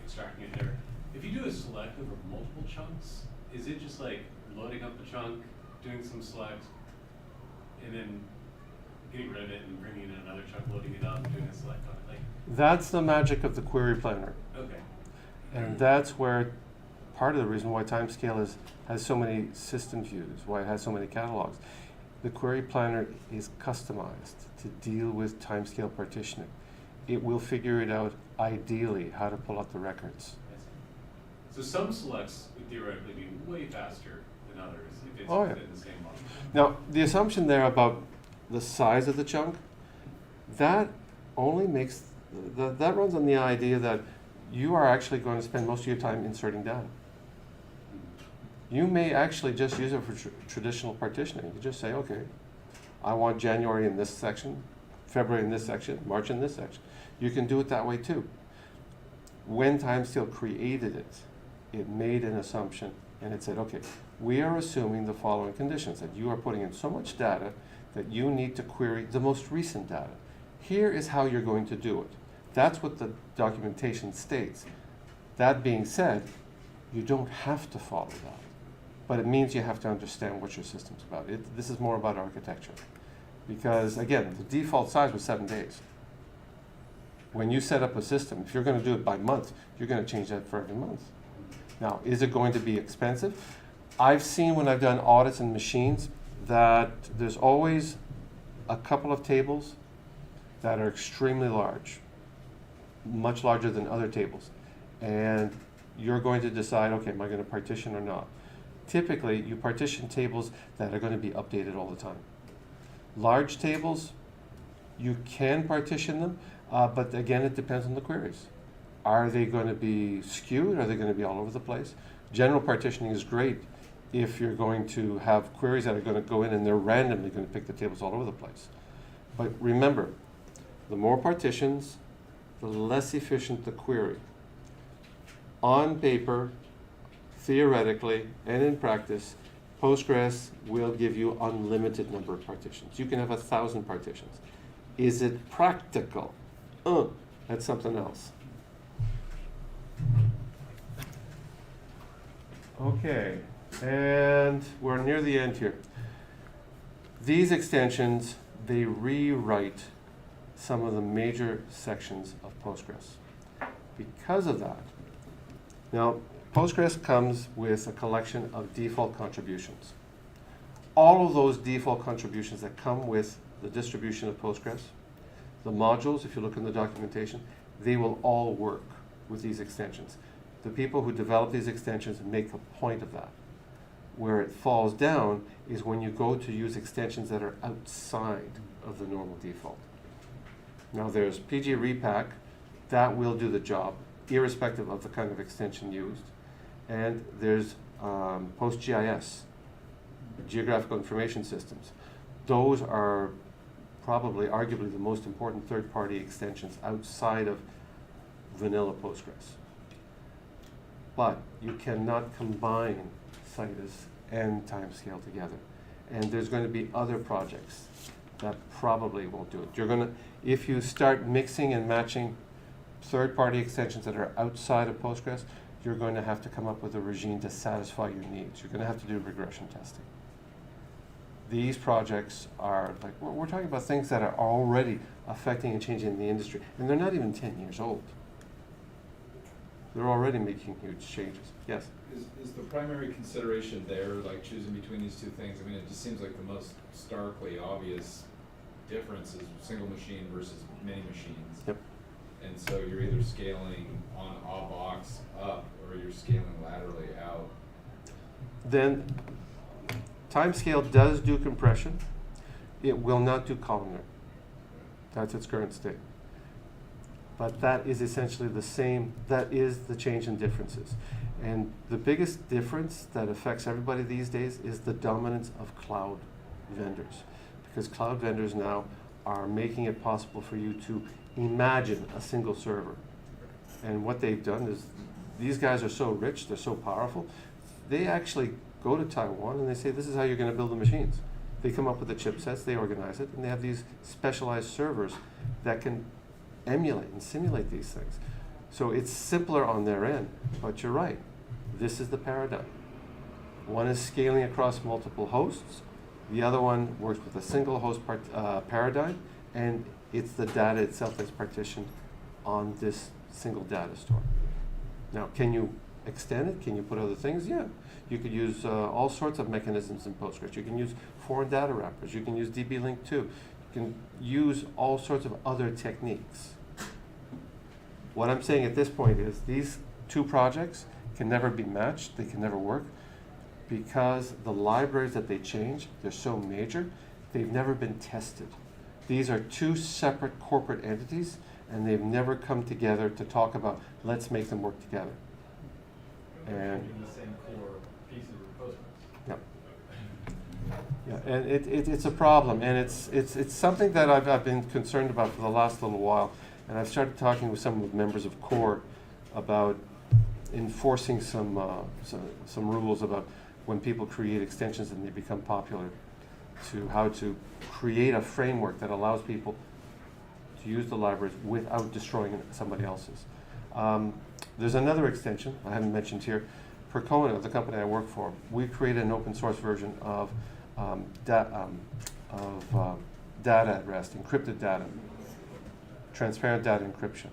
extracting it there. If you do a select over multiple chunks, is it just like loading up the chunk, doing some select, and then getting rid of it and bringing in another chunk, loading it up, and doing a select on it? Like, That's the magic of the query planner. okay. And that's where part of the reason why Timescale has so many system views, why it has so many catalogs. The query planner is customized to deal with timescale partitioning. It will figure it out ideally how to pull up the records. So some selects would theoretically be way faster than others if it's Oh, yeah. within the same model. Now, the assumption there about the size of the chunk, that only makes, that runs on the idea that you are actually going to spend most of your time inserting data. You may actually just use it for traditional partitioning. You just say, okay, I want January in this section, February in this section, March in this section. You can do it that way too. When Timescale created it, it made an assumption and it said, okay, we are assuming the following conditions, that you are putting in so much data that you need to query the most recent data. Here is how you're going to do it. That's what the documentation states. That being said, you don't have to follow that, but it means you have to understand what your system's about. This is more about architecture. Because again, the default size was 7 days. When you set up a system, if you're going to do it by month, you're going to change that for every month. Now, is it going to be expensive? I've seen when I've done audits in machines that there's always a couple of tables that are extremely large, much larger than other tables. And you're going to decide, okay, am I going to partition or not? Typically, you partition tables that are going to be updated all the time. Large tables, you can partition them, but again, it depends on the queries. Are they going to be skewed? Are they going to be all over the place? General partitioning is great if you're going to have queries that are going to go in and they're randomly going to pick the tables all over the place. But remember, the more partitions, the less efficient the query. On paper, theoretically, and in practice, Postgres will give you unlimited number of partitions. You can have 1,000 partitions. Is it practical? That's something else. Okay, and we're near the end here. These extensions, they rewrite some of the major sections of Postgres. Because of that, now Postgres comes with a collection of default contributions. All of those default contributions that come with the distribution of Postgres, the modules, if you look in the documentation, they will all work with these extensions. The people who develop these extensions make a point of that. Where it falls down is when you go to use extensions that are outside of the normal default. Now there's PG Repack, that will do the job, irrespective of the kind of extension used. And there's PostGIS, Geographical Information Systems. Those are probably, arguably, the most important third-party extensions outside of vanilla Postgres. But you cannot combine Citus and Timescale together. And there's going to be other projects that probably won't do it. You're going to, if you start mixing and matching third-party extensions that are outside of Postgres, you're going to have to come up with a regime to satisfy your needs. You're going to have to do regression testing. These projects are, like, we're talking about things that are already affecting and changing the industry, and they're not even 10 years old. They're already making huge changes. Yes? Is the primary consideration there, like choosing between these two things? I mean, it just seems like the most starkly obvious difference is single machine versus many machines. Yep. And so you're either scaling on a box up or you're scaling laterally out. Then Timescale does do compression. It will not do columnar. That's its current state. But that is essentially the same, that is the change in differences. And the biggest difference that affects everybody these days is the dominance of cloud vendors. Because cloud vendors now are making it possible for you to imagine a single server. And what they've done is, these guys are so rich, they're so powerful, they actually go to Taiwan and they say, this is how you're going to build the machines. They come up with the chipsets, they organize it, and they have these specialized servers that can emulate and simulate these things. So it's simpler on their end, but you're right. This is the paradigm. One is scaling across multiple hosts. The other one works with a single host paradigm, and it's the data itself that's partitioned on this single data store. Now, can you extend it? Can you put other things? Yeah. You could use all sorts of mechanisms in Postgres. You can use foreign data wrappers. You can use DB-Link 2. You can use all sorts of other techniques. What I'm saying at this point is these two projects can never be matched. They can never work because the libraries that they change, they're so major, they've never been tested. These are two separate corporate entities, and they've never come together to talk about, let's make them work together. They're And changing the same core pieces of Postgres. yeah. Yeah, and it's a problem, and it's something that I've been concerned about for the last little while, and I've started talking with some of the members of CORE about enforcing some rules about when people create extensions and they become popular, to how to create a framework that allows people to use the libraries without destroying somebody else's. There's another extension I haven't mentioned here. Percona, the company I work for, we created an open source version of data at rest, encrypted data, transparent data encryption.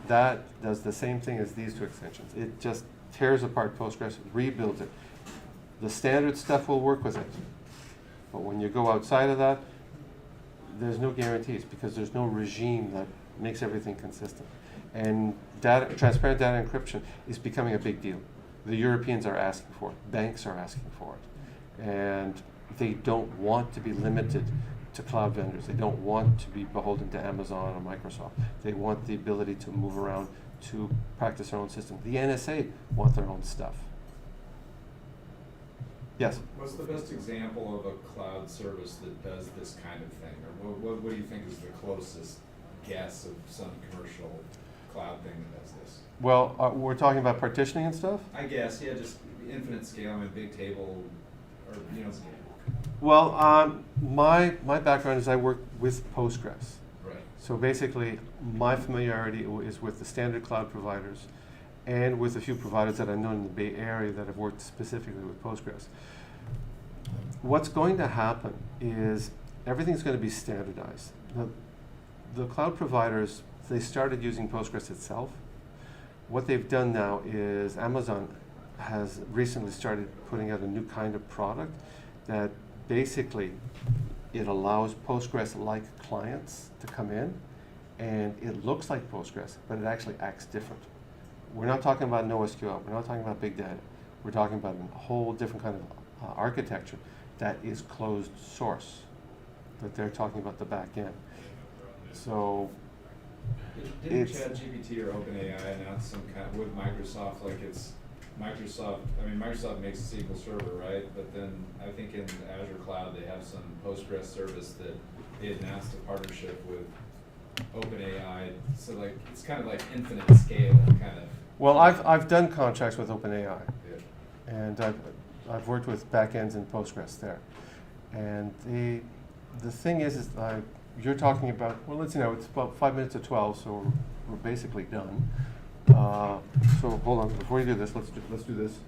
That does the same thing as these two extensions. It just tears apart Postgres, rebuilds it. The standard stuff will work with it, but when you go outside of that, there's no guarantees because there's no regime that makes everything consistent. And transparent data encryption is becoming a big deal. The Europeans are asking for it. Banks are asking for it. And they don't want to be limited to cloud vendors. They don't want to be beholden to Amazon or Microsoft. They want the ability to move around to practice their own system. The NSA want their own stuff. Yes? What's the best example of a cloud service that does this kind of thing? Or what do you think is the closest guess of some commercial cloud thing that does this? Well, we're talking about partitioning and stuff? I guess, yeah, just infinite scale, I mean, big table, or, you know. Well, my background is I work with Postgres. Right. So basically, my familiarity is with the standard cloud providers and with a few providers that I know in the Bay Area that have worked specifically with Postgres. What's going to happen is everything's going to be standardized. The cloud providers, they started using Postgres itself. What they've done now is Amazon has recently started putting out a new kind of product that basically it allows Postgres-like clients to come in, and it looks like Postgres, but it actually acts different. We're not talking about NoSQL. We're not talking about big data. We're talking about a whole different kind of architecture that is closed source, that they're talking about the back end. So Didn't ChatGPT or OpenAI announce some kind with Microsoft, like it's Microsoft, I mean, Microsoft makes a SQL server, right? But then I think in Azure Cloud, they have some Postgres service that they announced a partnership with OpenAI. So like, it's kind of like infinite scale kind of. well, I've done contracts with OpenAI, Yeah. and I've worked with backends in Postgres there. And the thing is you're talking about, well, let's see now, it's about 5 minutes to 12, so we're basically done. So hold on, before you do this, let's do this.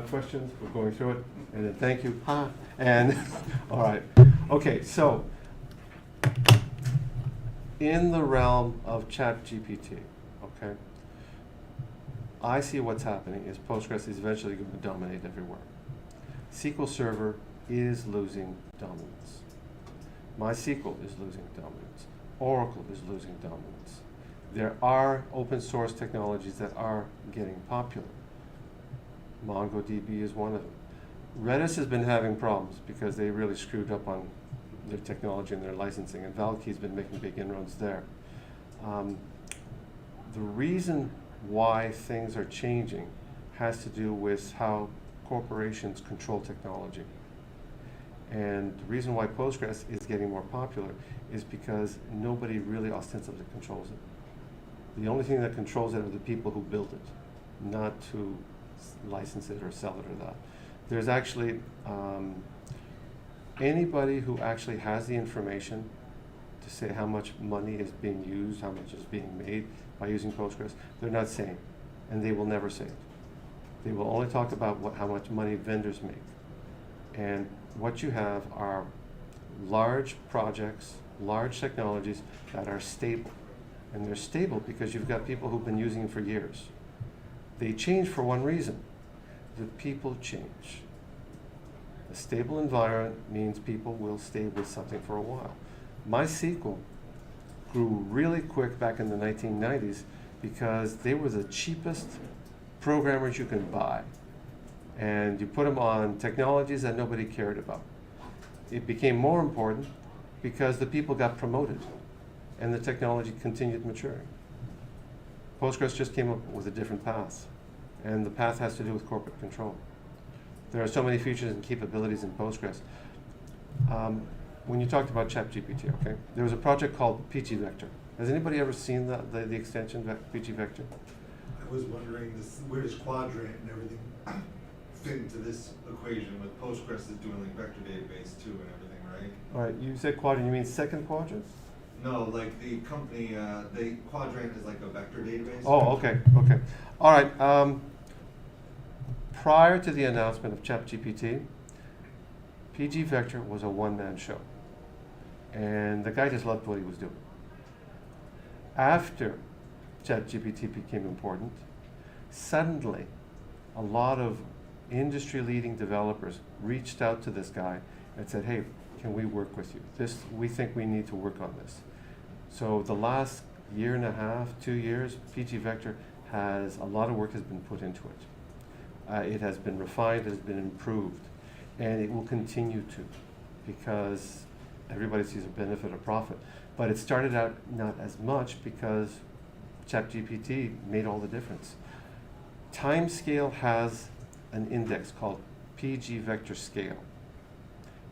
Questions, we're going through it, and then thank you, and, all right. Okay, so, in the realm of ChatGPT, okay, I see what's happening is Postgres is eventually going to dominate everywhere. SQL Server is losing dominance. MySQL is losing dominance. Oracle is losing dominance. There are open source technologies that are getting popular. MongoDB is one of them. Redis has been having problems because they really screwed up on their technology and their licensing, and Valkey's been making big inroads there. The reason why things are changing has to do with how corporations control technology. And the reason why Postgres is getting more popular is because nobody really ostensibly controls it. The only thing that controls it are the people who build it, not to license it or sell it or that. There's actually anybody who actually has the information to say how much money is being used, how much is being made by using Postgres, they're not saying, and they will never say it. They will only talk about how much money vendors make. And what you have are large projects, large technologies that are stable. And they're stable because you've got people who've been using them for years. They change for one reason. The people change. A stable environment means people will stay with something for a while. MySQL grew really quick back in the 1990s because they were the cheapest programmers you can buy. And you put them on technologies that nobody cared about. It became more important because the people got promoted and the technology continued maturing. Postgres just came up with a different path, and the path has to do with corporate control. There are so many features and capabilities in Postgres. When you talked about ChatGPT, okay, there was a project called PG Vector. Has anybody ever seen the extension PG Vector? I was wondering, where does Quadrant and everything fit into this equation with Postgres is doing like vector database too and everything, right? All right, you said quadrant, you mean second quadrant? No, like the company, Quadrant is like a vector database. Oh, okay. All right. Prior to the announcement of ChatGPT, PG Vector was a one-man show. And the guy just loved what he was doing. After ChatGPT became important, suddenly a lot of industry-leading developers reached out to this guy and said, hey, can we work with you? We think we need to work on this. So the last year and a half, 2 years, PG Vector a lot of work has been put into it. It has been refined, it has been improved, and it will continue to, because everybody sees a benefit or profit. But it started out not as much because ChatGPT made all the difference. Timescale has an index called PG Vector Scale,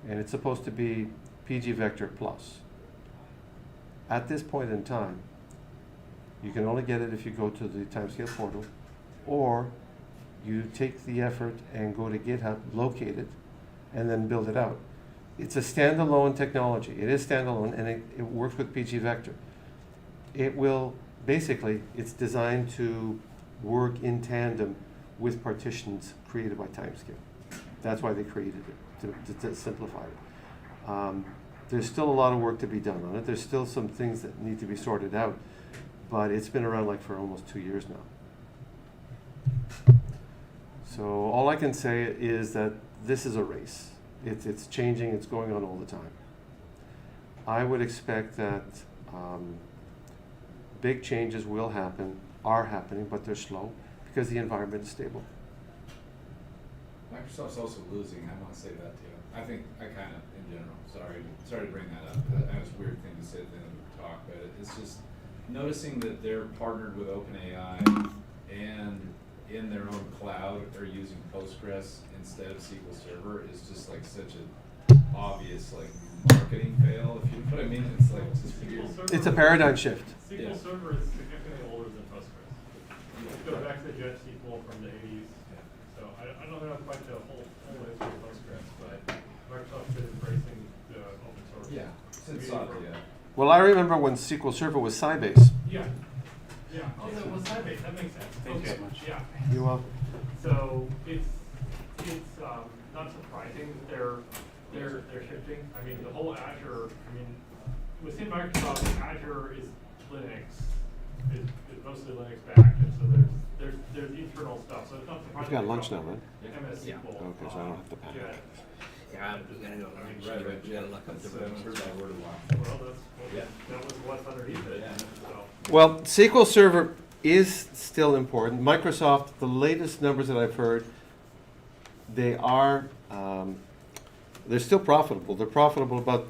and it's supposed to be PG Vector plus. At this point in time, you can only get it if you go to the Timescale portal, or you take the effort and go to GitHub, locate it, and then build it out. It's a standalone technology. It is standalone, and it works with PG Vector. It will, basically, it's designed to work in tandem with partitions created by Timescale. That's why they created it, to simplify it. There's still a lot of work to be done on it. There's still some things that need to be sorted out, but it's been around like for almost 2 years now. So all I can say is that this is a race. It's changing, it's going on all the time. I would expect that big changes will happen, are happening, but they're slow because the environment is stable. Microsoft's also losing, I want to say that too. I think, I kind of, in general, sorry to bring that up. That was a weird thing to say at the end of the talk, but it's just noticing that they're partnered with OpenAI and in their own cloud are using Postgres instead of SQL Server is just like such an obvious like marketing fail, if you know what I mean. It's like just weird. It's a paradigm shift. SQL Server is significantly older than Postgres. It goes back to Jet SQL from the 80s. So I don't know quite the whole history of Postgres, but Microsoft's been embracing the open source. Yeah, since yeah. Well, I remember when SQL Server was Sybase. Yeah. Yeah. Oh, that was Sybase. That makes sense. Thank you so Okay. much. Yeah. You're welcome. So it's not surprising that they're shifting. I mean, the whole Azure. I mean, within Microsoft, Azure is Linux. Is mostly Linux backed, and so there's internal stuff. So it's not surprising. You've got lunch now, right? MS Yeah. SQL. Okay, so I don't have to pack. Jet. Yeah, I'm gonna go learn. Right. You gotta look up the Heard that word a lot. Well, Yeah. that was what's underneath it. Yeah. So. Well, SQL Server is still important. Microsoft, the latest numbers that I've heard, they're still profitable. They're profitable about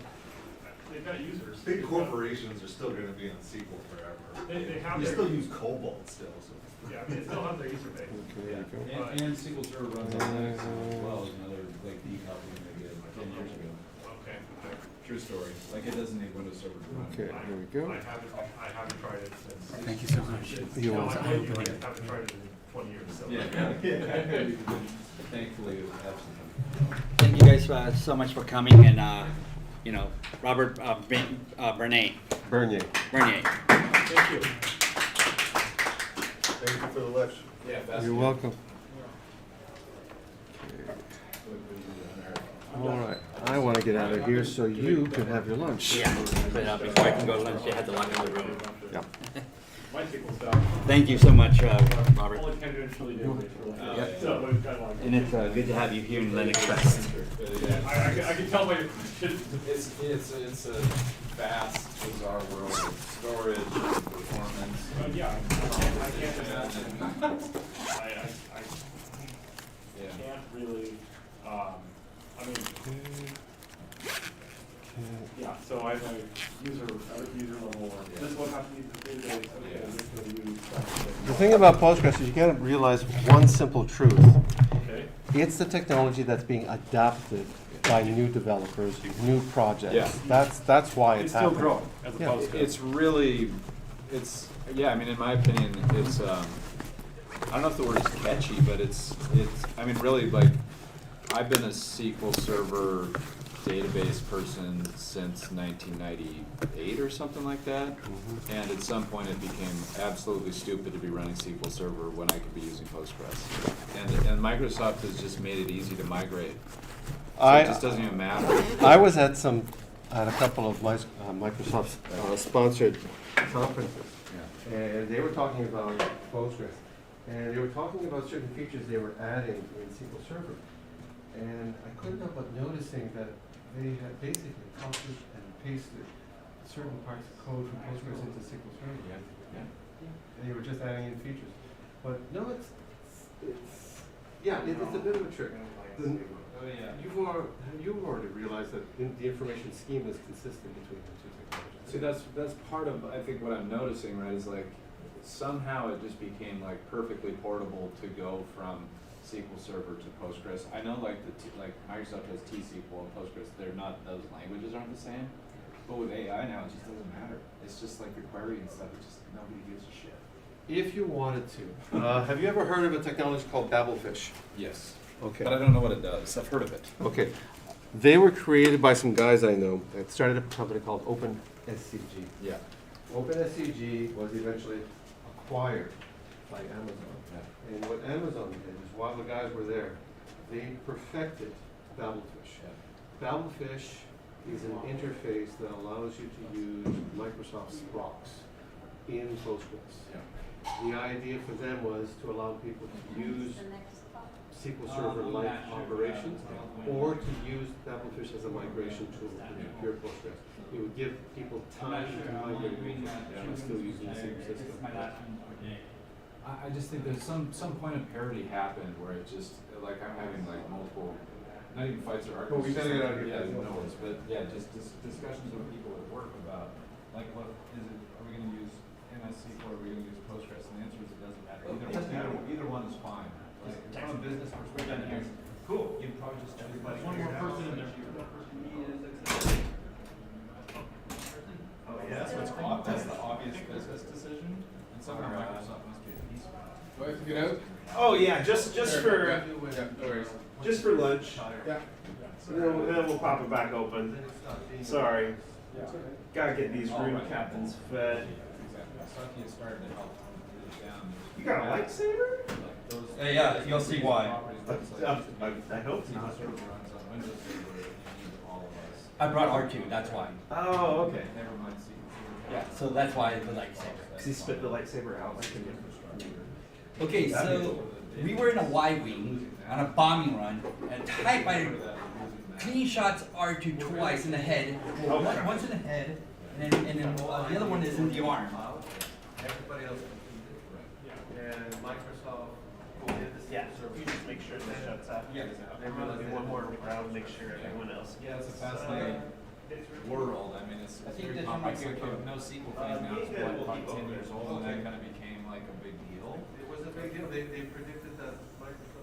they've got users. Big They've got- corporations are still gonna be on SQL forever. They have You their. still use COBOL still, so. Yeah, they still have their user base. Okay, there you go. And SQL Server runs on Linux now as well, is another like decoupling they did 10 years ago. Okay. True story. Like it doesn't need Windows Server to run. Okay, here we go. I haven't tried it since. Thank you so much. You're No, welcome. I haven't tried it in 20 years, so. Yeah. Thankfully, it was absolutely. Thank you guys so much for coming, and you know, Robert Bernier. Bernier. Thank you. Thank you for the lecture. Yeah, that's You're good. welcome. What do you do, All right, I want to get out of here so you can have your lunch. Yeah, but before I can go to lunch, they had to lock in the room. Yeah. My SQL stuff. Thank you so much, Robert. Only tangentially do it. Yep. So we've got like. And it's good to have you here in Linux Fest. I can tell by your questions. It's a vast, bizarre world of storage, performance. Yeah, I can't imagine. I Yeah. can't really, I mean, yeah, so I'm a user level one. This one has to be the database, okay, I'm just gonna use. The thing about Postgres is you gotta realize one simple truth. Okay, It's the technology that's being adopted by new developers, new projects. Yeah. That's why it's it's still happening. growing as Yeah. opposed to. It's really, yeah, I mean, in my opinion, it's, I don't know if the word is catchy, but it's, I mean, really, like, I've been a SQL Server database person since 1998 or something like that. And at some point, it became absolutely stupid to be running SQL Server when I could be using Postgres. And Microsoft has just made it easy to migrate. So it just doesn't even matter. I was at a couple of Microsoft sponsored conferences, and they were talking about Postgres, and they were talking about certain features they were adding in SQL Server, and I couldn't help but noticing that they had basically copied and pasted certain parts of code from Postgres into SQL Server. And they were just adding in features, but no, it's a bit of a trick. You've already realized that the information scheme is consistent between the two technologies. See, that's part of, I think, what I'm noticing, right, is like, somehow it just became like perfectly portable to go from SQL Server to Postgres. I know like like Microsoft has T-SQL and Postgres, those languages aren't the same, but with AI now, it just doesn't matter. It's just like the query and stuff, it just, nobody gives a shit. If you wanted to. Have you ever heard of a technology called Babelfish? Yes. Okay. But I don't know what it does. I've heard of it. Okay. They were created by some guys I know that started a company called OpenSCG. Yeah. OpenSCG was eventually acquired by Amazon. Yeah. And what Amazon did is while the guys were there, they perfected Babelfish. Babelfish is an interface that allows you to use Microsoft's blocks in Postgres. Yeah. The idea for them was to allow people to use SQL Server-like operations, or to use Babelfish as a migration tool to pure Postgres. It would give people time to migrate and still using the same system. I just think there's some point of parity happened where it just, like, I'm having like multiple, not even fights or arguments. Well, we gotta get out of here. Yeah, no worries, but yeah, just discussions with people at work about, like, what is it, are we gonna use MSC or are we gonna use Postgres? And the answer is it doesn't matter. Either one is fine. Like, from a business perspective, cool. You'd probably just everybody. One more person in there. Oh, yeah, that's the obvious business decision, and somehow Microsoft must be a piece of it. Do I have to get out? Oh yeah, just for just for lunch. Yeah. Then we'll pop it back open. Sorry, gotta get these room captains fed. Exactly. Stucky is starting to help move it down. You got a lightsaber? Like those. Yeah, you'll see why. Properties, I hope not. Server runs on Windows Server, you need all of us. I brought R2, that's why. Oh, okay. Never mind SQL. Yeah, so that's why the lightsaber. Cause he spit the lightsaber out like an infrastructure. Okay, so we were in a Y-wing on a bombing run, and a TIE fighter clean shots R2 twice in the head. Well, once in the head, and then the other one is in the arm. Everybody else and Microsoft did this. Yeah, you just make sure that shuts out. Yeah, exactly. Everyone do one more round, make sure everyone else. Yeah, it's a fascinating world. I mean, it's on like a NoSQL thing now is what, like 10 years old, and that kind of became like a big deal. It was a big deal. They predicted that Microsoft.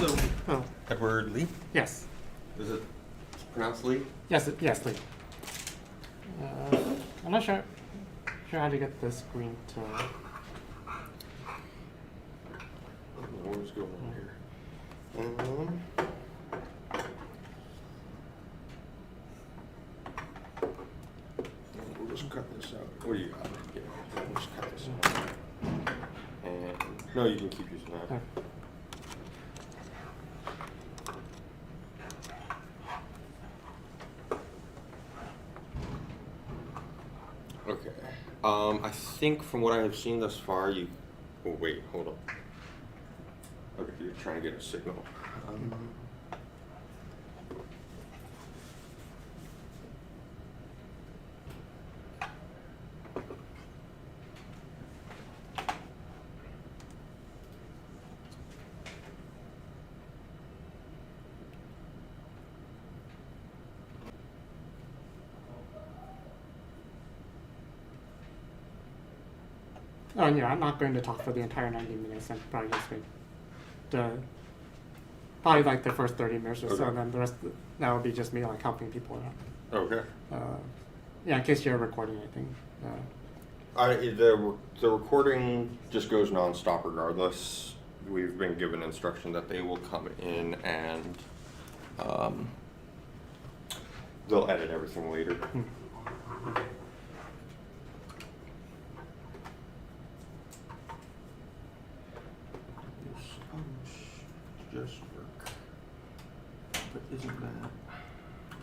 Hello. Oh, Edward Lee? yes. Is it pronounced Lee? Yes, yes, Lee. I'm not sure how to get the screen to. What's going on here? We'll just cut this out. What do you got? Yeah, we'll just cut this out. And no, you can keep using that. Oh. Okay. I think from what I have seen thus far, you. Oh wait, hold on. Okay, you're trying to get a signal. Oh, yeah, I'm not going to talk for the entire 90 minutes. I'm probably just going to. Probably like the first 30 minutes or so, Okay. and then the rest that will be just me like helping people out. Okay. Yeah, in case you're recording anything. The recording just goes nonstop regardless. We've been given instruction that they will come in and they'll edit everything later. Just work. But isn't that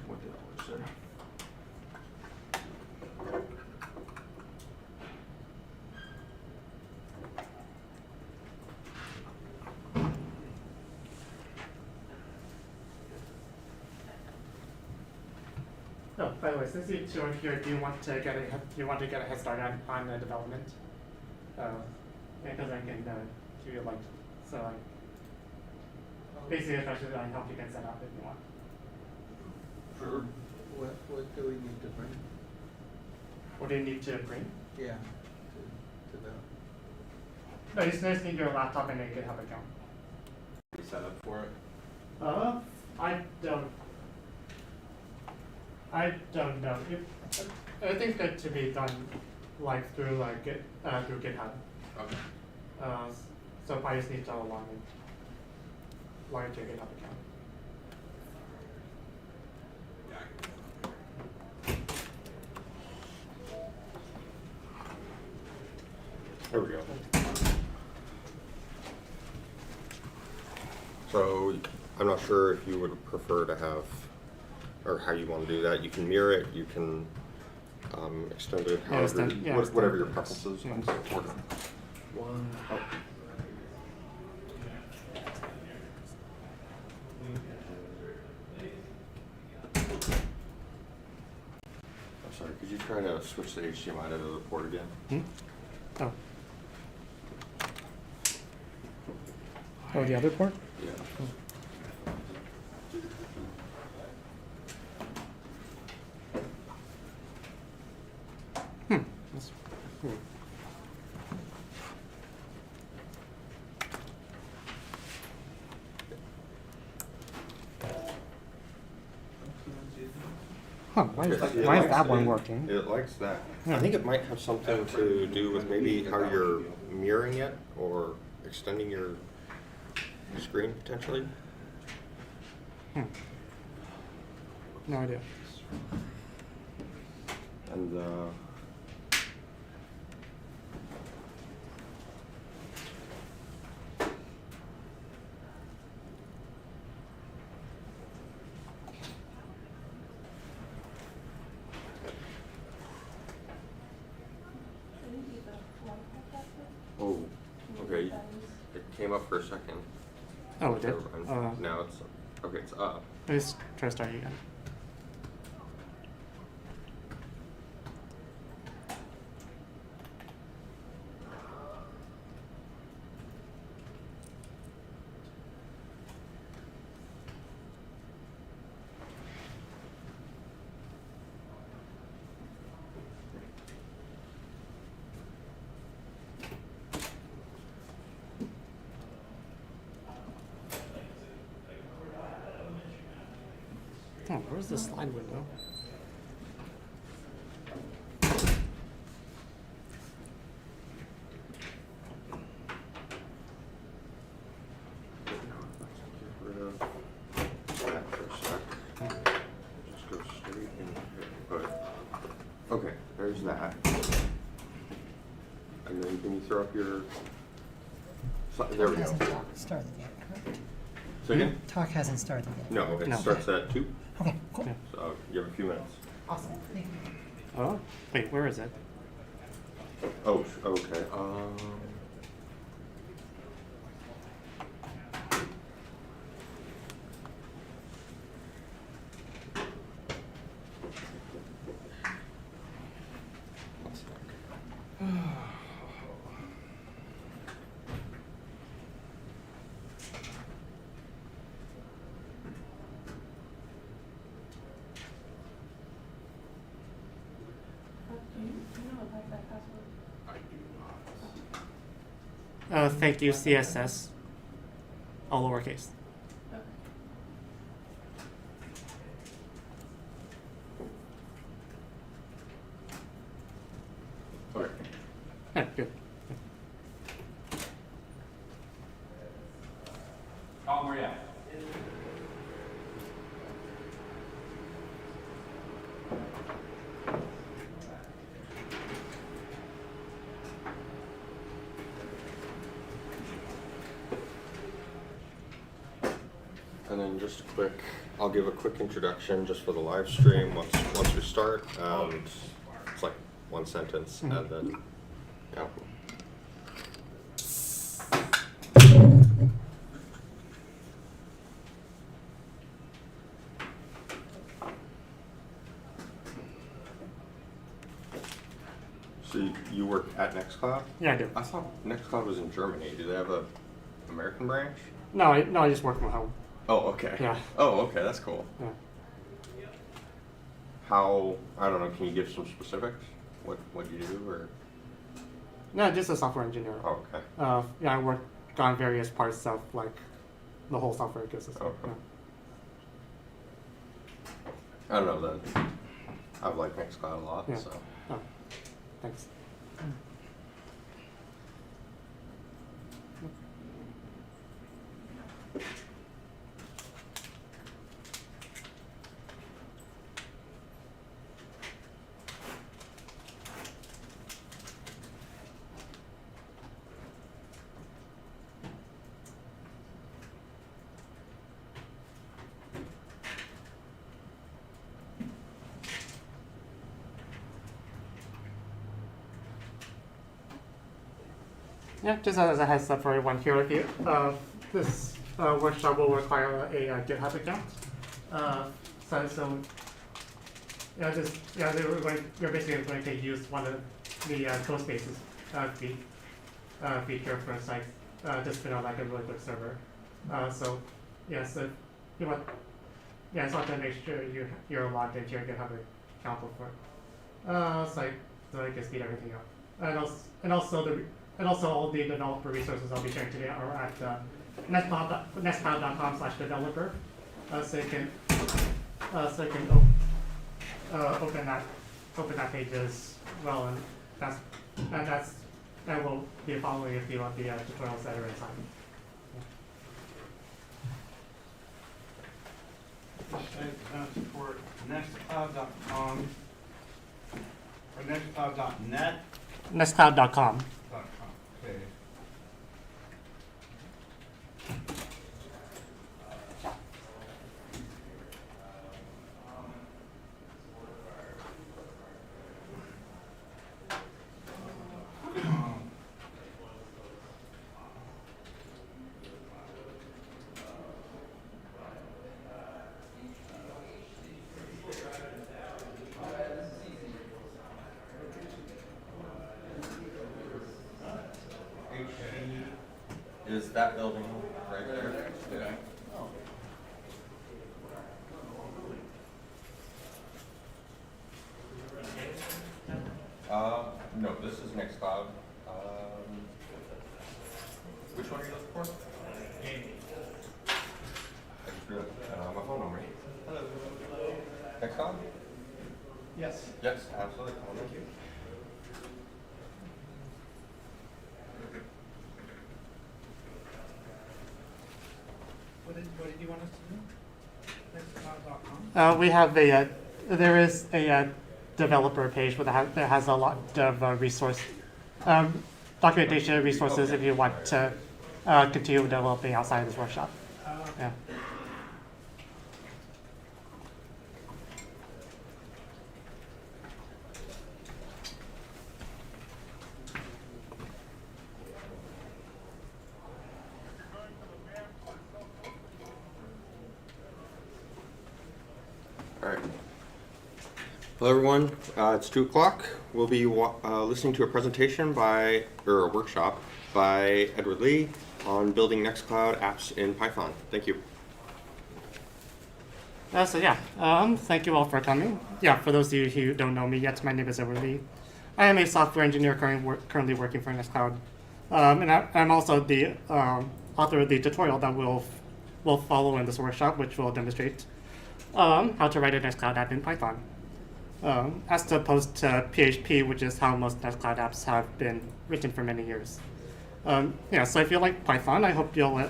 what they always say? Oh, by the way, since you two are here, do you want to get a head start on the development? Because I can give you like so like basically especially like help you get set up if you want. Sure. What do we need to bring? What do you need to bring? Yeah, to the. No, you just need your laptop and a GitHub account. Are you set up for it? I don't know. Everything's good to be done like through through GitHub. Okay. So I just need to log into your GitHub account. There we go. So I'm not sure if you would prefer to have, or how you want to do that. You can mirror it, you can extend it, however, whatever your preferences. Yeah. One. Oh. I'm sorry, could you try to switch the HDMI to the port again? Oh. Oh, the other port? Yeah. That's weird. Huh, why is that one working? It likes that. Yeah. I think it might have something to do with maybe how you're mirroring it or extending your screen potentially. No idea. And oh, okay. It came up for a second. Oh, it did? Never mind. Now it's okay. It's up. Let's try starting again. Oh, where's the slide window? Get rid of that for a sec. Just go straight in here. Good. Okay, there's that. And then can you throw up your, there we go. Hasn't started yet, correct? So again? Talk hasn't started yet. No, it No. starts at 2, Okay, cool. so you have a few minutes. Awesome. Thank you. Oh, wait, where is it? Oh, okay. Thank you, CSS. All lowercase. Okay. Yeah, good. Colin, where you at? And then just a quick, I'll give a quick introduction just for the live stream once we start. It's like one sentence, and then yeah. So you work at Nextcloud? Yeah, I do. I thought Nextcloud was in Germany. Do they have a American branch? No, I just work from home. Oh, okay. Yeah. Oh, okay, that's cool. Yeah. How, I don't know, can you give some specifics? What you do, or? No, just a software engineer. Oh, okay. Yeah, I work on various parts of like the whole software ecosystem. Okay. Yeah. I don't know then. I've liked Nextcloud a lot, Yeah. so. Oh, thanks. Yeah, just as a heads up for everyone here with you, this workshop will require a GitHub account. So we're basically going to use one of the code spaces feature for a site, just to like a really quick server. So so you want, I just want to make sure you're logged into your GitHub account before so I can speed everything up. And also all the developer resources I'll be sharing today are at nextcloud.com/developer. So you can open that page as well, and that will be following if you want the tutorials that are inside. This site does support nextcloud.com or nextcloud.net. Nextcloud.com. Okay. Is that building right there? Yeah. No, this is Nextcloud. Which one are you looking for? I just realized, my phone number. Hello. Nextcloud? Yes. Yes, absolutely. Thank you. What did you want us to do? Nextcloud.com? We have there is a developer page that has a lot of documentation resources if you want to continue developing outside of this workshop. Yeah. All right. Hello, everyone. It's 2 o'clock. We'll be listening to a presentation or a workshop by Edward Lee on building Nextcloud apps in Python. Thank you. Thank you all for coming. Yeah, for those of you who don't know me yet, my name is Edward Lee. I am a software engineer currently working for Nextcloud, and I'm also the author of the tutorial that will follow in this workshop, which will demonstrate how to write a Nextcloud app in Python, as opposed to PHP, which is how most Nextcloud apps have been written for many years. So if you like Python, I hope you'll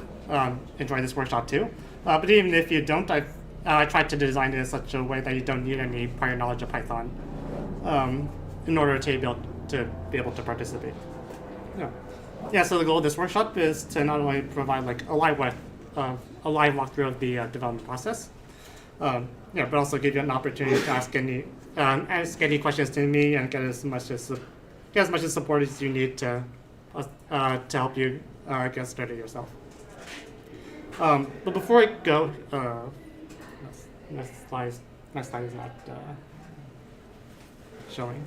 enjoy this workshop too. But even if you don't, I tried to design it in such a way that you don't need any prior knowledge of Python in order to be able to participate. So the goal of this workshop is to not only provide like a live walkthrough of the development process, but also give you an opportunity to ask any questions to me and get as much support as you need to help you get started yourself. But before I go, next slide is not showing.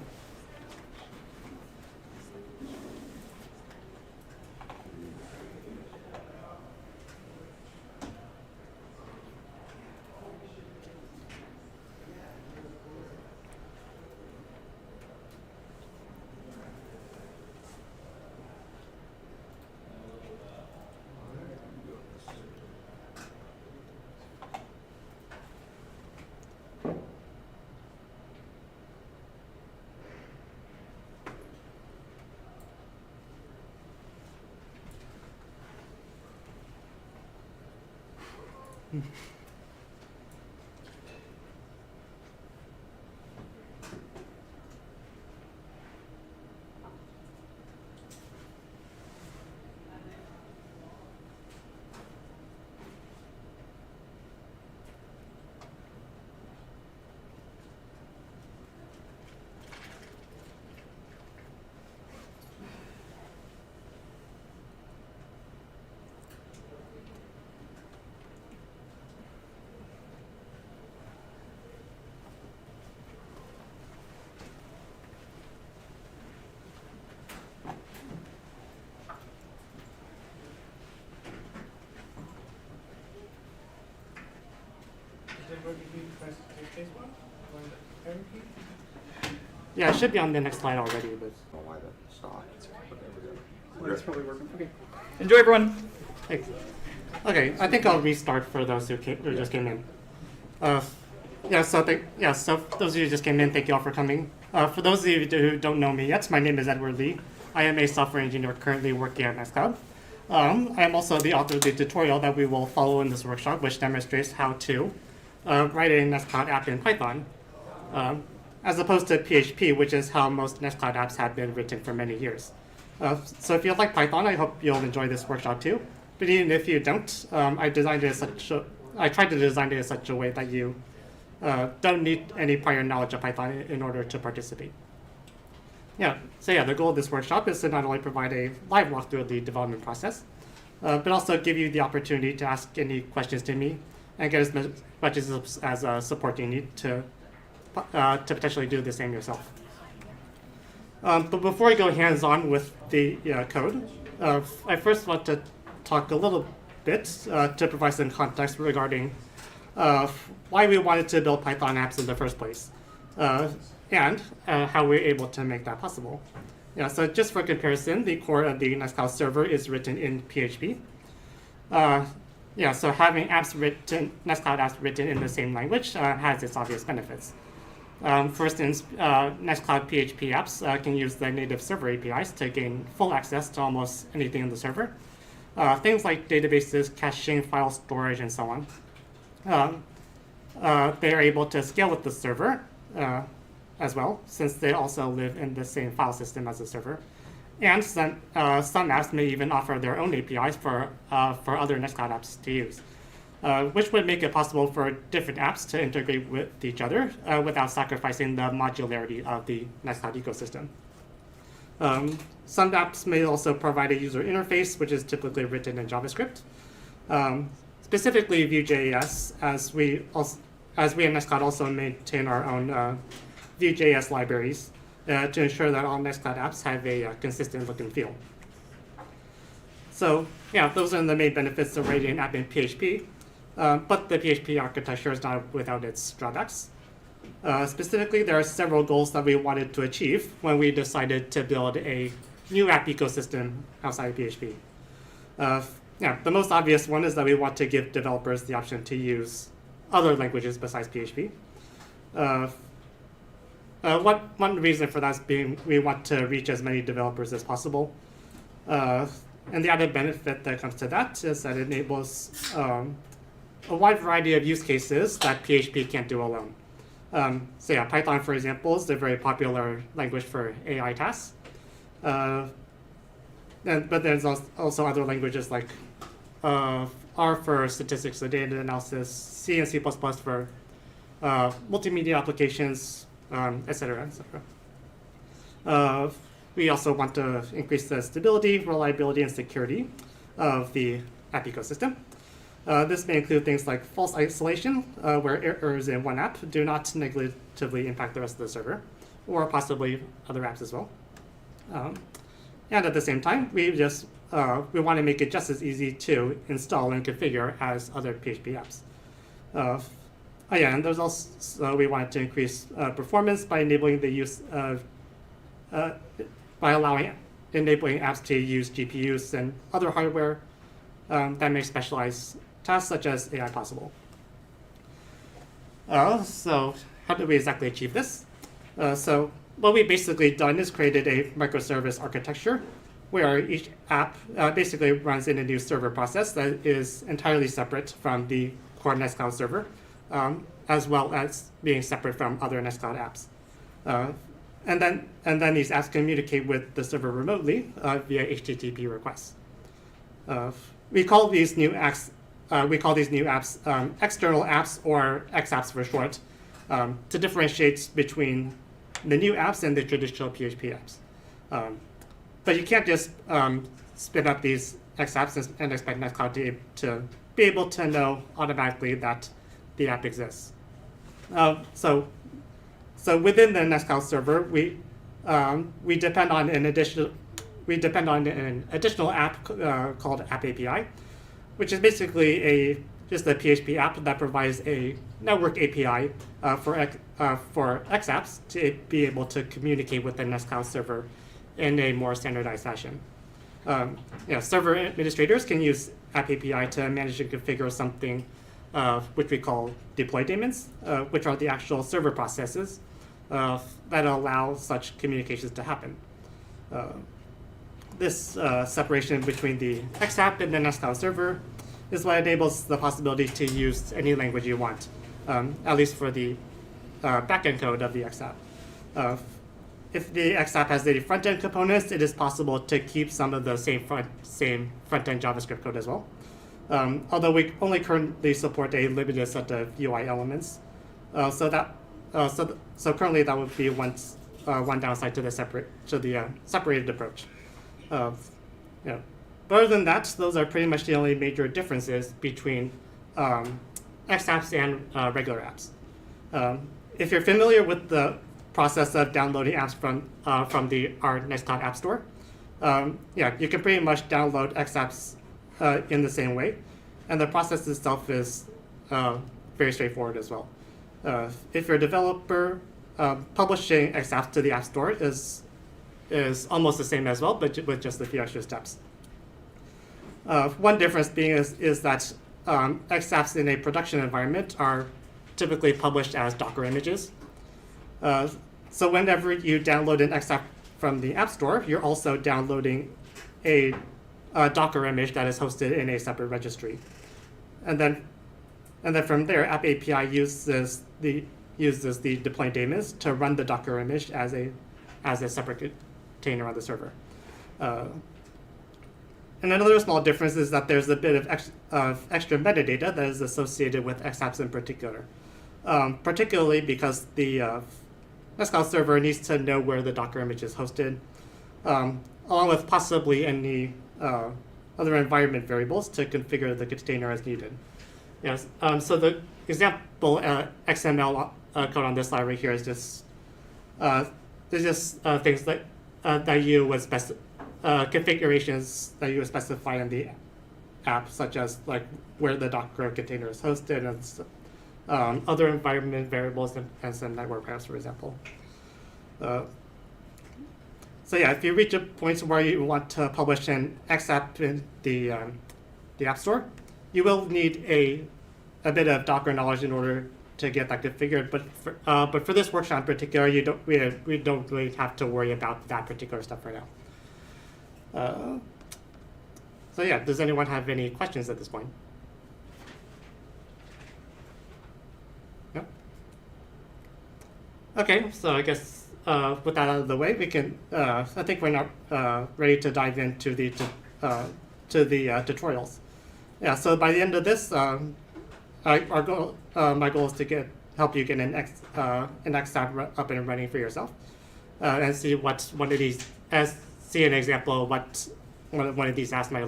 Yeah, it should be on the next slide already, but Why the stock? It's probably working. Okay. Enjoy, everyone. Thanks. Okay, I think I'll restart for those who just came in. So those of you who just came in, thank you all for coming. For those of you who don't know me yet, my name is Edward Lee. I am a software engineer currently working at Nextcloud. I am also the author of the tutorial that we will follow in this workshop, which demonstrates how to write a Nextcloud app in Python, as opposed to PHP, which is how most Nextcloud apps have been written for many years. So if you like Python, I hope you'll enjoy this workshop too. But even if you don't, I tried to design it in such a way that you don't need any prior knowledge of Python in order to participate. The goal of this workshop is to not only provide a live walkthrough of the development process, but also give you the opportunity to ask any questions to me and get as much as support you need to potentially do the same yourself. But before I go hands-on with the code, I first want to talk a little bit to provide some context regarding why we wanted to build Python apps in the first place, and how we're able to make that possible. So just for comparison, the core of the Nextcloud server is written in PHP. yeah, so having Nextcloud apps written in the same language has its obvious benefits. For instance, Nextcloud PHP apps can use the native server APIs to gain full access to almost anything in the server. Things like databases, caching, file storage, and so on. They are able to scale with the server as well, since they also live in the same file system as the server. And some apps may even offer their own APIs for other Nextcloud apps to use, which would make it possible for different apps to integrate with each other without sacrificing the modularity of the Nextcloud ecosystem. Some apps may also provide a user interface, which is typically written in JavaScript. Specifically Vue.js, as we at Nextcloud also maintain our own Vue.js libraries to ensure that all Nextcloud apps have a consistent look and feel. So yeah, those are the main benefits of writing an app in PHP, but the PHP architecture is not without its drawbacks. Specifically, there are several goals that we wanted to achieve when we decided to build a new app ecosystem outside of PHP. The most obvious one is that we want to give developers the option to use other languages besides PHP. One reason for that is being we want to reach as many developers as possible. And the added benefit that comes to that is that it enables a wide variety of use cases that PHP can't do alone. So yeah, Python, for example, is a very popular language for AI tasks. But there's also other languages like R for statistics and data analysis, C and C++ for multimedia applications, etc., etc. We also want to increase the stability, reliability, and security of the app ecosystem. This may include things like false isolation, where errors in one app do not negatively impact the rest of the server, or possibly other apps as well. And at the same time, we want to make it just as easy to install and configure as other PHP apps. And there's also we wanted to increase performance by enabling the use of enabling apps to use GPUs and other hardware that make specialized tasks such as AI possible. So how do we exactly achieve this? So what we've basically done is created a microservice architecture where each app basically runs in a new server process that is entirely separate from the core Nextcloud server, as well as being separate from other Nextcloud apps. And then these apps communicate with the server remotely via HTTP requests. We call these new apps external apps, or XApps for short, to differentiate between the new apps and the traditional PHP apps. But you can't just spin up these XApps and expect Nextcloud to be able to know automatically that the app exists. So within the Nextcloud server, we depend on an additional app called App API, which is basically just a PHP app that provides a network API for XApps to be able to communicate with the Nextcloud server in a more standardized fashion. Server administrators can use App API to manage and configure something which we call deploy daemons, which are the actual server processes that allow such communications to happen. This separation between the XApp and the Nextcloud server is what enables the possibility to use any language you want, at least for the backend code of the XApp. If the XApp has any front-end components, it is possible to keep some of the same front-end JavaScript code as well. Although we only currently support a limited set of UI elements, so currently that would be one downside to the separated approach. But other than that, those are pretty much the only major differences between XApps and regular apps. If you're familiar with the process of downloading apps from our Nextcloud App Store, you can pretty much download XApps in the same way, and the process itself is very straightforward as well. If you're a developer, publishing XApps to the App Store is almost the same as well, but with just a few extra steps. One difference being is that XApps in a production environment are typically published as Docker images. So whenever you download an XApp from the App Store, you're also downloading a Docker image that is hosted in a separate registry. And then from there, App API uses the deploying daemons to run the Docker image as a separate container on the server. And another small difference is that there's a bit of extra metadata that is associated with XApps in particular, particularly because the Nextcloud server needs to know where the Docker image is hosted, along with possibly any other environment variables to configure the container as needed. Yes. So the example XML code on this slide right here is just things that you would configurations that you would specify in the app, such as like where the Docker container is hosted and other environment variables and some network paths, for example. So yeah, if you reach a point where you want to publish an XApp in the App Store, you will need a bit of Docker knowledge in order to get that configured. But for this workshop in particular, we don't really have to worry about that particular stuff right now. So yeah, does anyone have any questions at this point? No? Okay, so I guess with that out of the way, we can. I think we're now ready to dive into the tutorials. Yeah. So by the end of this, my goal is to help you get an XApp up and running for yourself, and see what one of these see an example of what one of these apps might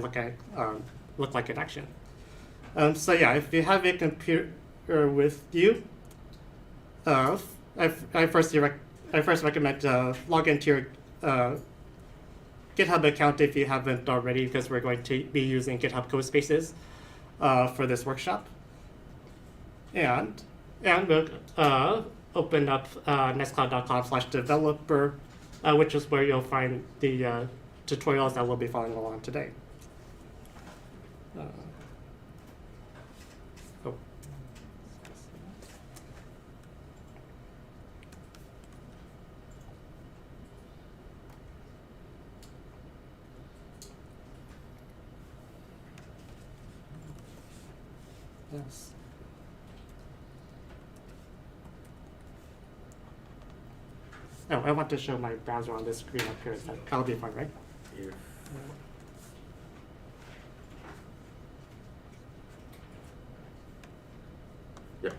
look like in action. So yeah, if you have a computer with you, I first recommend log into your GitHub account if you haven't already, because we're going to be using GitHub Codespaces for this workshop. And we'll open up nextcloud.com/developer, which is where you'll find the tutorials that we'll be following along today. Yes. Oh, I want to show my browser on this screen up here. That'll be fun, right? Yeah. Yeah.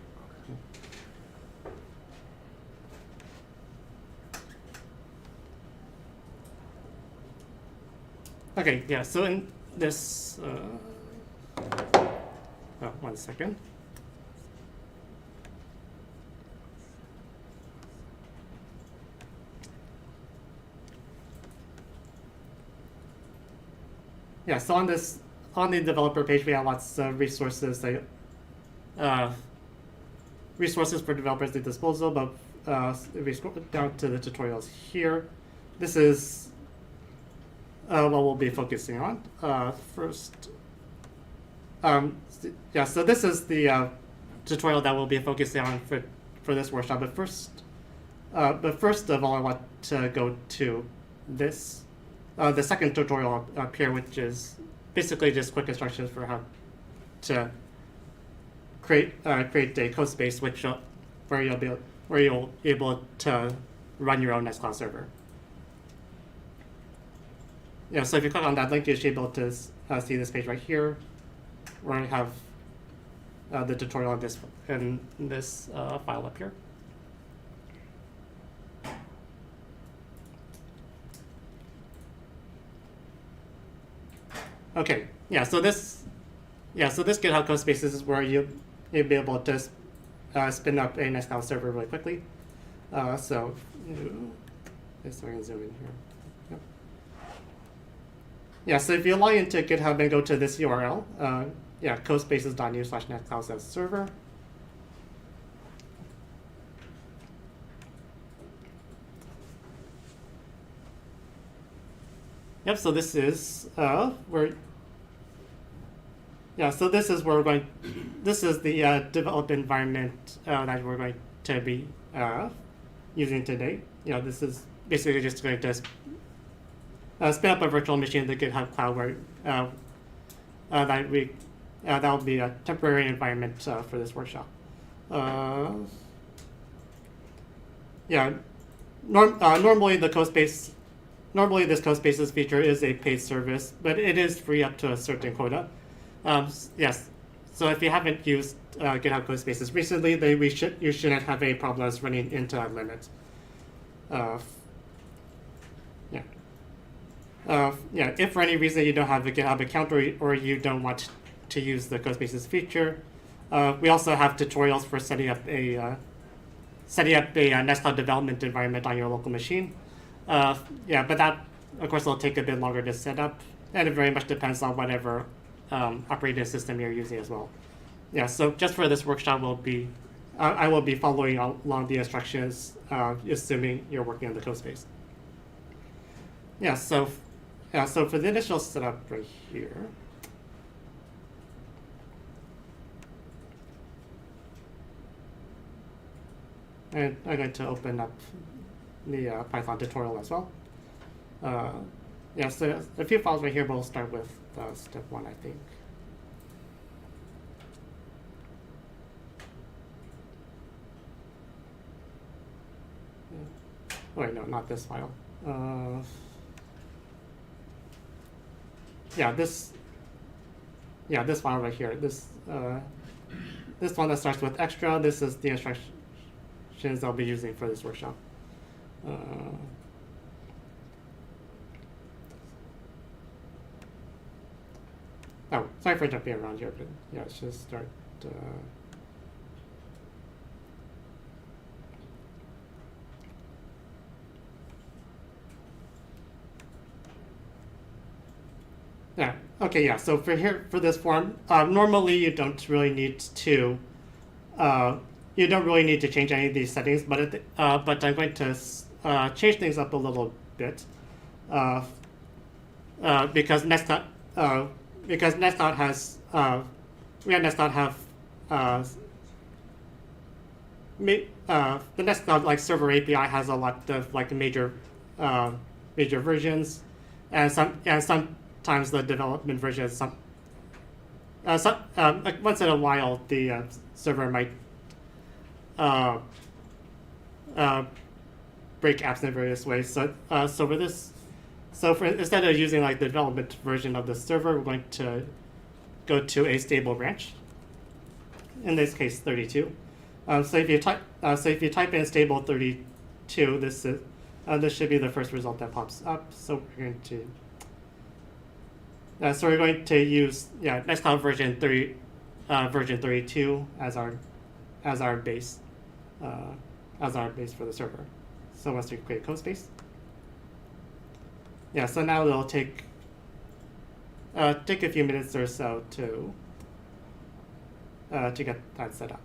Okay, yeah, so in this, one second. Yeah, so on the developer page, we have lots of resources resources for developers at disposal, but if we scroll down to the tutorials here, this is what we'll be focusing on first. Yeah, so this is the tutorial that we'll be focusing on for this workshop. But first of all, I want to go to this. The second tutorial up here, which is basically just quick instructions for how to create a code space, where you'll be able to run your own Nextcloud server. Yeah, so if you click on that link, you should be able to see this page right here, where I have the tutorial in this file up here. Okay, yeah, so this GitHub Codespaces is where you'll be able to spin up a Nextcloud server really quickly. So I can zoom in here. Yep. Yeah, so if you log into GitHub and go to this URL, codespaces.new/nextcloud/server. Yep, so this is where yeah, so this is where we're going. This is the developed environment that we're going to be using today. You know, this is basically just going to spin up a virtual machine in the GitHub cloud where that will be a temporary environment for this workshop. Yeah, normally the normally this code spaces feature is a paid service, but it is free up to a certain quota. Yes, so if you haven't used GitHub code spaces recently, then you shouldn't have any problems running into that limit. Yeah, if for any reason you don't have a GitHub account or you don't want to use the code spaces feature, we also have tutorials for setting up a Nextcloud development environment on your local machine. Yeah, but that, of course, will take a bit longer to set up, and it very much depends on whatever operating system you're using as well. Yeah, so just for this workshop, I will be following along the instructions, assuming you're working on the code space. Yeah, so for the initial setup right here, and I'm going to open up the Python tutorial as well. Yeah, so a few files right here, but we'll start with step 1, I think. Oh, wait, no, not this file. This file right here. This one that starts with extra. This is the instructions I'll be using for this workshop. Oh, sorry for jumping around here, but yeah, let's just start. Yeah. Okay. Yeah. So for this form, normally you don't really need to. You don't really need to change any of these settings, but but I'm going to change things up a little bit, because Nextcloud has Nextcloud have the Nextcloud server API has a lot of major versions, and sometimes the development version is once in a while the server might break apps in various ways. So for this, instead of using the development version of the server, we're going to go to a stable branch. In this case, 32. So if you type in stable 32, this should be the first result that pops up. So we're going to use Nextcloud version 32 as our base for the server. So once we create code space, so now it'll take a few minutes or so to get that set up.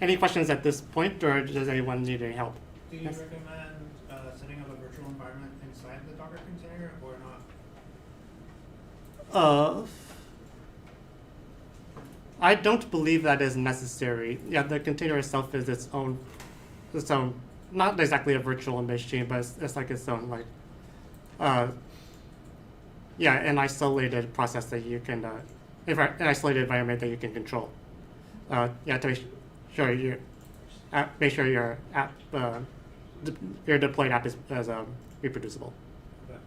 Any questions at this point, or does anyone need any help? Do you recommend setting up a virtual environment inside the Docker container or not? I don't believe that is necessary. Yeah, the container itself is its own, not exactly a virtual machine, but it's like its own an isolated process that you can, an isolated environment that you can control. To make sure your app, your deployed app is reproducible. Okay.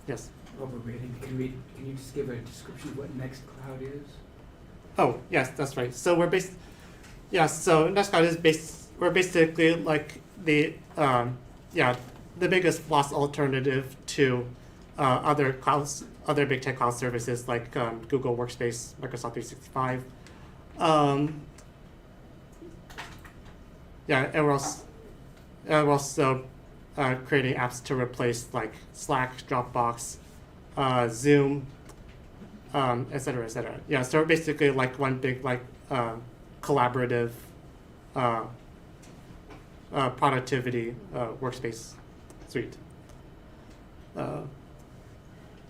Yes. While we're waiting, can you just give a description of what Nextcloud is? Oh, yes, that's right. So we're Yeah, so Nextcloud is we're basically like the the biggest loss alternative to other clouds, other big tech cloud services like Google Workspace, Microsoft 365. And we're also creating apps to replace like Slack, Dropbox, Zoom, et cetera, et cetera. Yeah, so we're basically like one big like collaborative productivity workspace suite.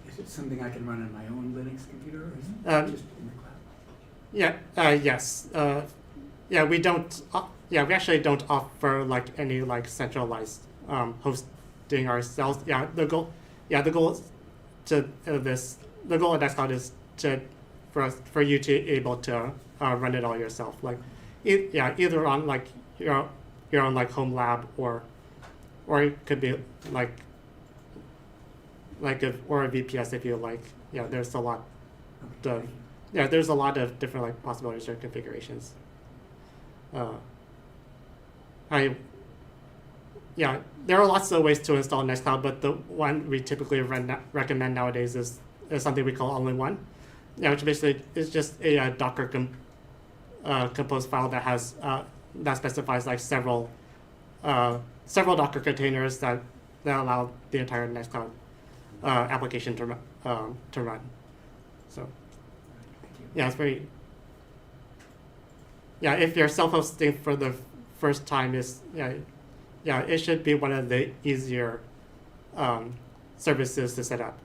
Is it something I can run on my own Linux computer, or is it just in the cloud? Yes. We don't. We actually don't offer like any like centralized hosting ourselves. The goal is to the goal of Nextcloud is for you to be able to run it all yourself. Like, either on like your own like home lab or it could be like a VPS if you like. There's a lot of there's a lot of different like possibilities or configurations. There are lots of ways to install Nextcloud, but the one we typically recommend nowadays is something we call all-in-one. Which basically is just a Docker compose file that has that specifies like several Docker containers that allow the entire Nextcloud application to run. So it's very if you're self-hosting for the first time, it should be one of the easier services to set up.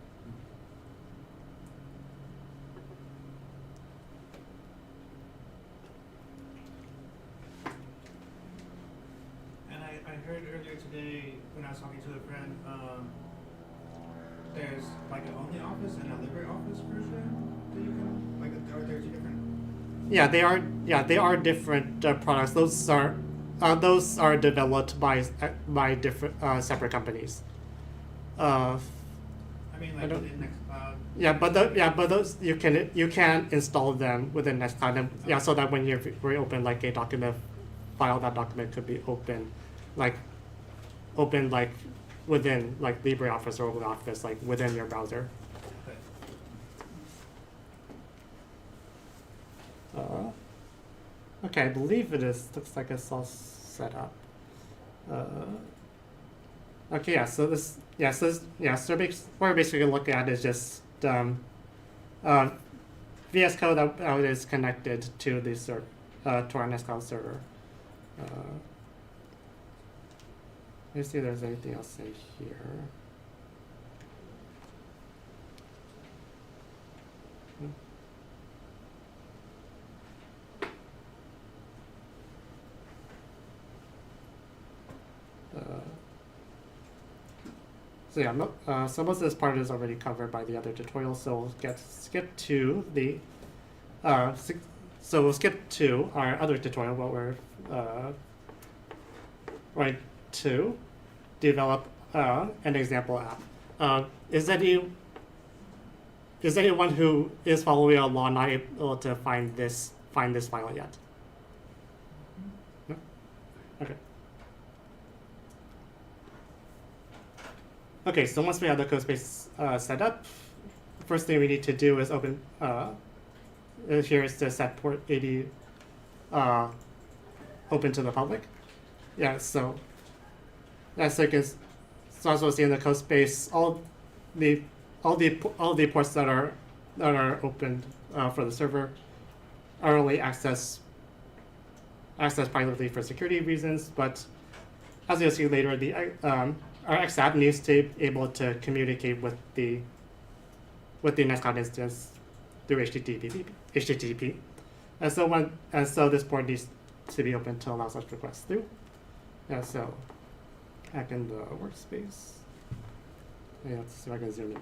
And I heard earlier today when I was talking to a friend, there's like an OnlyOffice and a LibreOffice version that you can like. Are there two different? They are different products. Those are developed by different separate companies. I mean, like within Nextcloud. But those you can install them within Nextcloud, and so that when you reopen like a document file, that document could be open within like LibreOffice or OpenOffice, like within your browser. Okay, I believe it is. Looks like it's all set up. Okay, so what we're basically looking at is just VS Code that is connected to the to our Nextcloud server. Let's see if there's anything else in here. So most of this part is already covered by the other tutorial. So we'll skip to our other tutorial. What we're going to develop an example app. Is anyone who is following along not able to find this file yet? No? Okay. Okay, so once we have the code space set up, first thing we need to do is open, here is to set port 80 open to the public. So as we'll see in the code space, all the ports that are opened for the server are only accessed privately for security reasons, but as you'll see later, our XApp needs to be able to communicate with the Nextcloud instance through HTTP. And so this port needs to be open to allow such requests through. So back in the workspace. Let's see if I can zoom in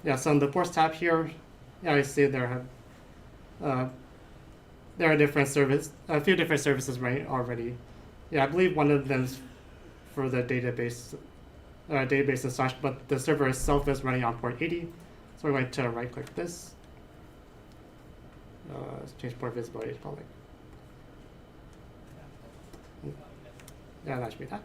here. So in the ports tab here, I see there are a few different services running already. I believe one of them is for the database and such, but the server itself is running on port 80. So we're going to right-click this change port visibility to public. Yeah, that should be that.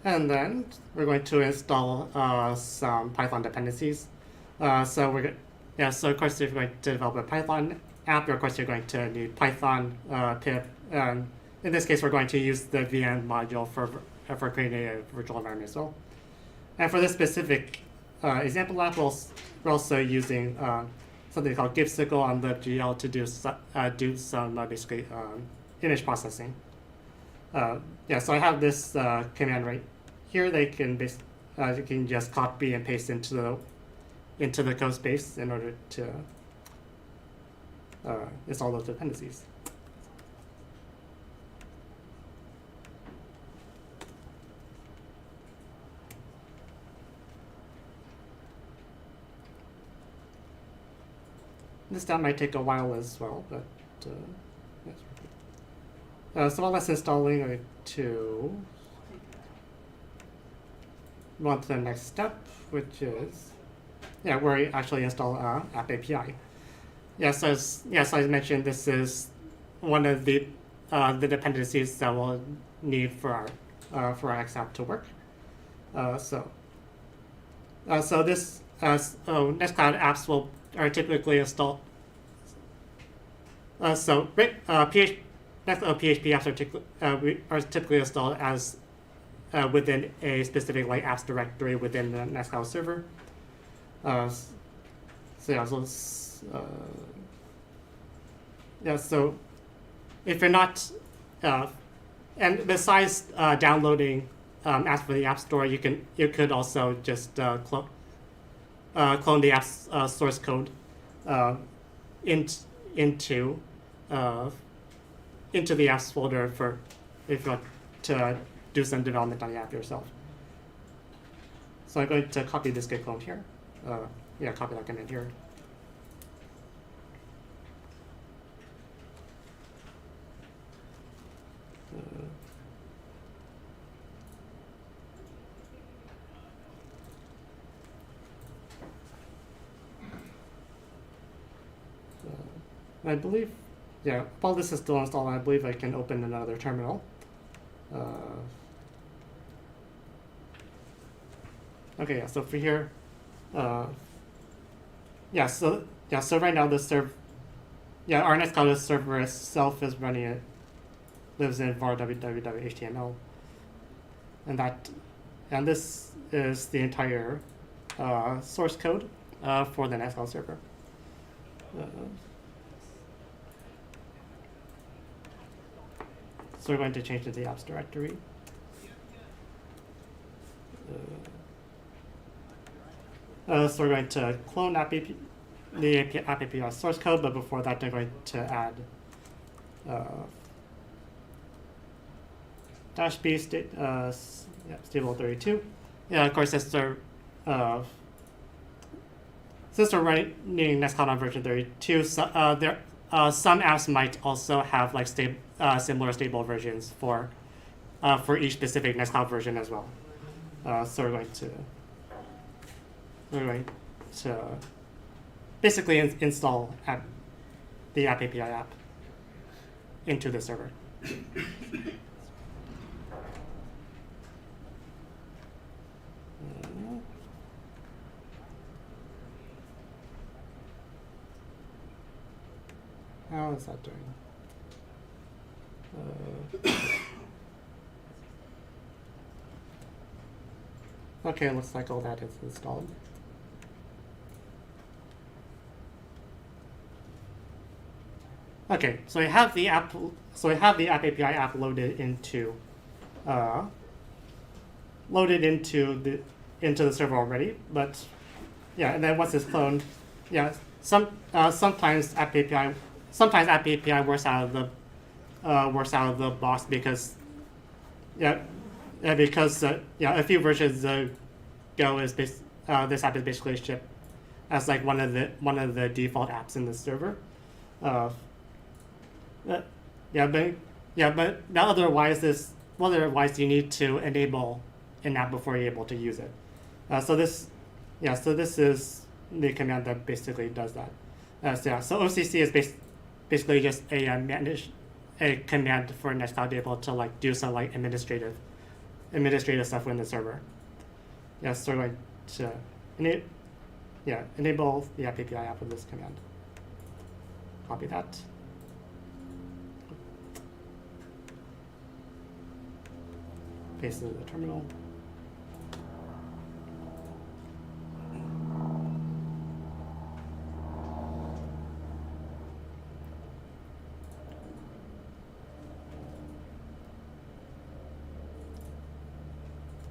And then we're going to install some Python dependencies. So of course, if you're going to develop a Python app, of course you're going to need Python pip. In this case, we're going to use the VM module for creating a virtual environment as well. And for this specific example app, we're also using something called givesicle on the GL to do some basically image processing. So I have this command right here. They can you can just copy and paste into the code space in order to install those dependencies. This step might take a while as well, but yes. So while that's installing, I'm going to move on to the next step, which is where we actually install App API. So as I mentioned, this is one of the dependencies that we'll need for our X app to work. So this Nextcloud apps are typically installed. PHP apps are typically installed as within a specific apps directory within the Nextcloud server. So if you're not, and besides downloading apps for the App Store, you could also just clone the app's source code into the apps folder for if you want to do some development on the app yourself. So I'm going to copy this git clone here. Copy that command here. I believe, while this is still installed, I believe I can open another terminal. So for here, so right now the our Nextcloud server itself is running it, lives in var www.html, and this is the entire source code for the Nextcloud server. So we're going to change to the apps directory. So we're going to clone the App API source code, but before that, I'm going to add -b stable 32. Of course, since we're running Nextcloud on version 32, some apps might also have similar stable versions for each specific Nextcloud version as well. So we're going to basically install the App API app into the server. How is that doing? Okay, looks like all that is installed. Okay, so I have the App API app loaded into the server already, but and then once it's cloned, sometimes App API works out of the box because a few versions ago this app is basically shipped as one of the default apps in the server. But otherwise you need to enable an app before you're able to use it. So this yeah, so this is the command that basically does that. So yeah, so OCC is basically just a command for Nextcloud to be able to like do some like administrative stuff within the server. Yeah, so we're going to enable the app API app with this command. Copy that. Paste it in the terminal.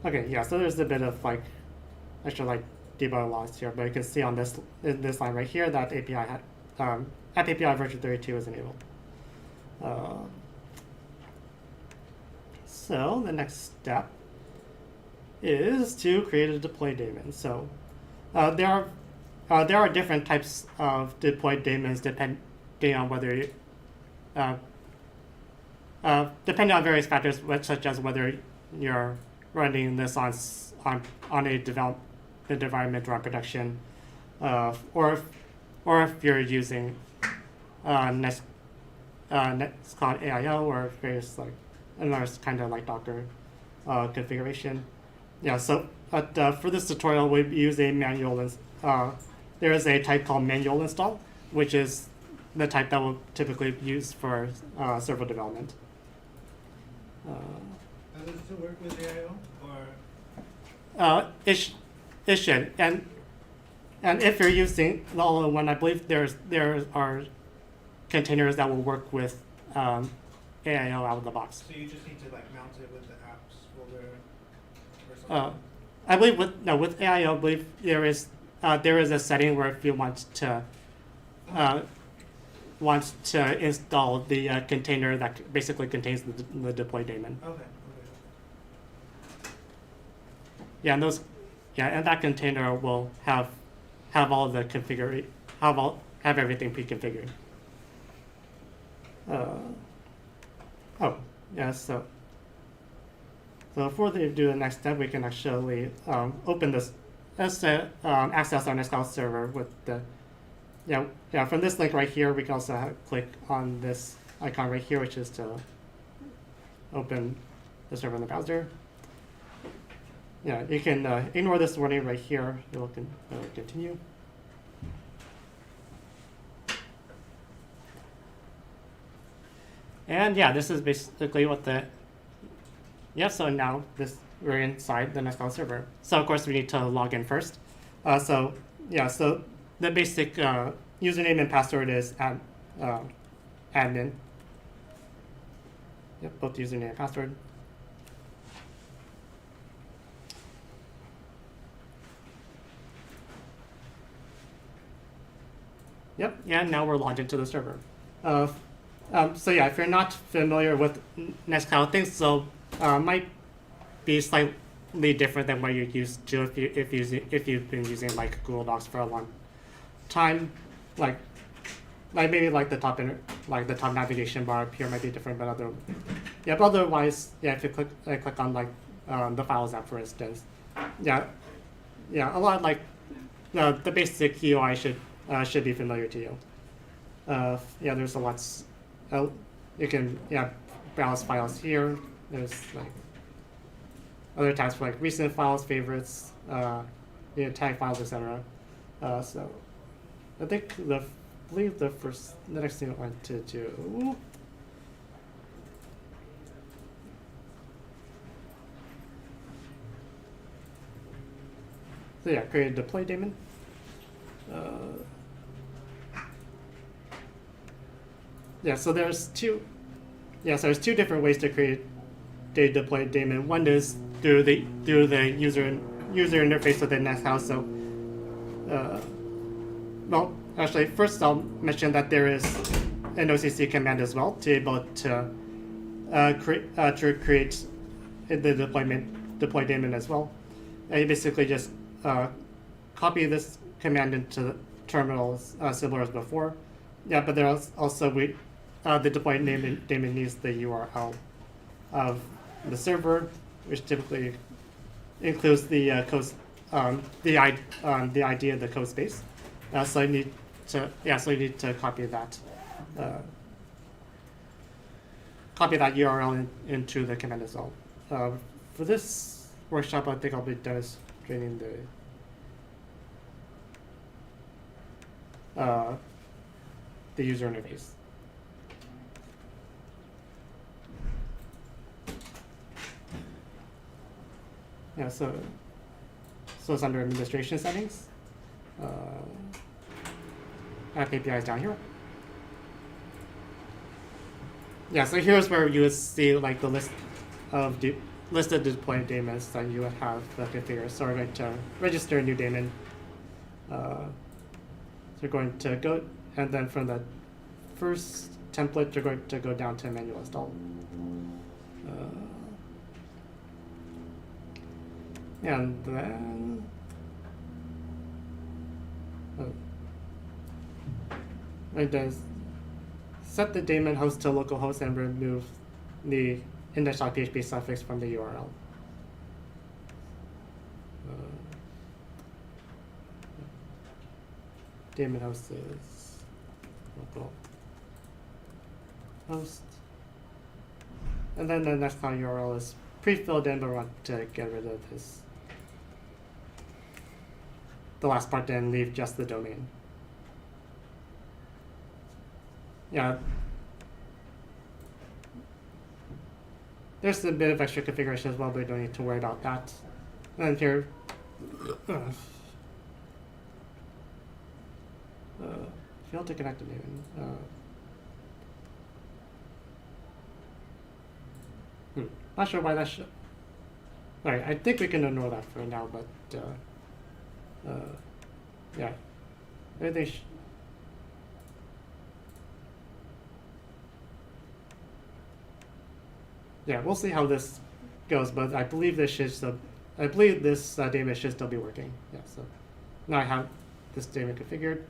Okay, yeah, so there's a bit of like extra like debug logs here, but you can see on this line right here that API had app API version 32 is enabled. So the next step is to create a deploy daemon. So there are different types of deploy daemons depending on whether you, depending on various factors, such as whether you're running this on a development environment or on production, or if you're using Nextcloud AIO or various like another kind of like Docker configuration. Yeah. So for this tutorial, we use a manual. There is a type called manual install, which is the type that we'll typically use for server development. Does it still work with AIO or? It should, and if you're using the all-in-one, I believe there are containers that will work with AIO out of the box. So you just need to like mount it with the apps folder or something? I believe with AIO, I believe there is a setting where if you want to install the container that basically contains the deploy daemon. Okay. Yeah, and that container will have all the have everything pre-configured. So before they do the next step, we can actually open this as to access our Nextcloud server with the from this link right here. We can also click on this icon right here, which is to open the server in the browser. Yeah, you can ignore this warning right here. It'll continue. And yeah, this is basically what so now we're inside the Nextcloud server. So of course we need to log in first. So the basic username and password is admin. Yep, both username and password. Yep, and now we're logged into the server. So yeah, if you're not familiar with Nextcloud, things might be slightly different than what you're used to if you've been using like Google Docs for a long time. Like maybe like the top navigation bar up here might be different, but otherwise, if you click on like the Files app, for instance, a lot like the basic UI should be familiar to you. There's a lot. You can browse files here. There's like other tabs for like recent files, favorites, tag files, etc. So I think the next thing I want to do. So create a deploy daemon. So there's two different ways to create a deploy daemon. One is through the user interface within Nextcloud. So, actually, first I'll mention that there is an OCC command as well to be able to create the deploy daemon as well. And you basically just copy this command into the terminal similar as before. But there's also the deploy daemon needs the URL of the server, which typically includes the the ID of the code space. So you need to copy that URL into the command as well. For this workshop, I think I'll be demonstrating the user interface. Yeah, so it's under administration settings. App API is down here. Yeah, so here's where you would see like the list of deployed daemons that you would have configured. So we're going to register a new daemon. So you're going to go, and then from the first template, you're going to go down to manual install. And then it does set the daemon host to localhost and remove the index.php suffix from the URL. Daemon host is local host. And then the next URL is pre-filled in, but we want to get rid of this. The last part, then leave just the domain. Yeah. There's a bit of extra configuration as well, but we don't need to worry about that. And here, failed to connect a daemon. Not sure why that should. Alright, I think we can ignore that for now, but yeah. Everything yeah, we'll see how this goes, but I believe this should still. I believe this daemon should still be working. Yeah, so now I have this daemon configured.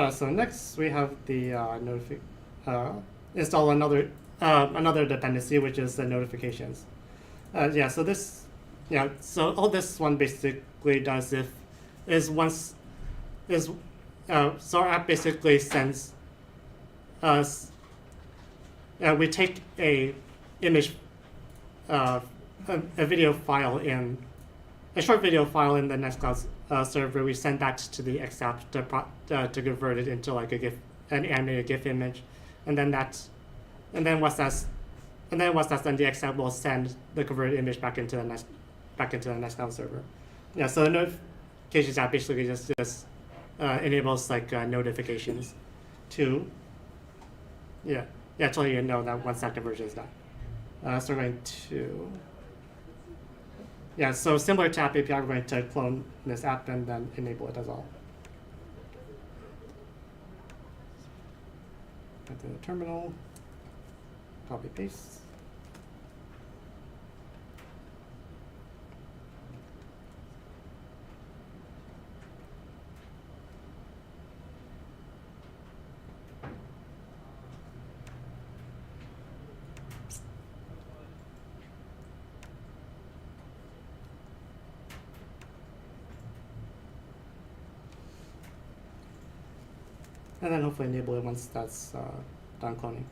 So next we have the install another dependency, which is the notifications. Yeah, so this, yeah, so all this one basically does so our app basically sends us. We take a image, a video file in a short video file in the Nextcloud server. We send that to the X app to convert it into like an animated GIF image, and then once that's done, the X app will send the converted image back into the Nextcloud server. Yeah, so the notifications app basically just enables like notifications to to let you know that once that conversion is done. So we're going to. Yeah, so similar to App API, we're going to clone this app and then enable it as well. Go to the terminal, copy paste. And then hopefully enable it once that's done cloning.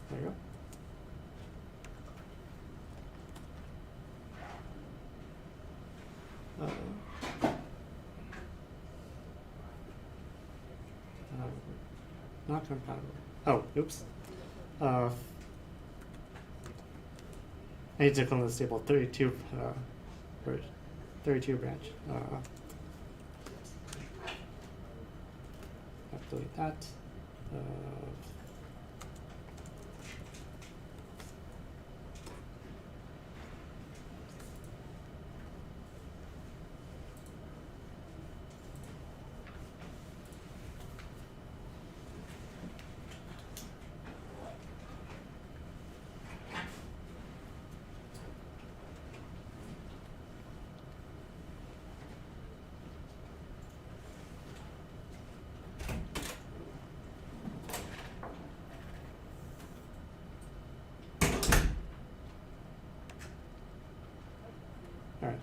There you go. Not compatible. Oh, oops. I need to clone the stable 32 branch. Delete that.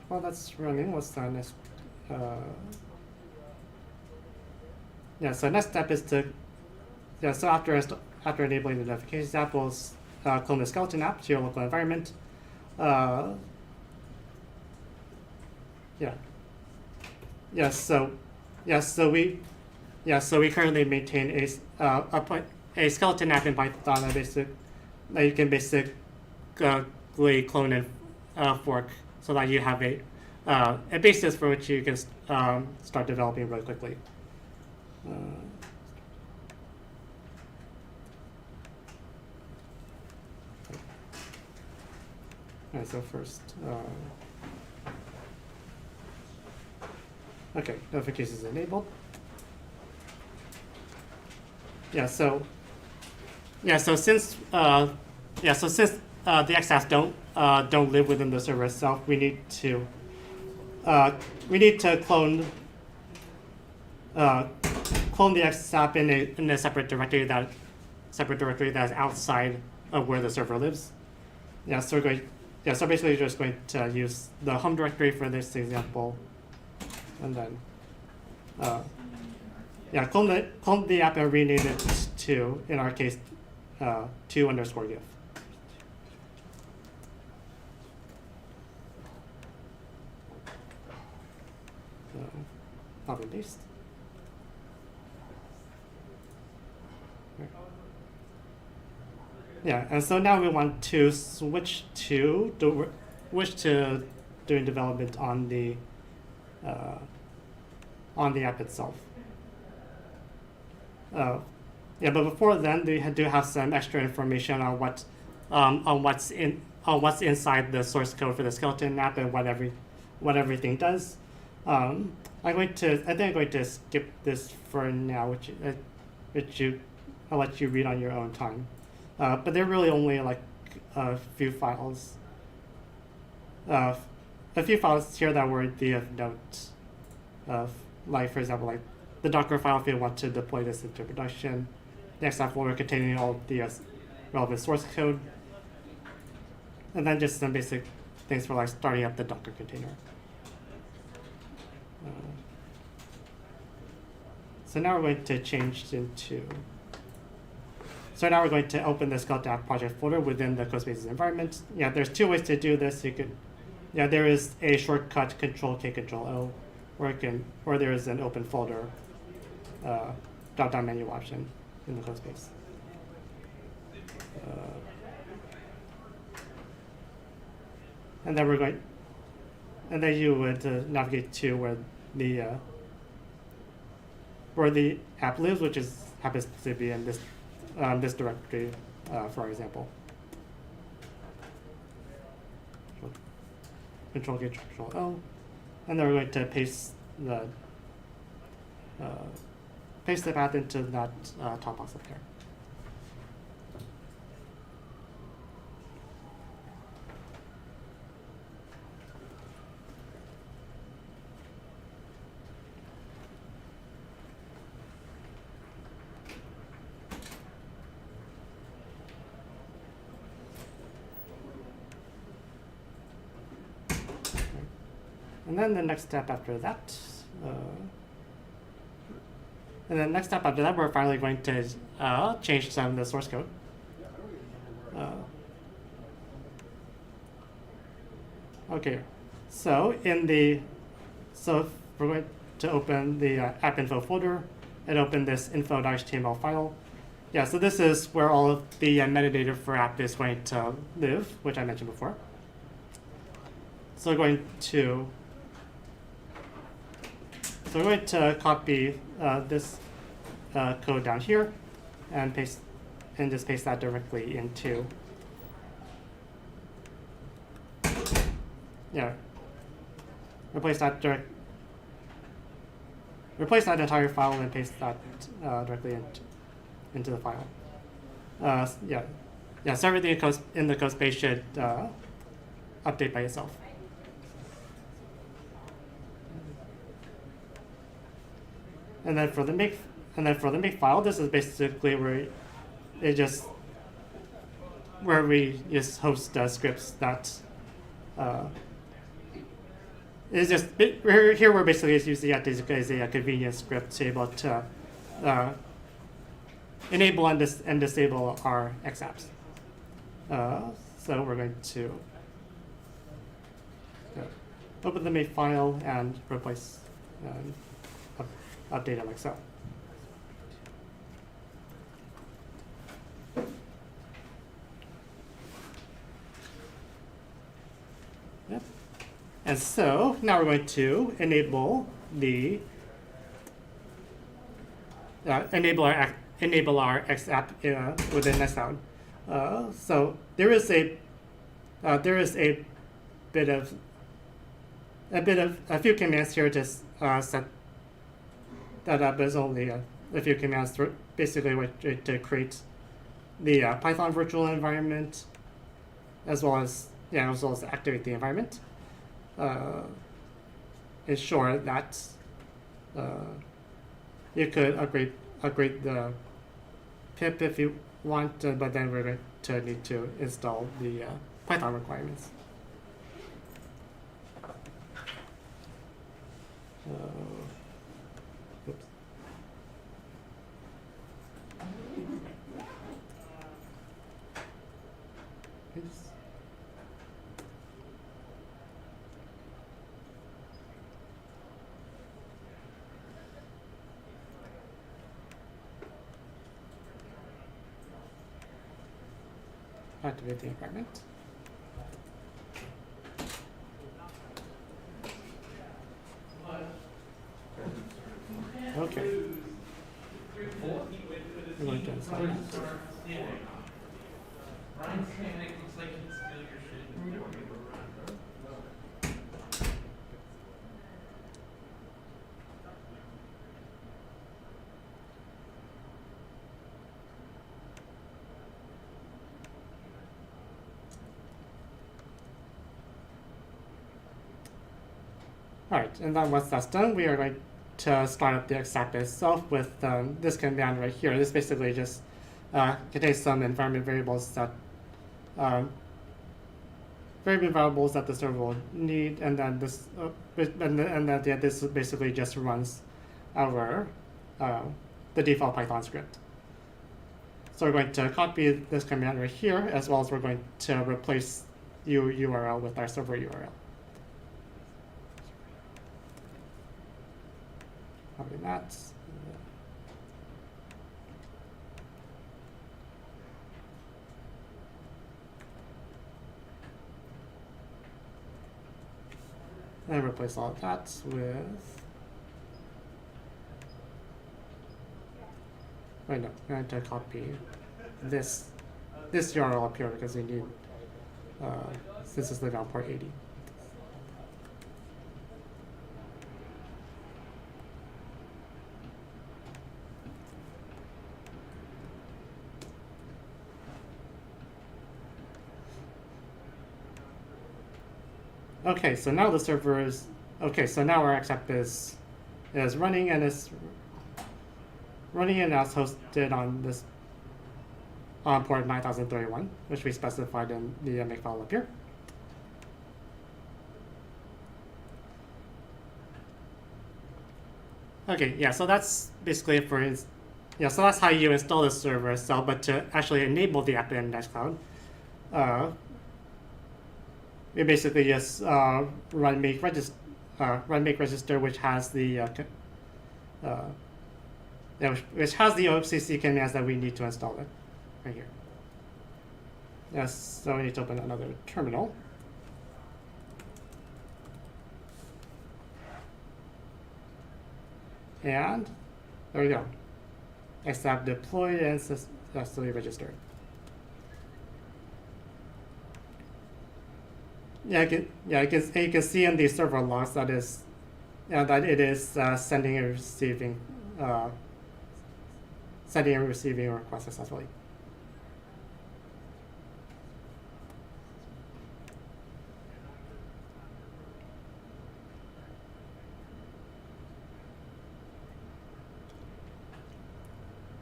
while that's running, what's the next? Yeah, so next step is to, yeah, so after enabling the notifications app, we'll clone the skeleton app to your local environment. Yeah. So we currently maintain a skeleton app in Python that you can basically clone and fork so that you have a basis for which you can start developing really quickly. Alright, so first, okay, notifications enabled. So since the XApps don't live within the server itself, we need to clone the XApp in a separate directory that is outside of where the server lives. So basically you're just going to use the home directory for this example, and then clone the app and rename it to, in our case, 2_gif. So copy paste. And so now we want to switch to doing development on the app itself. But before then, we do have some extra information on what's inside the source code for the skeleton app and what everything does. I think I'm going to skip this for now, which I'll let you read on your own time. But they're really only like a few files. A few files here that were the of note. Like for example, like the Docker file if you want to deploy this into production. The XF folder containing all the relevant source code. And then just some basic things for like starting up the Docker container. So now we're going to change into. So now we're going to open the skeleton app project folder within the CodeSpaces environment. There's two ways to do this. There is a shortcut Control-K, Control-O, or there is an open folder drop-down menu option in the CodeSpace. And then you would navigate to where the app lives, which happens to be in this directory, for example. Control-K, Control-O, and then we're going to paste the path into that top box up there. And then the next step after that, we're finally going to change some of the source code. Okay, so we're going to open the app info folder and open this info.html file. So this is where all of the metadata for app is going to live, which I mentioned before. So we're going to copy this code down here and just paste that directly into replace that entire file and paste that directly into the file. So everything in the CodeSpace should update by itself. And then for the make file, this is basically where we just host scripts that it's just here we're basically just using it as a convenience script to be able to enable and disable our X apps. So we're going to open the main file and replace update it like so. Yep. And so now we're going to enable the enable our X app within Nextcloud. So there is a few commands here to set that up. There's only a few commands basically to create the Python virtual environment, as well as activate the environment. Ensure that you could upgrade the pip if you want, but then we're going to need to install the Python requirements. Oops. Oops. Activate the environment. Okay. We're going to install that. Alright, and then once that's done, we are going to start up the X app itself with this command right here. This basically just contains some environment variables that the server will need, and then this this basically just runs our the default Python script. So we're going to copy this command right here, as well as we're going to replace URL with our server URL. Copy that. And replace all of that with. Wait, no, I'm going to copy this URL up here because we need this is living on port 80. Okay, so now the server is so now our X app is running and is hosted on this port 9031, which we specified in the makefile up here. Okay, yeah, so that's basically it for so that's how you install the server itself. But to actually enable the app in Nextcloud, we basically just run make register, which has the which has the OCC commands that we need to install it right here. Yes, so we need to open another terminal. And there we go. X app deployed and successfully registered. You can see in the server logs that it is sending and receiving a request successfully.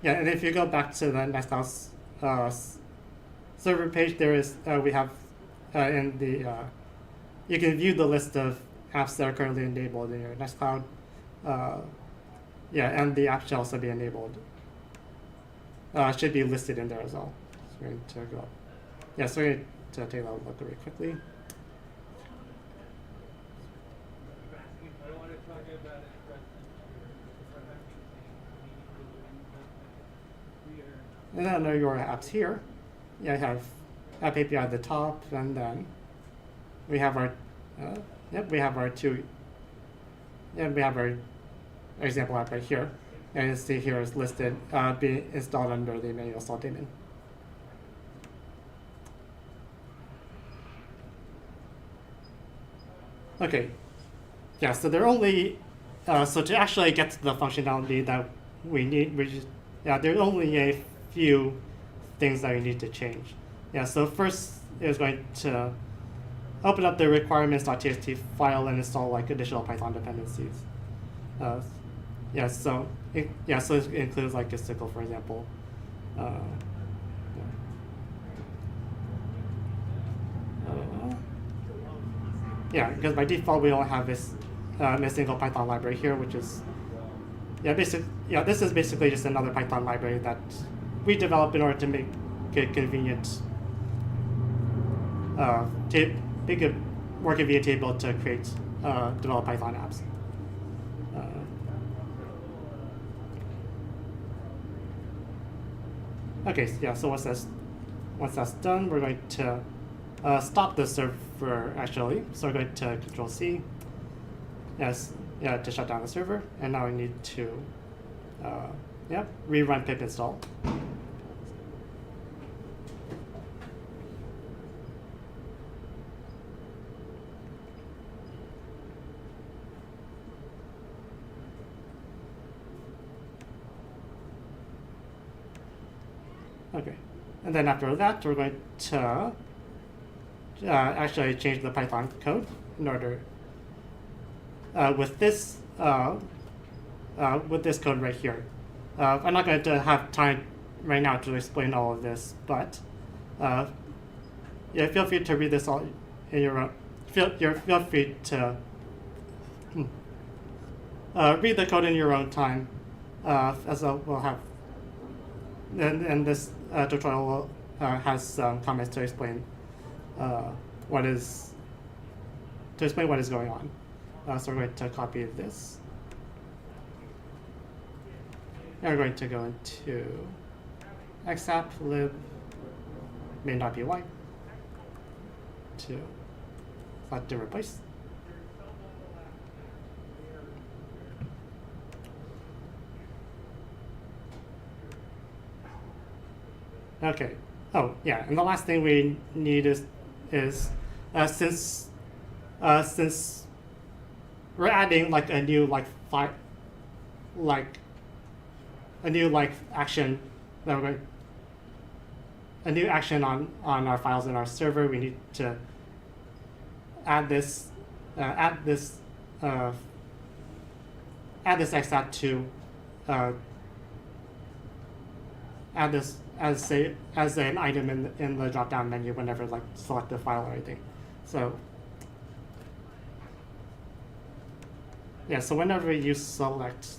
Yeah, and if you go back to the Nextcloud server page, there is we have in the you can view the list of apps that are currently enabled in your Nextcloud. Yeah, and the app should also be enabled. Should be listed in there as well. So we're going to go up. Yeah, so we're going to take a look really quickly. And then under your apps here, you have App API at the top, and then we have our, we have our we have our example app right here. And you see here is listed, being installed under the manual install daemon. Okay, yeah, so there are only, so to actually get to the functionality that we need, there are only a few things that we need to change. Yeah, so first is going to open up the requirements.txt file and install like additional Python dependencies. So it includes like Gisticle, for example. Because by default we only have this a single Python library here, which is this is basically just another Python library that we developed in order to make it convenient, make it more convenient to be able to create develop Python apps. So once that's done, we're going to stop the server actually. So we're going to Control C, to shut down the server, and now we need to rerun pip install. Okay, and then after that, we're going to actually change the Python code in order with this code right here. I'm not going to have time right now to explain all of this, but feel free to read this all in your own. Feel free to read the code in your own time, as we'll have. And this tutorial has some comments to explain what is going on. So we're going to copy this. And we're going to go into xapp lib main.py to select to replace. Okay. Oh yeah, and the last thing we need is since we're adding like a new action that we're going a new action on our files in our server, we need to add this xapp to add this as an item in the drop down menu whenever like select the file or anything. So so whenever you select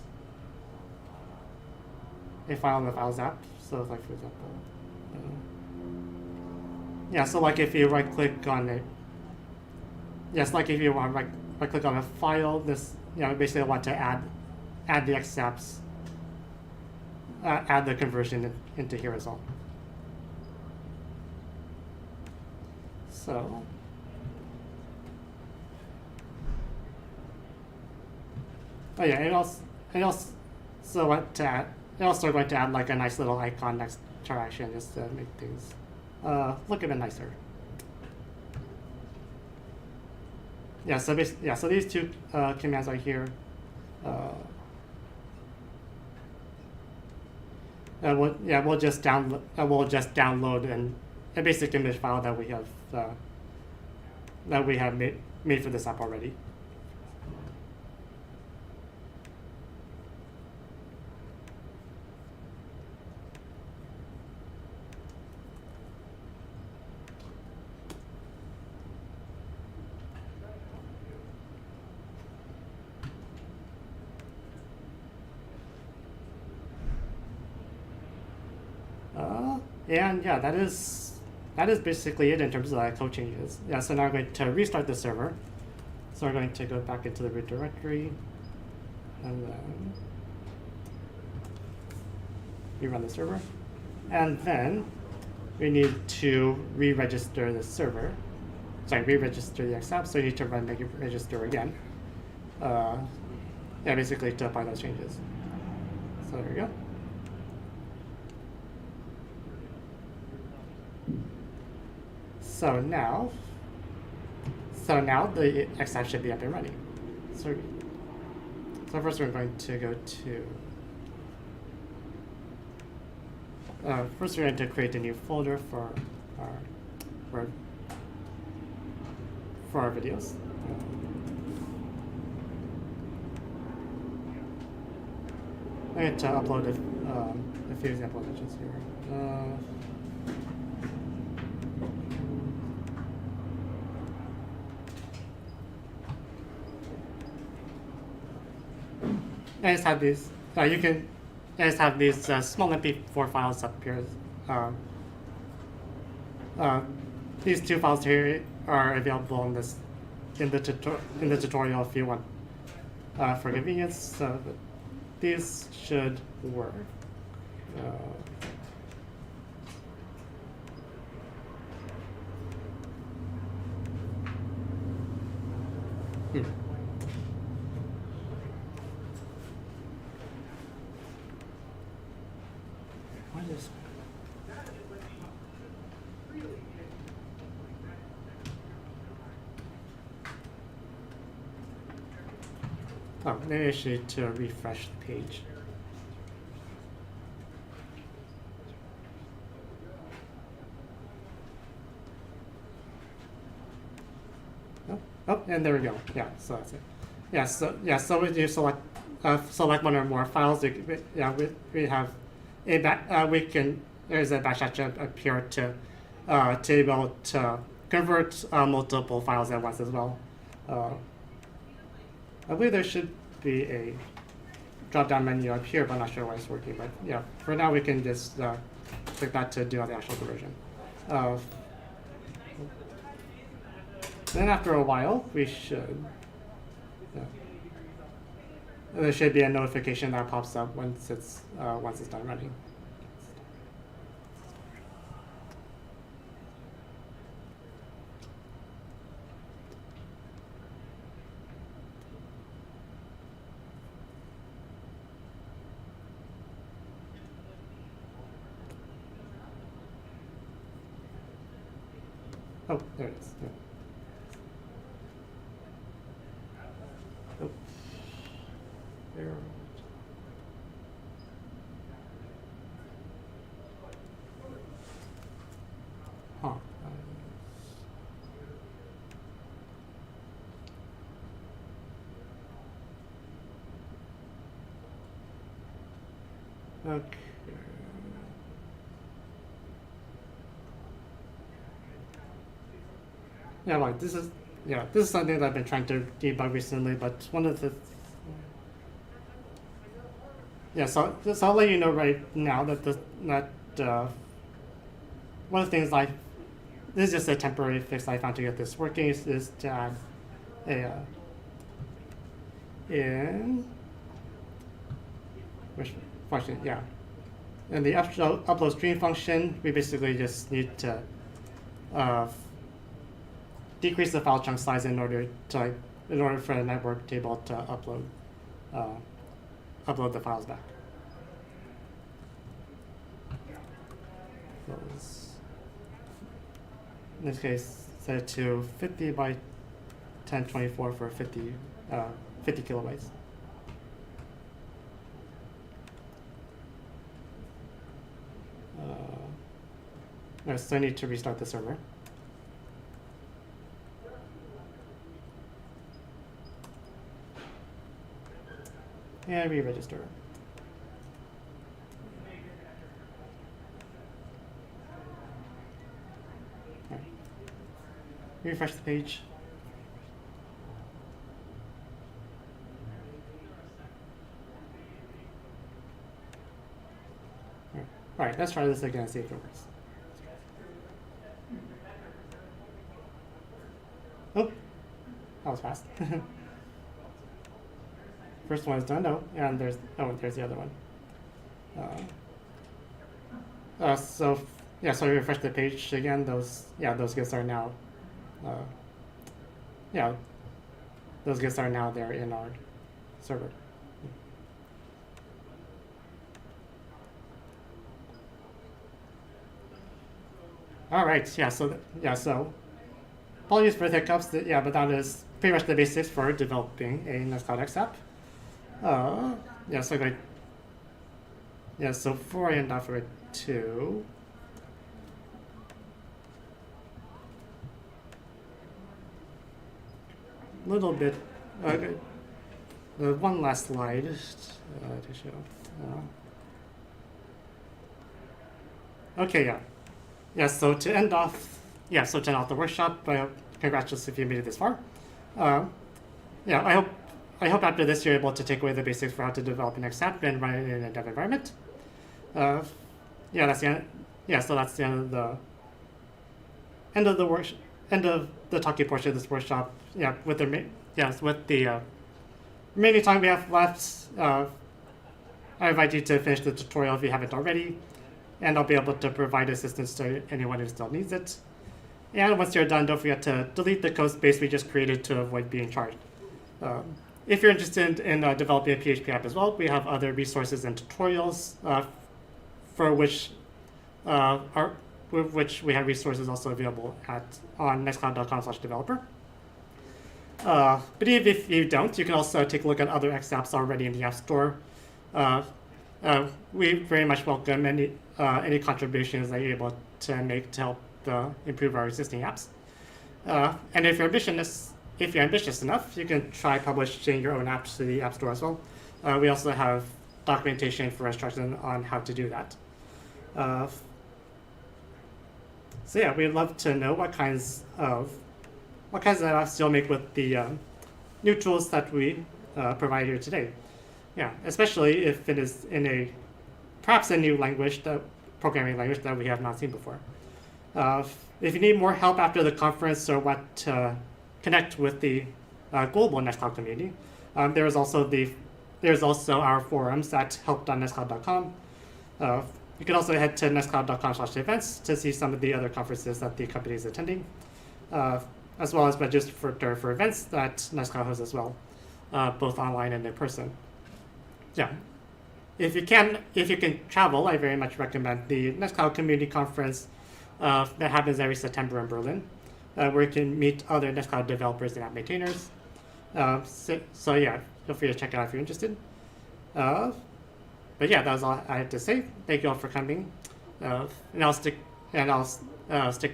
a file in the Files app, so like for example, so like if you right click on it, like if you want right click on a file, this basically I want to add the xapps, add the conversion into here as well. So and also going to add like a nice little icon next to our action just to make things look a bit nicer. So these two commands are here. We'll just download a basic image file that we have made for this app already. And yeah, that is basically it in terms of code changes. Yeah, so now I'm going to restart the server. So we're going to go back into the root directory, and then rerun the server. And then we need to re-register the server. Sorry, re-register the XApp, so you need to run make it register again. Yeah, basically to apply those changes. So there we go. So now the XApp should be up and running. So first we're going to go to first we're going to create a new folder for our videos. I'm going to upload a few example images here. I just have these. You can just have these small MP4 files up here. These two files here are available in the tutorial if you want for convenience. So these should work. What is? Oh, maybe I should need to refresh the page. Oh, and there we go. Yeah, so that's it. So when you select one or more files, we have there's a backslash up here to be able to convert multiple files at once as well. I believe there should be a drop-down menu up here, but I'm not sure why it's working. But yeah, for now we can just click that to do the actual conversion. Then after a while, we should. There should be a notification that pops up once it's done running. Oh, there it is. Yeah. Oh. There. Huh. Okay. Yeah, like this is something that I've been trying to debug recently, but one of the so I'll let you know right now that one of the things this is just a temporary fix I found to get this working is to add in which function, yeah. In the upload stream function, we basically just need to decrease the file chunk size in order for the network to be able to upload the files back. In this case, set it to 50 by 1024 for 50 kilobytes. So I need to restart the server. And re-register. Right. Refresh the page. All right, let's try this again and see if it works. that was fast. First one is done. Oh, and there's the other one. So we refresh the page again. Those gifts are now. Those gifts are now there in our server. All right. So apologies for the hiccups. But that is pretty much the basics for developing a Nextcloud X app. So before I end off with 2. Little bit, the one last slide to show. So to end off, the workshop, congratulations if you made it this far. I hope after this you're able to take away the basics for how to develop an X app and run it in a dev environment. That's the end. So that's the end of the end of the talking portion of this workshop. With the remaining time we have left, I invite you to finish the tutorial if you haven't already, and I'll be able to provide assistance to anyone who still needs it. And once you're done, don't forget to delete the code space we just created to avoid being charged. If you're interested in developing a PHP app as well, we have other resources and tutorials for which we have resources also available on nextcloud.com/developer. But even if you don't, you can also take a look at other X apps already in the App Store. We very much welcome any contributions that you're able to make to help improve our existing apps. And if you're ambitious enough, you can try publishing your own apps to the App Store as well. We also have documentation for instructions on how to do that. We'd love to know what kinds of apps you'll make with the new tools that we provide here today. Especially if it is in perhaps a new programming language that we have not seen before. If you need more help after the conference or what to connect with the global Nextcloud community, there's also our forums at help.nextcloud.com. You can also head to nextcloud.com/events to see some of the other conferences that the company is attending, as well as register for events that Nextcloud hosts as well, both online and in person. If you can travel, I very much recommend the Nextcloud Community Conference that happens every September in Berlin, where you can meet other Nextcloud developers and app maintainers. Feel free to check it out if you're interested. That was all I had to say. Thank you all for coming, and I'll stick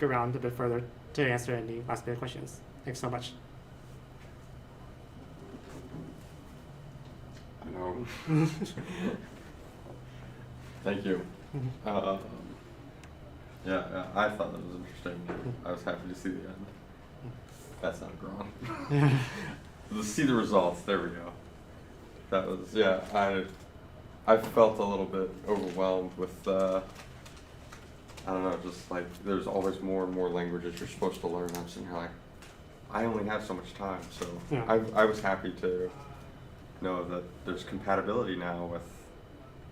around a bit further to answer any last minute questions. Thanks so much. I know. Thank you. I thought that was interesting. I was happy to see the end. That's not wrong. To see the results. There we go. That was I felt a little bit overwhelmed with I don't know, just like there's always more and more languages you're supposed to learn. I'm sitting here like, I only have so much time, so I was happy to know that there's compatibility now with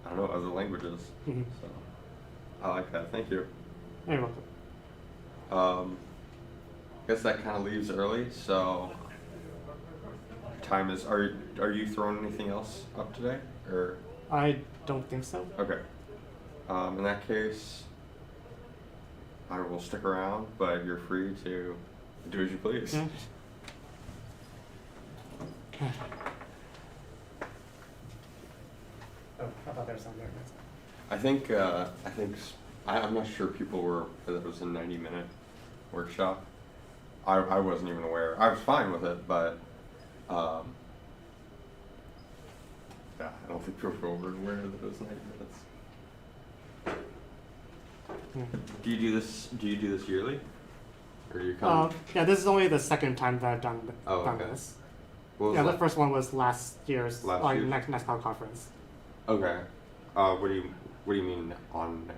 other languages. So I like that. Thank you. You're welcome. I guess that kind of leaves early, so time is. Are you throwing anything else up today, or? I don't think so. Okay. In that case, I will stick around, but you're free to do as you please. I thought there was something there. I'm not sure people were, that it was a 90-minute workshop. I wasn't even aware. I was fine with it, but I don't think people were aware that it was 90 minutes. Do you do this yearly? Or do you come? This is only the second time that I've done this. The first one was last year's Nextcloud conference. Okay. What do you mean on?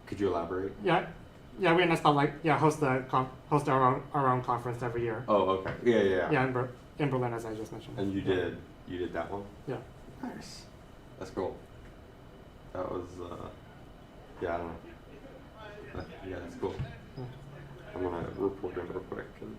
Could you elaborate? Yeah, we're gonna host our own conference every year. Oh, okay. Yeah. Yeah, in Berlin, as I just mentioned. And you did that one? Yeah. Nice. That's cool. That was yeah, I don't know. Yeah, that's cool. I'm gonna report in real quick. And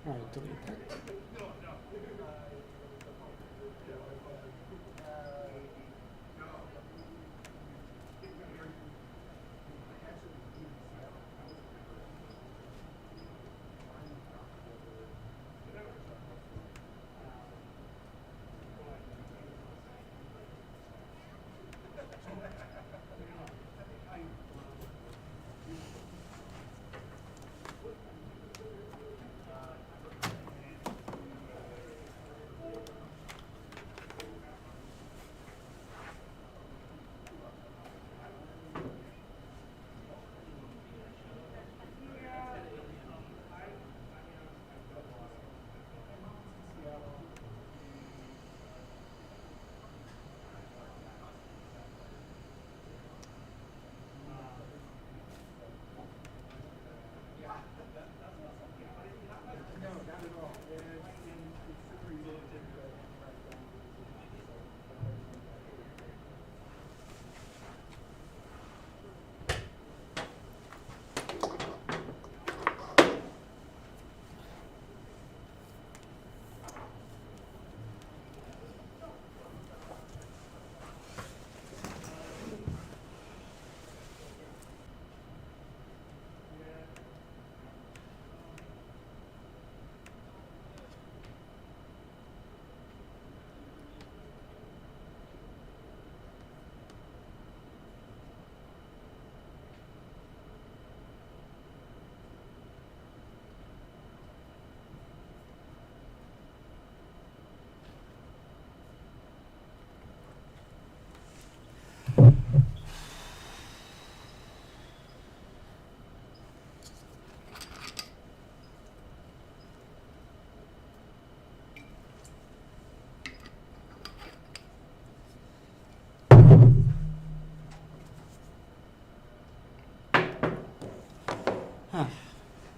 Alright, delete that.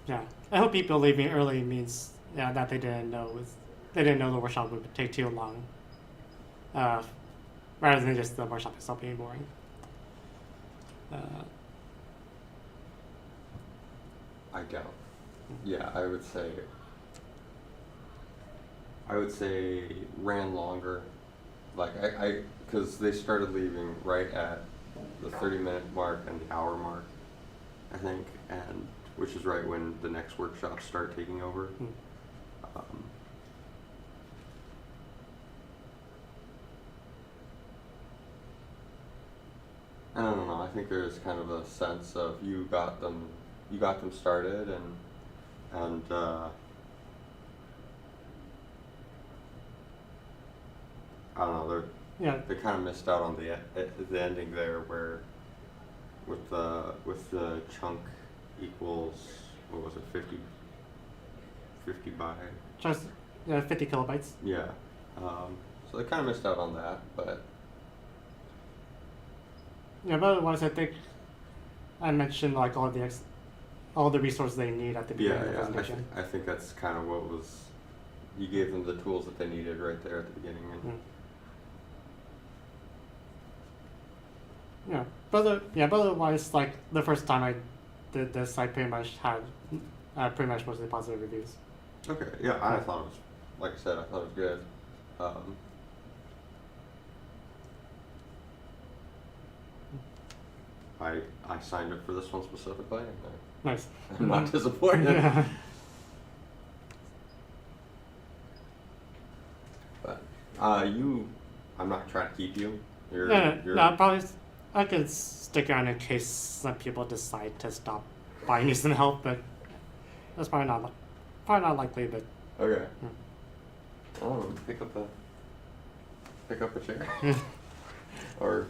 Yeah, I hope people leaving early means that they didn't know the workshop would take too long, rather than just the workshop itself being boring. I doubt. Yeah, I would say ran longer. Like because they started leaving right at the 30-minute mark and the hour mark, I think, and which is right when the next workshops start taking over. I don't know. I think there's kind of a sense of you got them started, and I don't know. They kind of missed out on the ending there, where with the chunk equals, what was it, 50 by just 50 kilobytes. Yeah. So they kind of missed out on that, but. Yeah, but otherwise, I think I mentioned like all the resources they need at the beginning of the presentation. I think that's kind of what was you gave them the tools that they needed right there at the beginning. And but otherwise, like the first time I did this, I pretty much had pretty much mostly positive reviews. Okay, yeah, I thought it was, like I said, I thought it was good. I signed up for this one specifically, and Nice. I'm not disappointed. Yeah. But I'm not trying to keep you. You're No, probably I could stick around in case some people decide to stop buying me some help, but that's probably not likely. But okay. Oh, pick up a chair, or.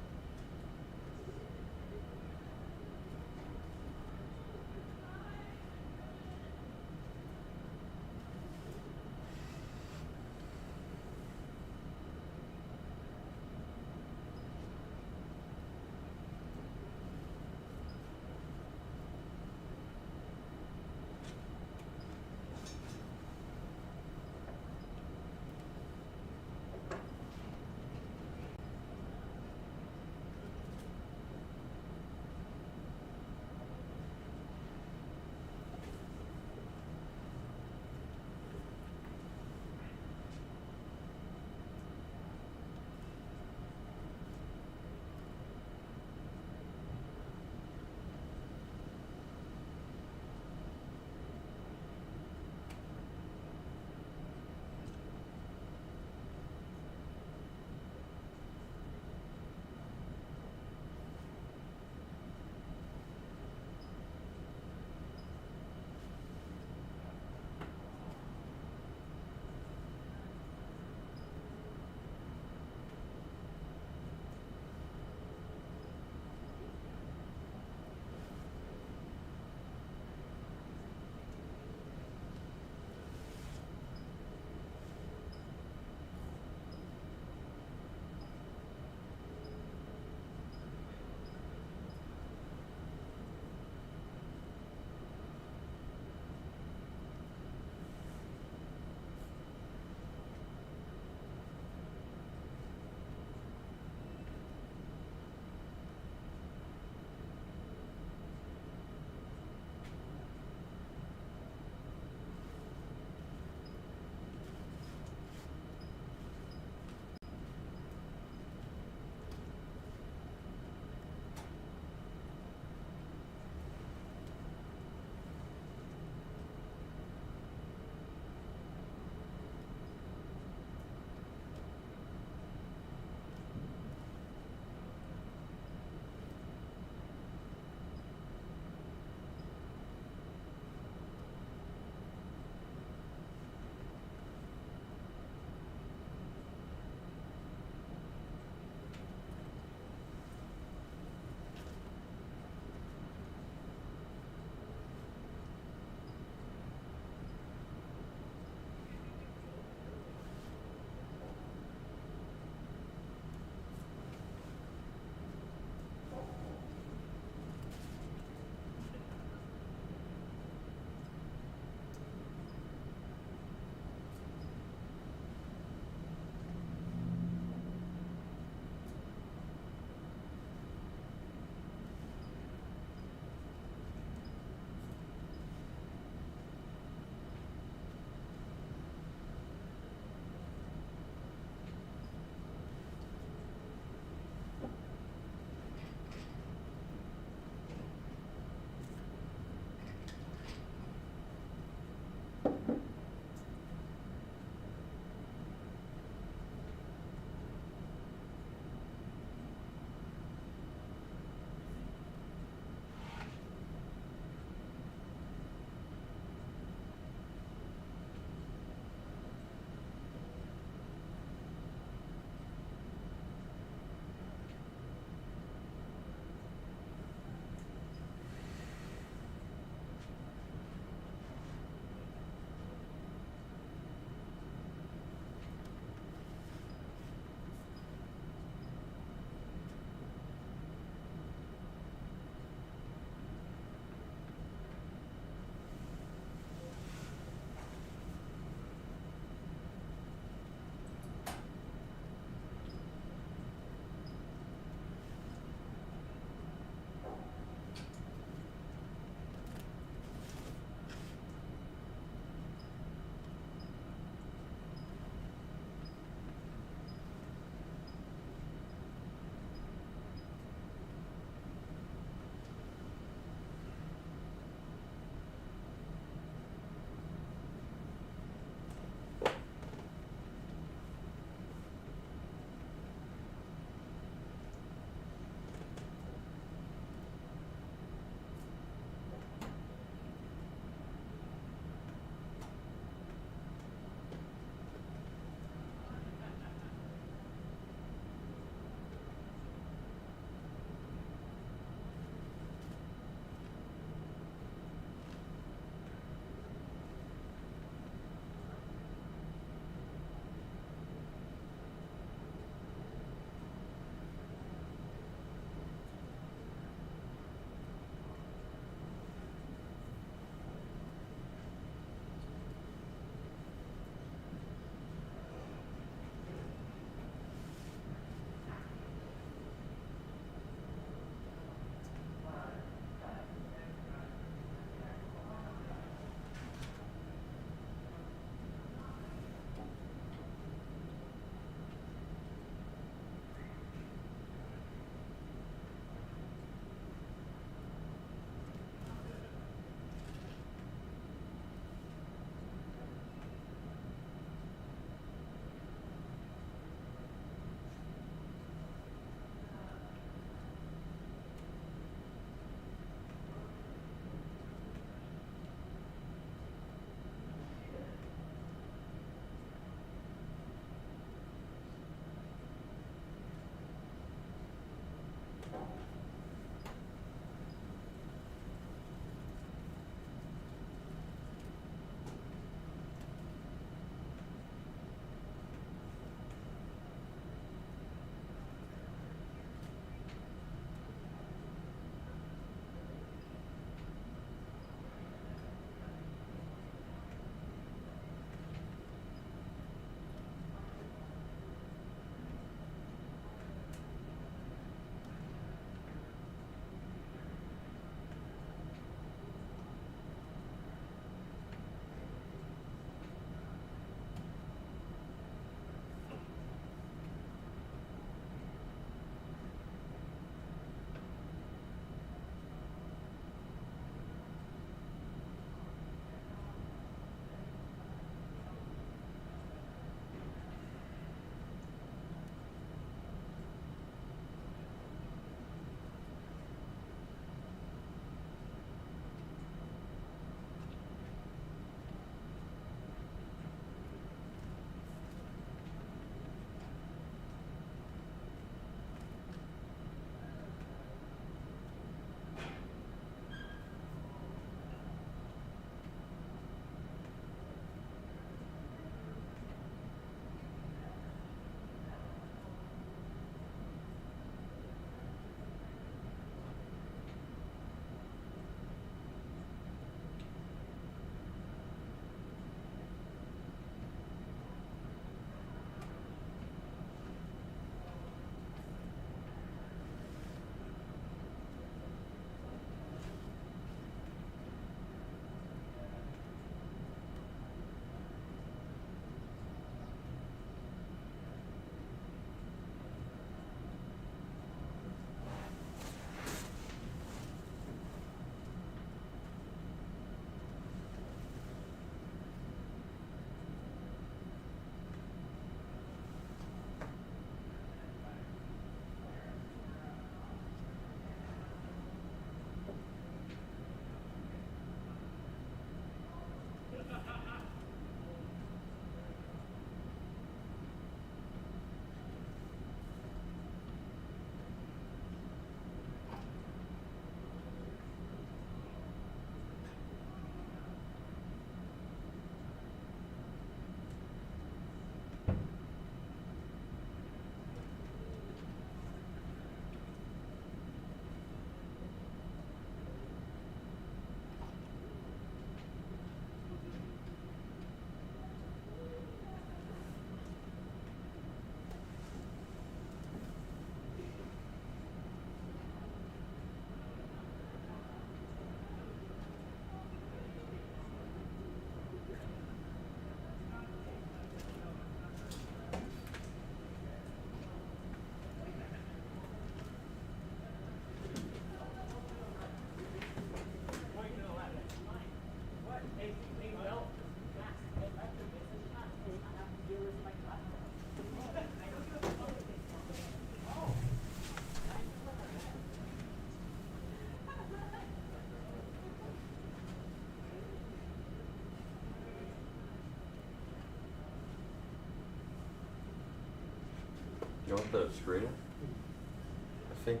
You want the screen? I think,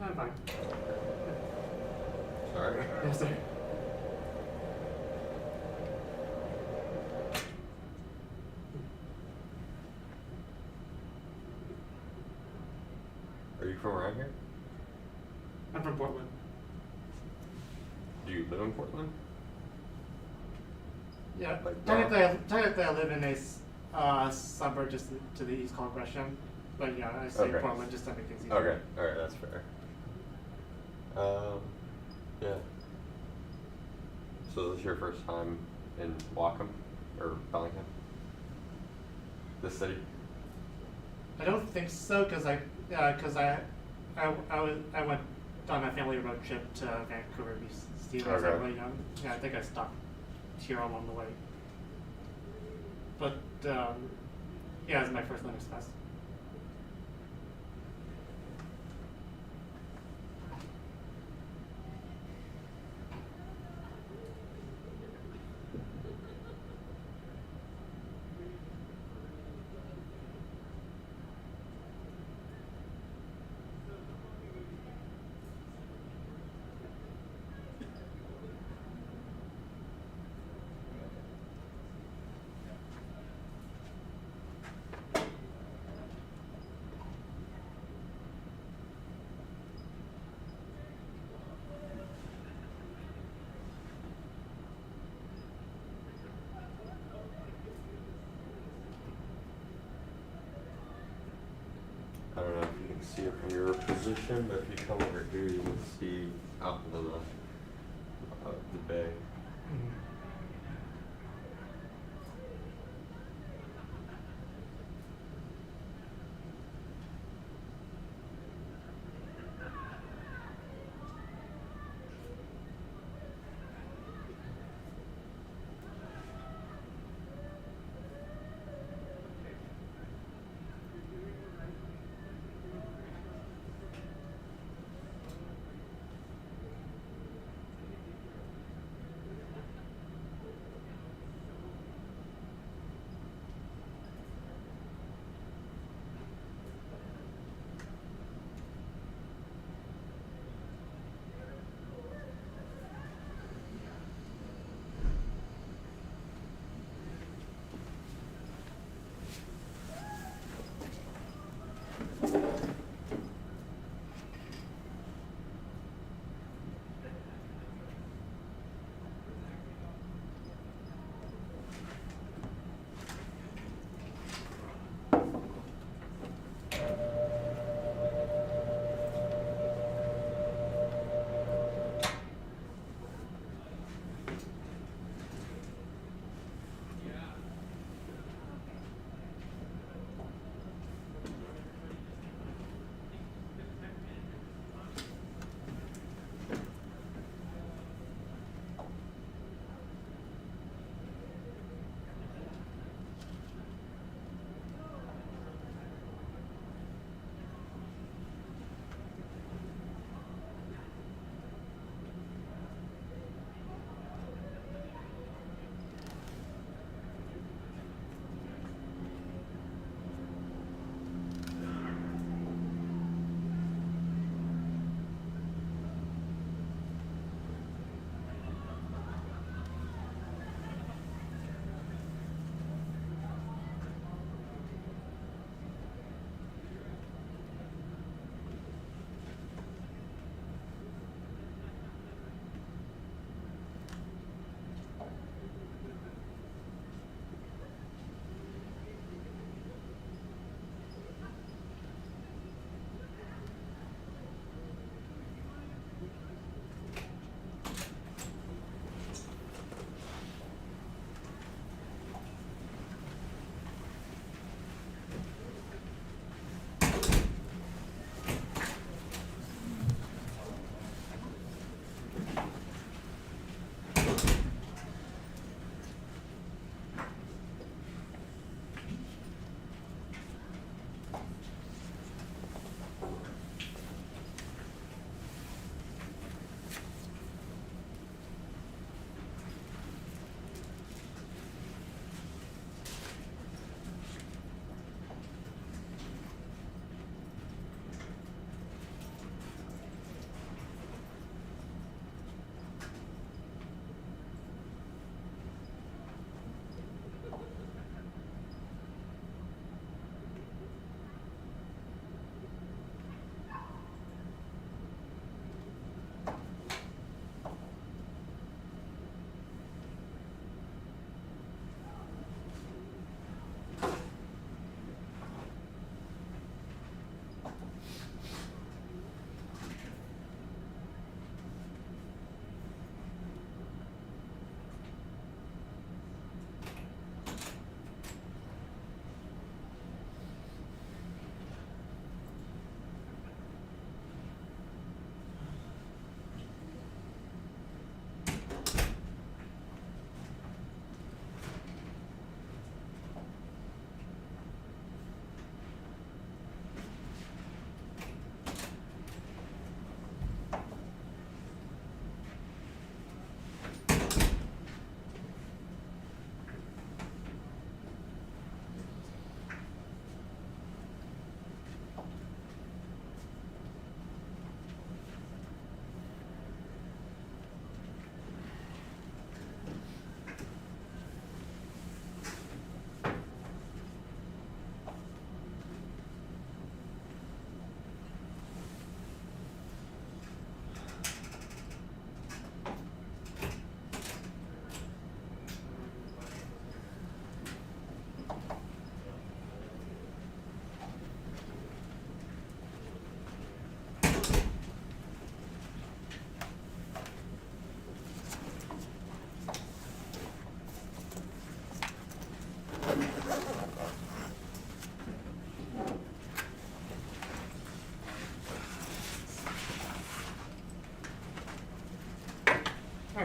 I'm fine. sorry. Yes, sir. Are you from around here? I'm from Portland. Do you live in Portland? Yeah, Like, technically I live in a suburb just to the east called Gresham, but yeah, I say Okay. Portland just to make things easier. Okay, alright, that's fair. Yeah. So this is your first time in Wacom or Bellingham? This city? I don't think so, cause I went on a family road trip to Vancouver, BC. When I was Okay. really young. Yeah, I think I stopped here along the way. But yeah, it's my first Linux class. I don't know if you can see it from your position, but if you come over here, you can see out into the bay.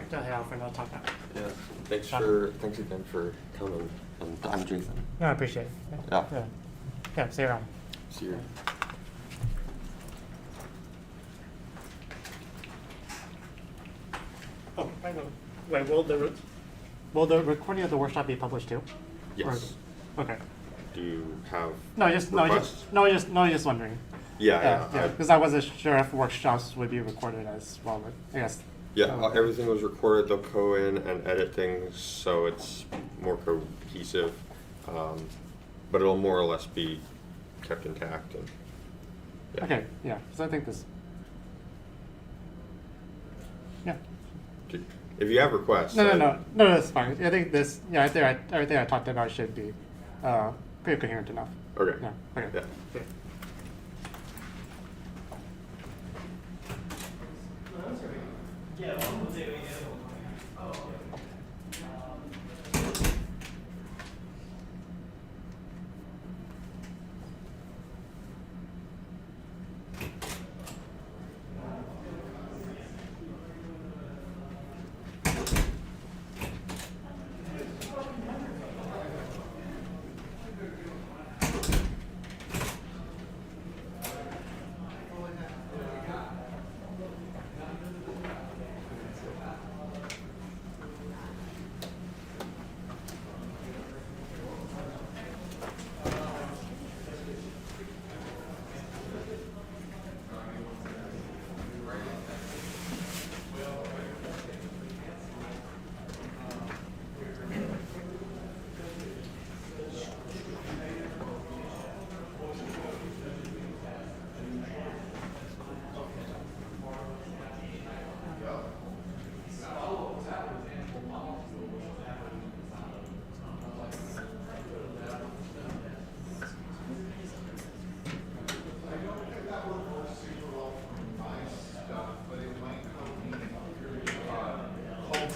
tell Alfred, I'll talk now. Yeah. Thanks again for coming. And I'm Jason. No, I appreciate it. Yeah. Yeah, see you around. See you. Oh, I know. Wait, will the recording of the workshop be published too? Yes. Or, okay. Do you have Just wondering. Yeah. Because I wasn't sure if workshops would be recorded as well, but I guess. Yeah, everything was recorded. They'll go in and edit things so it's more cohesive, but it'll more or less be kept intact. And, yeah. Okay, yeah, because I think this. Yeah. If you have requests. No, that's fine. I think this, everything I talked about should be pretty coherent enough. Okay. Yeah. Okay. Yeah. Okay.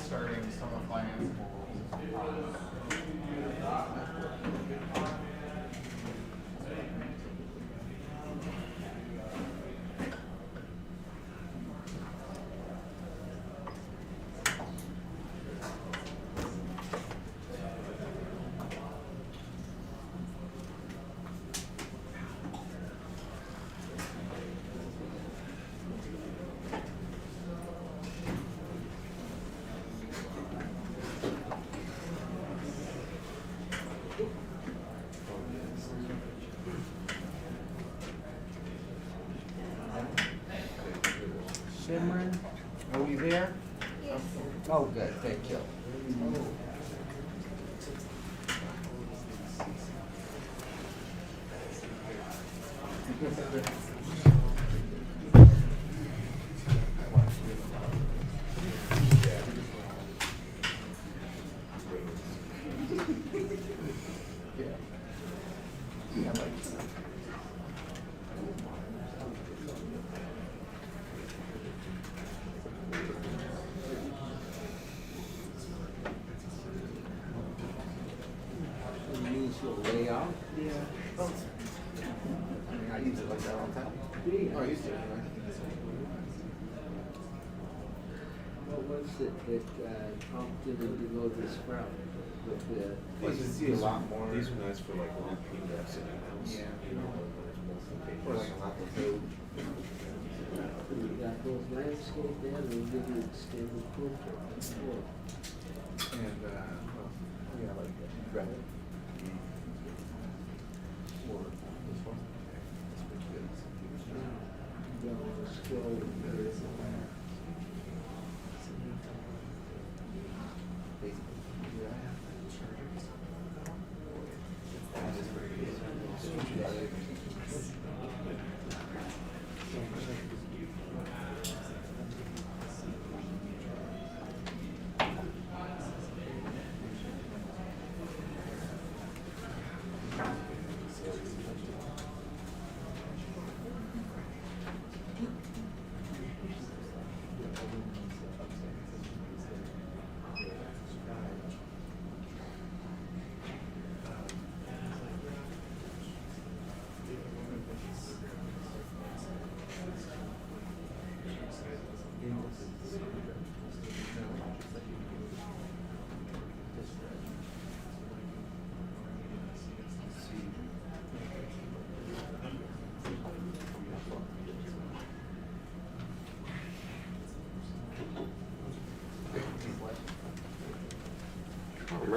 Starting summer finance goals. Simran, are we there? Yes. Oh, good, thank you. Layout? Yeah. I mean, I use it like that all the time. Oh, I used to. What was it that prompted you to go this route? These are a lot more. These are nice for like long PDFs in house. Yeah. You know, when there's multiple pages. Or like a lot of food. You got those landscape there, they'll give you extended portrait. And, yeah, like, grab it. Or this one. That's pretty good. You know, scroll there.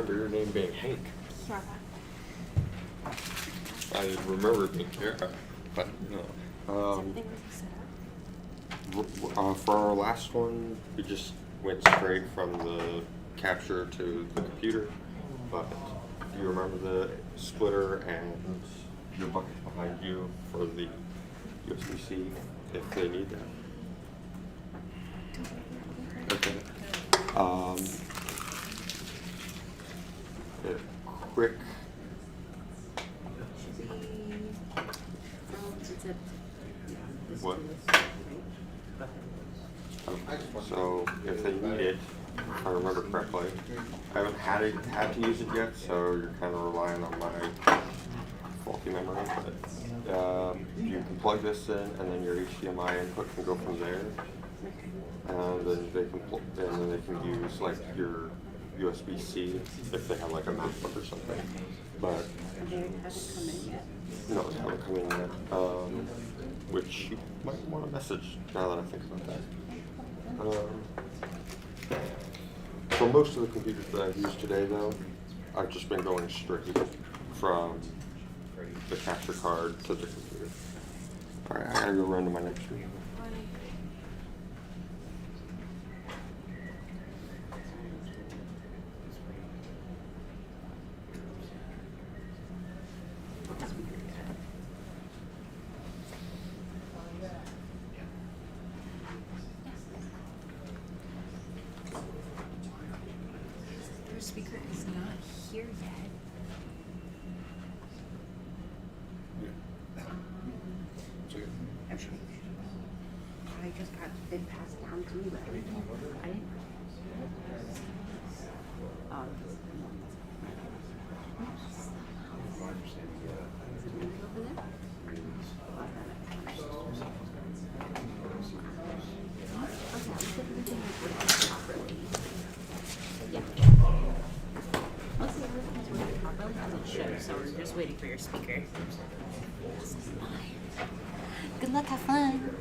remember your name being Hank. I didn't remember it being Kara, but no. For our last one, we just went straight from the capture to the computer. But do you remember the splitter and your bucket behind you for the USB-C if they need that? Okay. A quick. What? So if they need it, if I remember correctly, I haven't had to use it yet, so you're kind of relying on my faulty memory. But you can plug this in, and then your HDMI input can go from there, and then they can use like your USB-C if they have like a MacBook or something. But no, they haven't come in yet. Which you might want to message now that I think about that. For most of the computers that I've used today, though, I've just been going straight from the capture card to the computer. All right, I gotta go run to my next room. Your speaker is not here yet. I just got it passed down to me, but I didn't. So we're just waiting for your speaker. Good luck, have fun.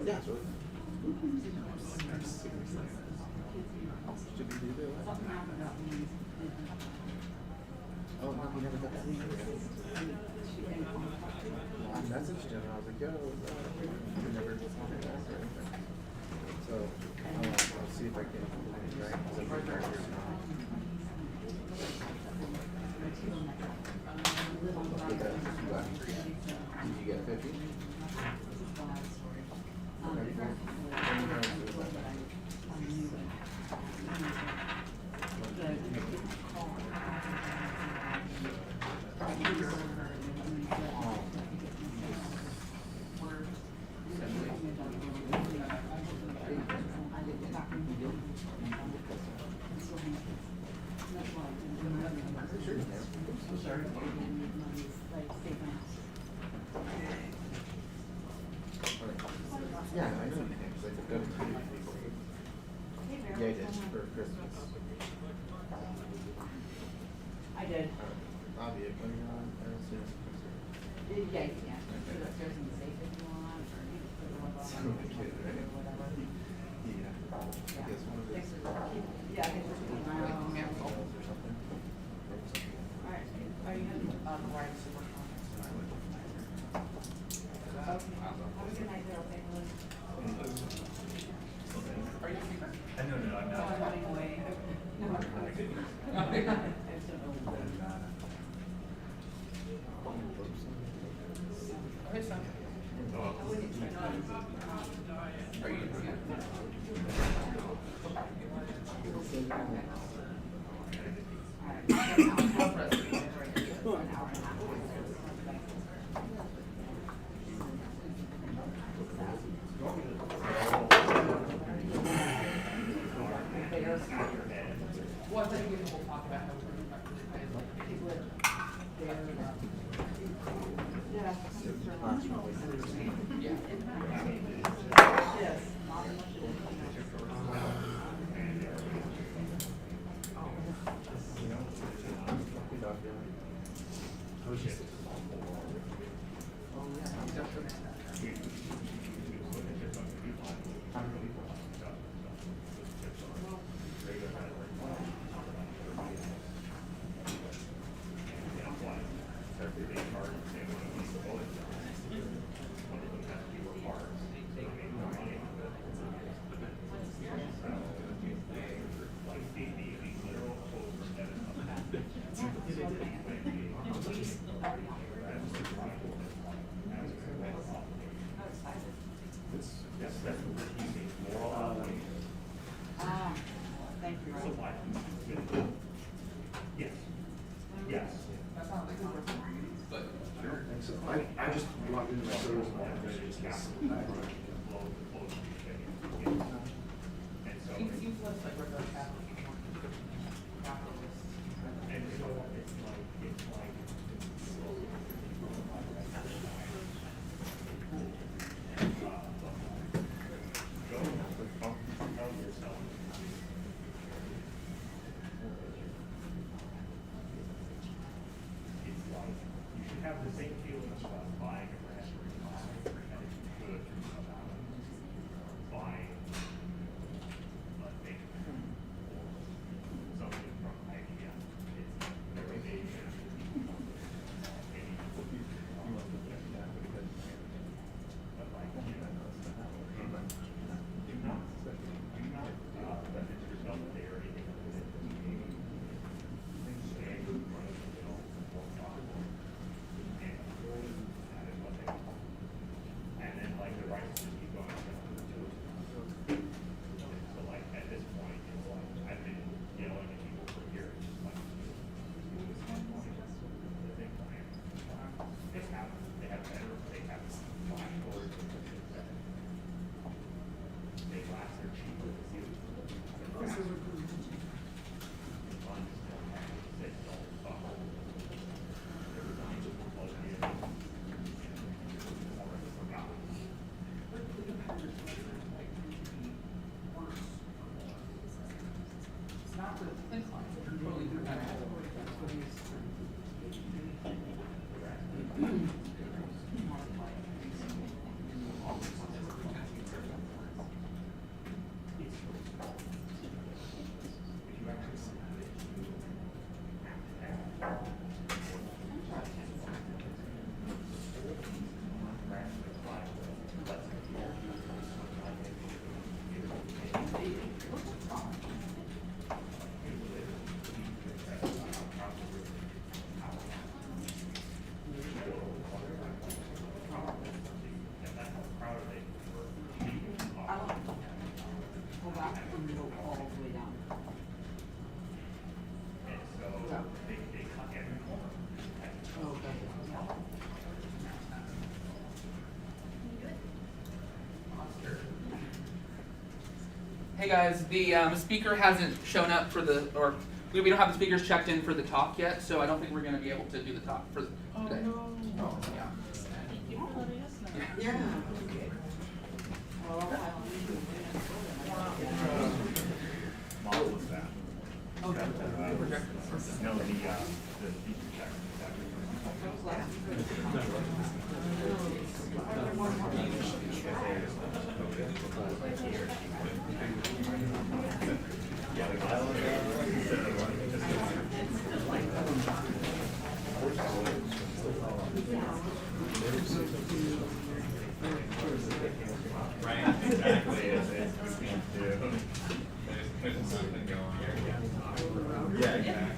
Yeah, it's really Oh, no, we never got that. I messaged him, I was like, yo, we never responded back or anything. So, I'll see if I can, right, because I'm right back here now. Did you get 50? Yeah, I know the names. I've done it before. Yeah, I did for Christmas. I did. Bobby, when you're on Thursday. Yeah, you can. Put it upstairs in the safe if you want, or you can put it up on Son of a kid, right? or whatever. Yeah. I guess one of those. Yeah, I think we're doing my own. Or something. Alright, are you gonna, write some work on it? Okay. Have a good night there, okay, Liz? Are you keeping? No, I'm No, I'm running away. No, I'm not. I just don't know. Hey, son. I wouldn't expect that. Are you? Well, I think we will talk about how we're going to Yes. Thank you, right? Yes. Yes. That's not like we're But I just logged into my servers and just Seems like we're going to have capitalists. And so it's like you should have the same feeling about buying a Raspberry Pi as you could about buying a thing or something from IBM. It's very basic. But like, do not message yourself there or anything like that. Stand in front of the mill or Hey guys, the speaker hasn't shown up for the, or we don't have the speakers checked in for the talk yet, so I don't think we're going to be able to do the talk for today. Oh, yeah. Yeah. Model was that. Okay. No, the feature check. Right, exactly. There's something going on. Yeah, exactly.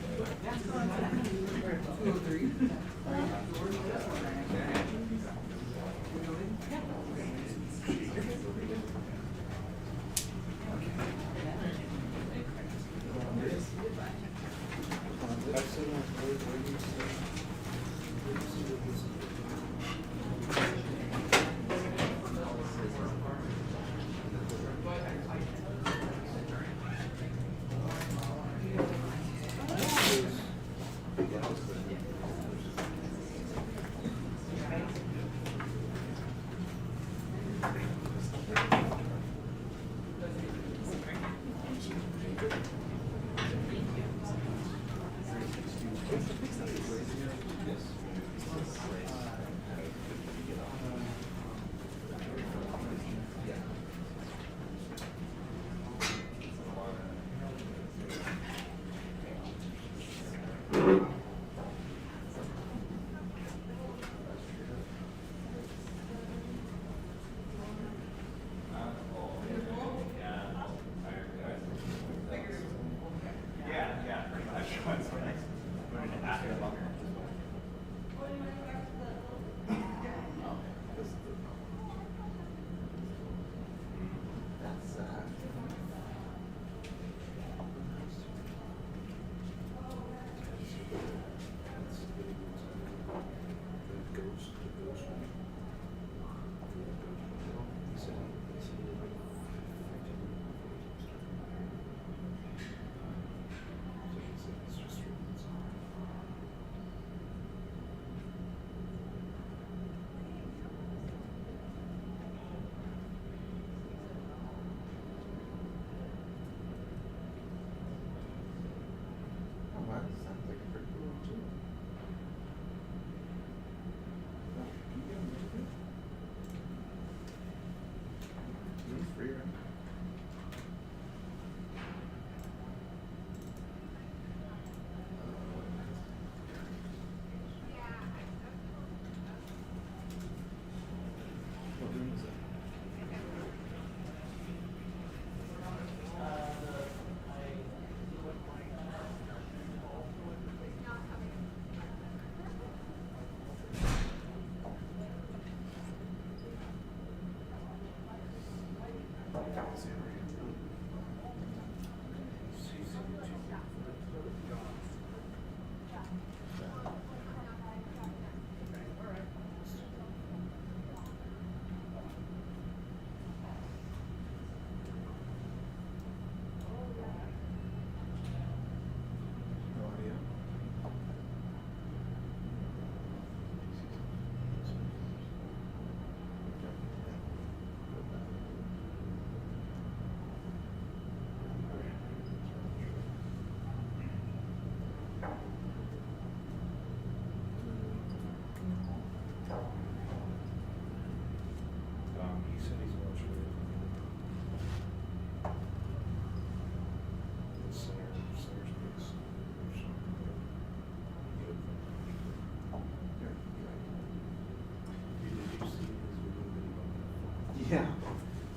Yeah,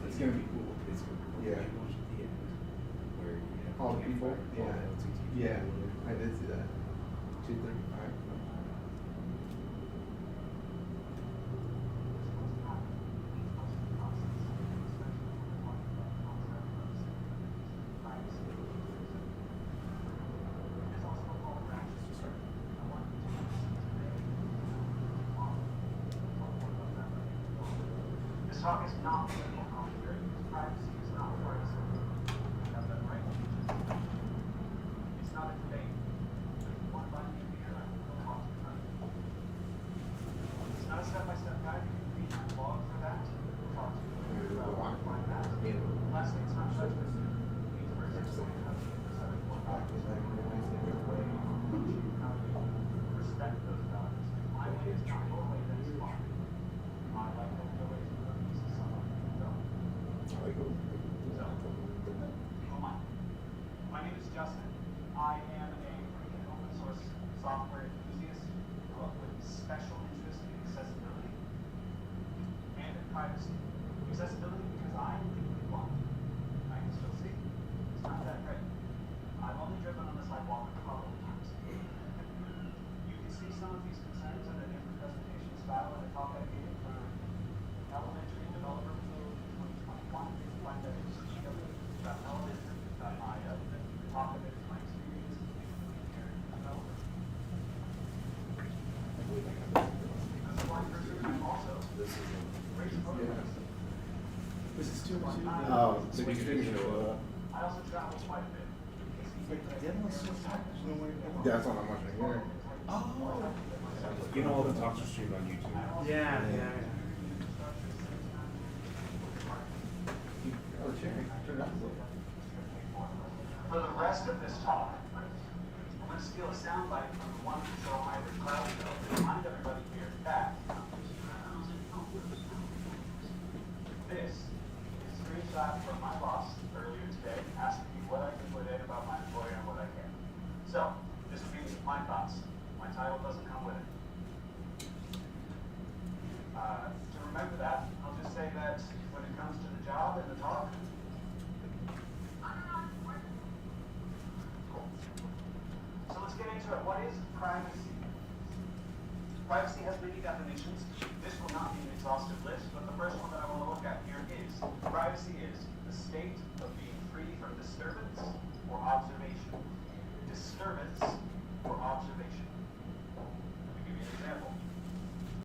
it's gonna be cool. It's gonna be cool. Yeah. All the people? Yeah. Yeah, I did see that. 235. This talk is not privacy is not privacy. talk I gave for elementary developer code 2021, find that it's www.elementary.maya. Talk of it is my experience of being a developer. As a blind person, I'm also raised a photograph. This is too much. Oh, so you didn't show up. I also travel quite a bit. Yeah, that's all I'm watching here. Oh. You know all the talks are streamed on YouTube. Yeah, yeah, Oh, Jerry, turn it up a little. For the rest of this talk, I'm going to steal a soundbite from the One Show Hybrid Cloud Show to remind everybody here that this is a screenshot from my boss earlier today asking me what I can put in about my employer and what I can. So, this would be my thoughts. My title doesn't come with it. To remember that, I'll just say that when it comes to the job and the talk, cool. So let's get into it. What is privacy? Privacy has many definitions. This will not be an exhaustive list, but the first one that I want to look at here is privacy is the state of being free from disturbance or observation. Disturbance or observation.